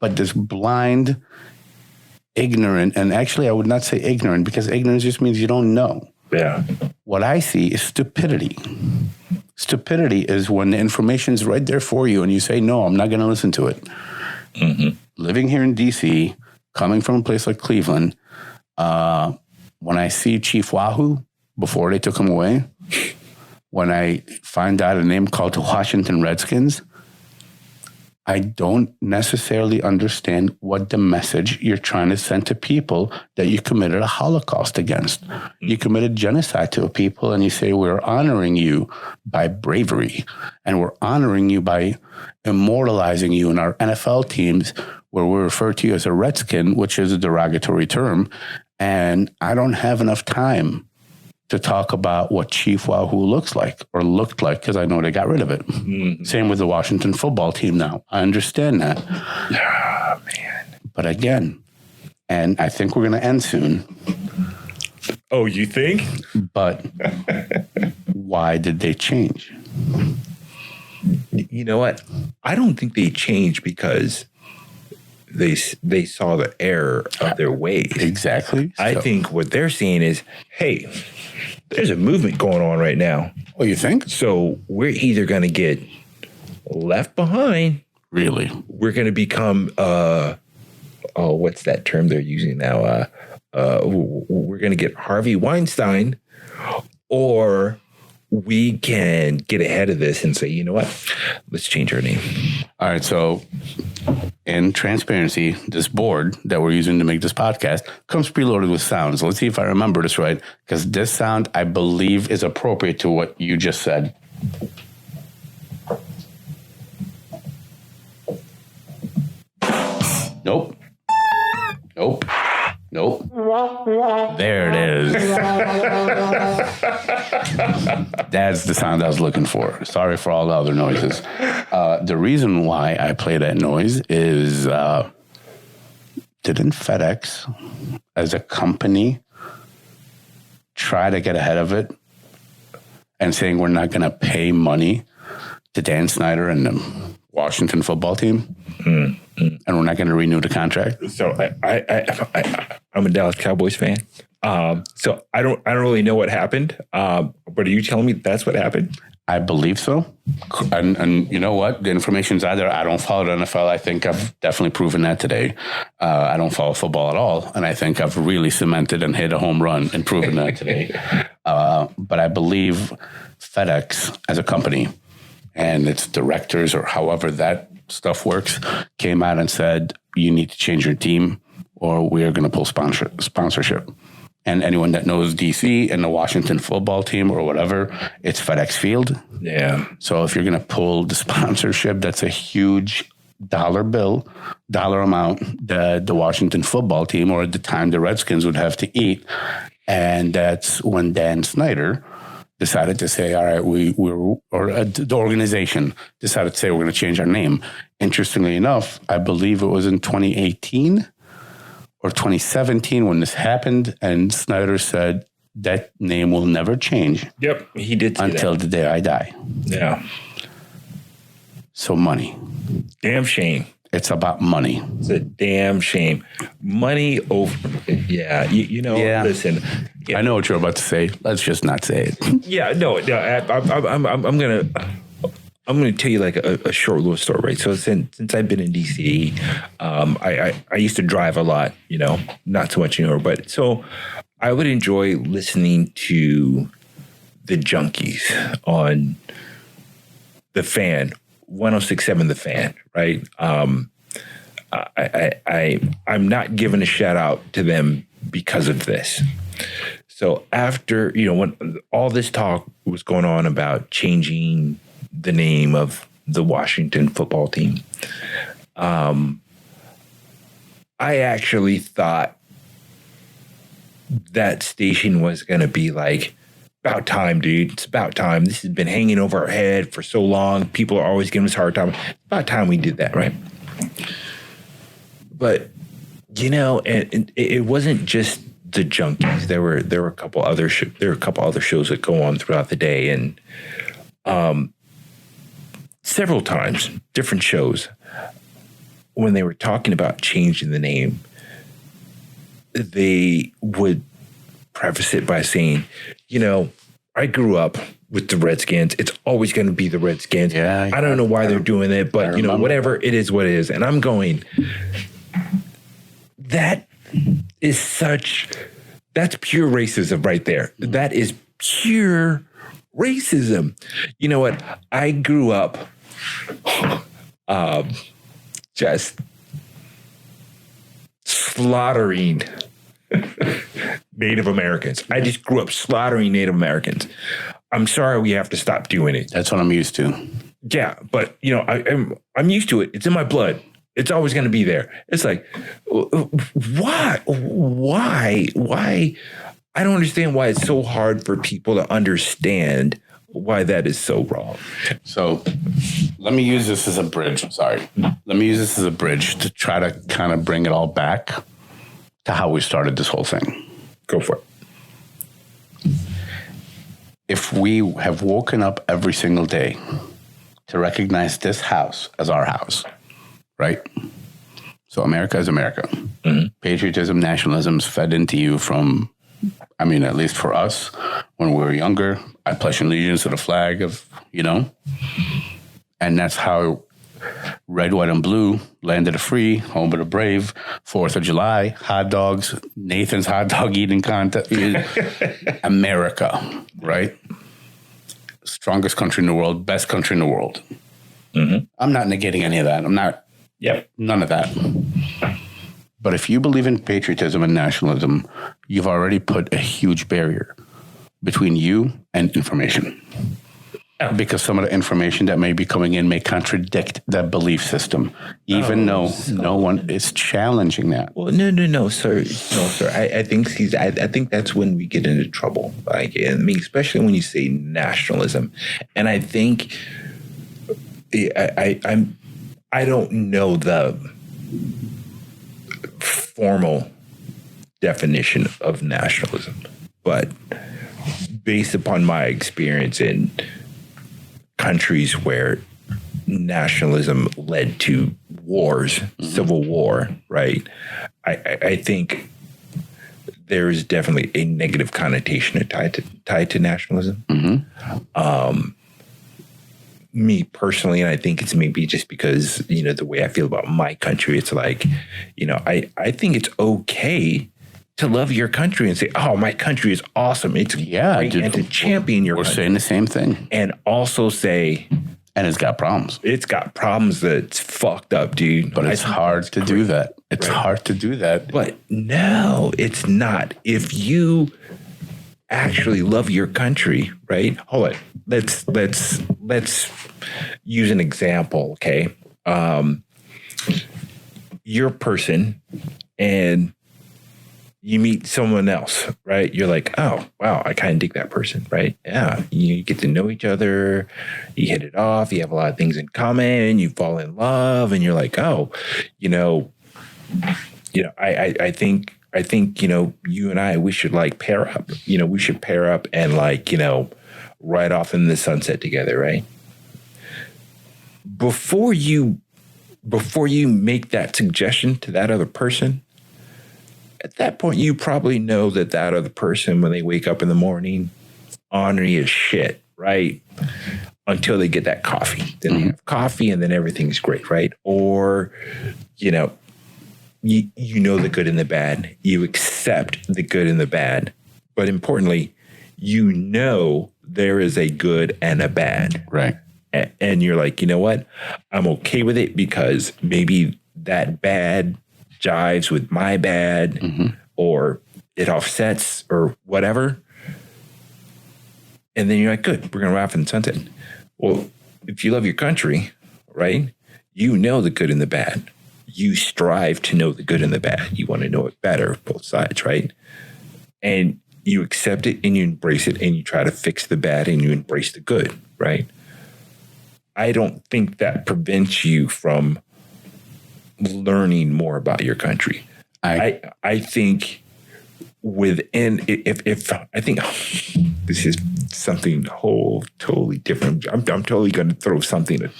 A: But this blind, ignorant, and actually I would not say ignorant, because ignorance just means you don't know.
B: Yeah.
A: What I see is stupidity. Stupidity is when the information's right there for you and you say, no, I'm not going to listen to it. Mm-hmm. Living here in D.C., coming from a place like Cleveland, when I see Chief Wahoo before they took him away, when I find out a name called the Washington Redskins, I don't necessarily understand what the message you're trying to send to people that you committed a Holocaust against. You committed genocide to a people, and you say, we're honoring you by bravery, and we're honoring you by immortalizing you in our NFL teams, where we refer to you as a Redskin, which is a derogatory term. And I don't have enough time to talk about what Chief Wahoo looks like or looked like, because I know they got rid of it. Mm-hmm. Same with the Washington football team now. I understand that.
B: Oh, man.
A: But again, and I think we're going to end soon.
B: Oh, you think?
A: But why did they change?
B: You know what? I don't think they changed because they saw the error of their ways.
A: Exactly.
B: I think what they're saying is, hey, there's a movement going on right now.
A: Oh, you think?
B: So we're either going to get left behind.
A: Really?
B: We're going to become, what's that term they're using now? We're going to get Harvey Weinstein, or we can get ahead of this and say, you know what? Let's change our name.
A: All right. So in transparency, this board that we're using to make this podcast comes preloaded with sounds. Let's see if I remember this right, because this sound, I believe, is appropriate to what you just said. Nope. Nope. Nope. There it is. That's the sound I was looking for. Sorry for all the other noises. The reason why I play that noise is, didn't FedEx as a company try to get ahead of it and saying we're not going to pay money to Dan Snyder and the Washington football team? Mm-hmm. And we're not going to renew the contract.
B: So I'm a Dallas Cowboys fan. So I don't really know what happened. But are you telling me that's what happened?
A: I believe so. And you know what? The information's out there. I don't follow the NFL. I think I've definitely proven that today. I don't follow football at all. And I think I've really cemented and hit a home run and proven that today. But I believe FedEx as a company and its directors, or however that stuff works, came out and said, you need to change your team or we are going to pull sponsorship. And anyone that knows DC and the Washington football team or whatever, it's FedEx Field.
B: Yeah.
A: So if you're going to pull the sponsorship, that's a huge dollar amount that the Washington football team, or at the time the Redskins, would have to eat. And that's when Dan Snyder decided to say, all right, the organization decided to say, we're going to change our name. Interestingly enough, I believe it was in 2018 or 2017 when this happened, and Snyder said that name will never change.
B: Yep, he did
A: until the day I die.
B: Yeah.
A: So money.
B: Damn shame.
A: It's about money.
B: It's a damn shame. Money over. Yeah. You know, listen. Yeah.
A: I know what you're about to say. Let's just not say it.
B: Yeah. No. I'm going to tell you like a short little story, right? So since I've been in DC, I used to drive a lot, you know, not so much anymore, but so I would enjoy listening to the Junkies on the Fan, 106.7 The Fan, right? I'm not giving a shout out to them because of this. So after, you know, when all this talk was going on about changing the name of the Washington football team, I actually thought that station was going to be like, about time, dude. It's about time. This has been hanging over our head for so long. People are always giving us a hard time. It's about time we did that, right? But, you know, and it wasn't just the Junkies. There were a couple other shows that go on throughout the day, and several times, different shows, when they were talking about changing the name, they would preface it by saying, you know, I grew up with the Redskins. It's always going to be the Redskins.
A: Yeah,
B: I don't know why they're doing it, but, you know, whatever, it is what it is. And I'm going, that's pure racism right there. That is pure racism. You know what? I grew up just slaughtering Native Americans. I just grew up slaughtering Native Americans. I'm sorry we have to stop doing it.
A: That's what I'm used to.
B: Yeah, but you know, I'm used to it. It's in my blood. It's always going to be there. It's like, why? I don't understand why it's so hard for people to understand why that is so wrong.
A: So let me use this as a bridge. Sorry. Let me use this as a bridge to try to kind of bring it all back to how we started this whole thing.
B: Go for it.
A: If we have woken up every single day to recognize this house as our house, right? So America is America. Mm-hmm. Patriotism, nationalism is fed into you from, I mean, at least for us, when we were younger, I pledge allegiance to the flag of, you know, and that's how red, white, and blue, land of the free, home of the brave, 4th of July, hot dogs, Nathan's hot dog eating contest, America, right? Strongest country in the world, best country in the world. Mm-hmm. I'm not negating any of that. I'm not, none of that. But if you believe in patriotism and nationalism, you've already put a huge barrier between you and information. Because some of the information that may be coming in may contradict that belief system, even though no one is challenging that.
B: Well, no, sir. No, sir. I think that's when we get into trouble. Like, I mean, especially when you say nationalism. And I think I don't know the formal definition of nationalism, but based upon my experience in countries where nationalism led to wars, civil war, right? I think there is definitely a negative connotation tied to nationalism. Mm-hmm. Me personally, and I think it's maybe just because, you know, the way I feel about my country, it's like, you know, I think it's okay to love your country and say, oh, my country is awesome. It's great, dude, and to champion your country.
A: We're saying the same thing.
B: And also say...
A: And it's got problems.
B: It's got problems that's fucked up, dude.
A: But it's hard to do that. It's hard to do that.
B: But no, it's not. If you actually love your country, right? Hold on. Let's use an example, okay? You're a person and you meet someone else, right? You're like, oh, wow, I kind of dig that person, right? Yeah, you get to know each other, you hit it off, you have a lot of things in common, you fall in love, and you're like, oh, I think, you know, you and I, we should like pair up. You know, we should pair up and like, you know, ride off in the sunset together, right? Before you before you make that suggestion to that other person, at that point, you probably know that other person, when they wake up in the morning, ornery as shit, right? Until they get that coffee. Then they have coffee and then everything's great, right? Or, you know the good and the bad. You accept the good and the bad. But importantly, you know there is a good and a bad.
A: Right.
B: And you're like, you know what? I'm okay with it because maybe that bad jives with my bad or it offsets or whatever. And then you're like, good, we're going to laugh in the sunset. Well, if you love your country, right, you know the good and the bad. You strive to know the good and the bad. You want to know it better, both sides, right? And you accept it and you embrace it and you try to fix the bad and you embrace the good, right? I don't think that prevents you from learning more about your country. I think within, if I think this is something totally different. I'm totally going to throw a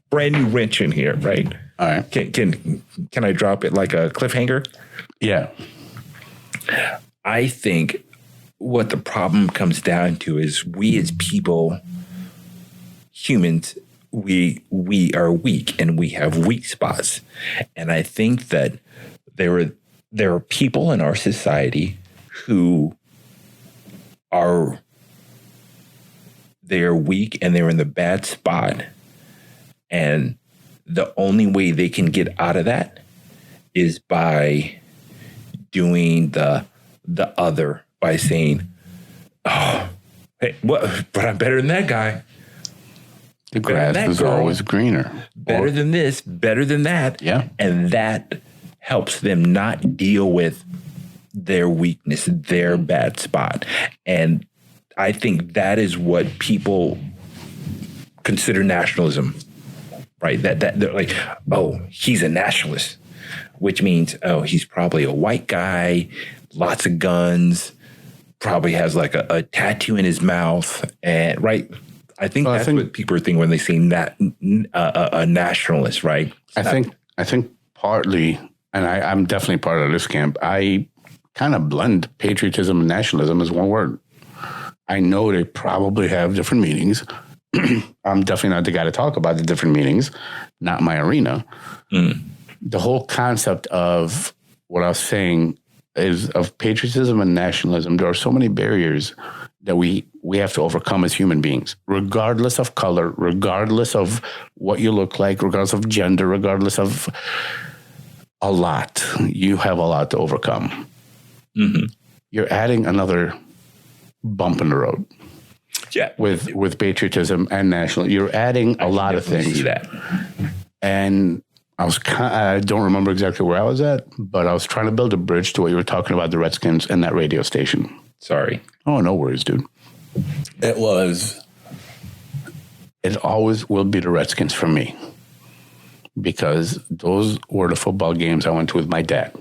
B: brand new wrench in here, right?
A: All right.
B: Can I drop it like a cliffhanger?
A: Yeah.
B: I think what the problem comes down to is we as people, humans, we are weak and we have weak spots. And I think that there are people in our society who they're weak and they're in the bad spot. And the only way they can get out of that is by doing the other, by saying, oh, hey, what? But I'm better than that guy.
A: The grass is always greener.
B: Better than this, better than that.
A: Yeah.
B: And that helps them not deal with their weakness, their bad spot. And I think that is what people consider nationalism, right? That they're like, oh, he's a nationalist, which means, oh, he's probably a white guy, lots of guns, probably has like a tattoo in his mouth, and right. I think that's what people are thinking when they say a nationalist, right? I
A: think partly, and I'm definitely part of this camp. I kind of blend patriotism and nationalism as one word. I know they probably have different meanings. I'm definitely not the guy to talk about the different meanings, not my arena. The whole concept of what I was saying is of patriotism and nationalism. There are so many barriers that we have to overcome as human beings, regardless of color, regardless of what you look like, regardless of gender, regardless of a lot. You have a lot to overcome. You're adding another bump in the road.
B: Yeah,
A: with patriotism and national, you're adding a lot of things.
B: See that.
A: And I don't remember exactly where I was at, but I was trying to build a bridge to what you were talking about, the Redskins and that radio station.
B: Sorry.
A: Oh, no worries, dude. It always will be the Redskins for me, because those were the football games I went to with my dad.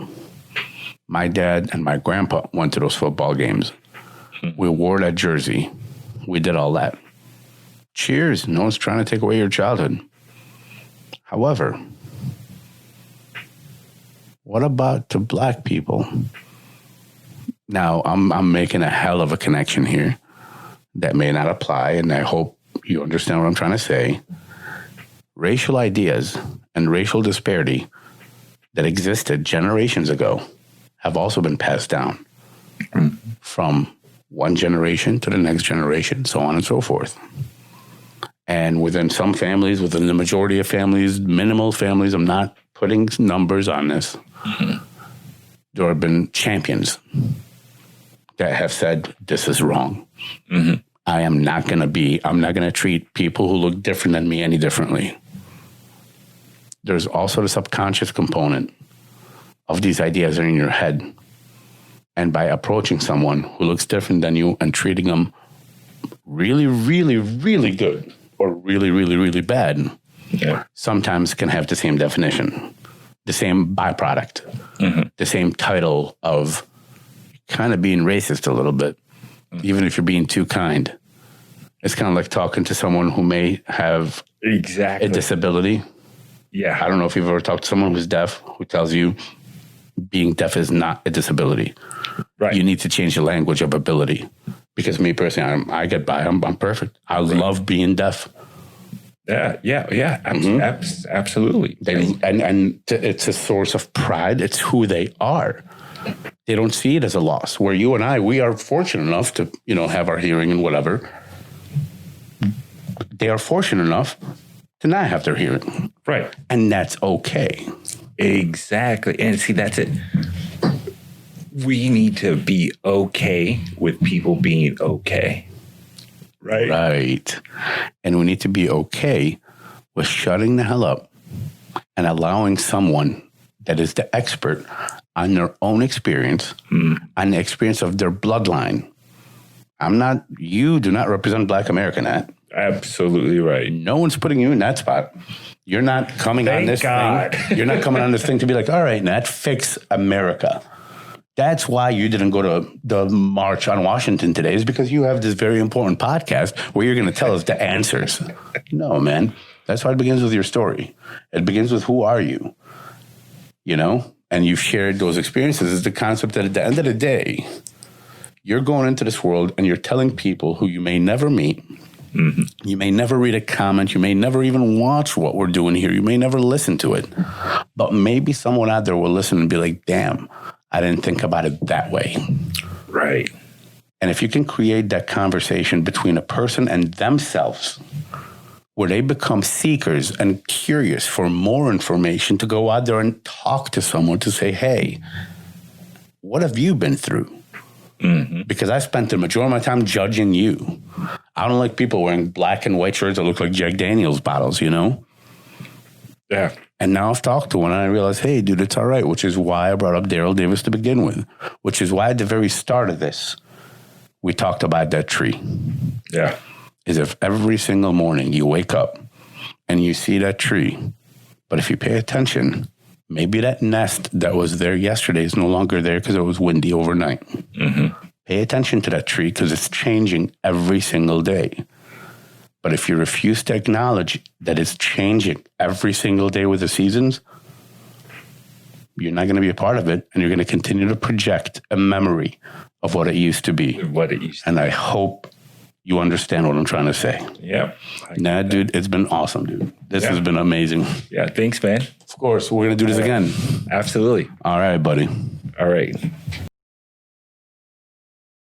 A: My dad and my grandpa went to those football games. We wore that jersey. We did all that. Cheers. No one's trying to take away your childhood. However, what about to black people? Now, I'm making a hell of a connection here that may not apply, and I hope you understand what I'm trying to say. Racial ideas and racial disparity that existed generations ago have also been passed down from one generation to the next generation, so on and so forth. And within some families, within the majority of families, minimal families, I'm not putting numbers on this. There have been champions that have said, this is wrong. I'm not going to treat people who look different than me any differently. There's also the subconscious component of these ideas are in your head. And by approaching someone who looks different than you and treating them really, really, really good or really, really, really bad, sometimes can have the same definition, the same byproduct, the same title of kind of being racist a little bit, even if you're being too kind. It's kind of like talking to someone who may have a disability
B: Yeah.
A: I don't know if you've ever talked to someone who's deaf who tells you being deaf is not a disability.
B: Right.
A: You need to change the language of ability. Because me personally, I get by. I'm perfect. I love being deaf.
B: Yeah. Absolutely.
A: And it's a source of pride. It's who they are. They don't see it as a loss. Where you and I, we are fortunate enough to, have our hearing and whatever. They are fortunate enough to not have their hearing.
B: Right.
A: And that's okay.
B: Exactly. And see, that's it. We need to be okay with people being okay. Right.
A: Right. And we need to be okay with shutting the hell up and allowing someone that is the expert on their own experience, on the experience of their bloodline. You do not represent Black America, Nat.
B: Absolutely right.
A: No one's putting you in that spot. You're not coming on this thing. You're not coming on this thing to be like, all right, Nat, fix America. That's why you didn't go to the March on Washington today, is because you have this very important podcast where you're going to tell us the answers. No, man. That's why it begins with your story. It begins with who are you? And you've shared those experiences. It's the concept that at the end of the day, you're going into this world and you're telling people who you may never meet. Mm-hmm. You may never read a comment. You may never even watch what we're doing here. You may never listen to it. But maybe someone out there will listen and be like, damn, I didn't think about it that way.
B: Right.
A: And if you can create that conversation between a person and themselves, where they become seekers and curious for more information, to go out there and talk to someone to say, hey, what have you been through? Mm-hmm. Because I spent the majority of my time judging you. I don't like people wearing black and white shirts that look like Jack Daniels bottles,
B: Yeah.
A: And now I've talked to one and I realize, hey, dude, it's all right, which is why I brought up Daryl Davis to begin with, which is why at the very start of this, we talked about that tree.
B: Yeah.
A: Is if every single morning you wake up and you see that tree, but if you pay attention, maybe that nest that was there yesterday is no longer there because it was windy overnight. Mm-hmm. Pay attention to that tree because it's changing every single day. But if you refuse to acknowledge that it's changing every single day with the seasons, you're not going to be a part of it, and you're going to continue to project a memory of what it used to be. And I hope you understand what I'm trying to say.
B: Yeah.
A: Nah, dude, it's been awesome, dude. This has been amazing.
B: Yeah, thanks, man.
A: Of course, we're going to do this again.
B: Absolutely.
A: All right, buddy.
B: All right.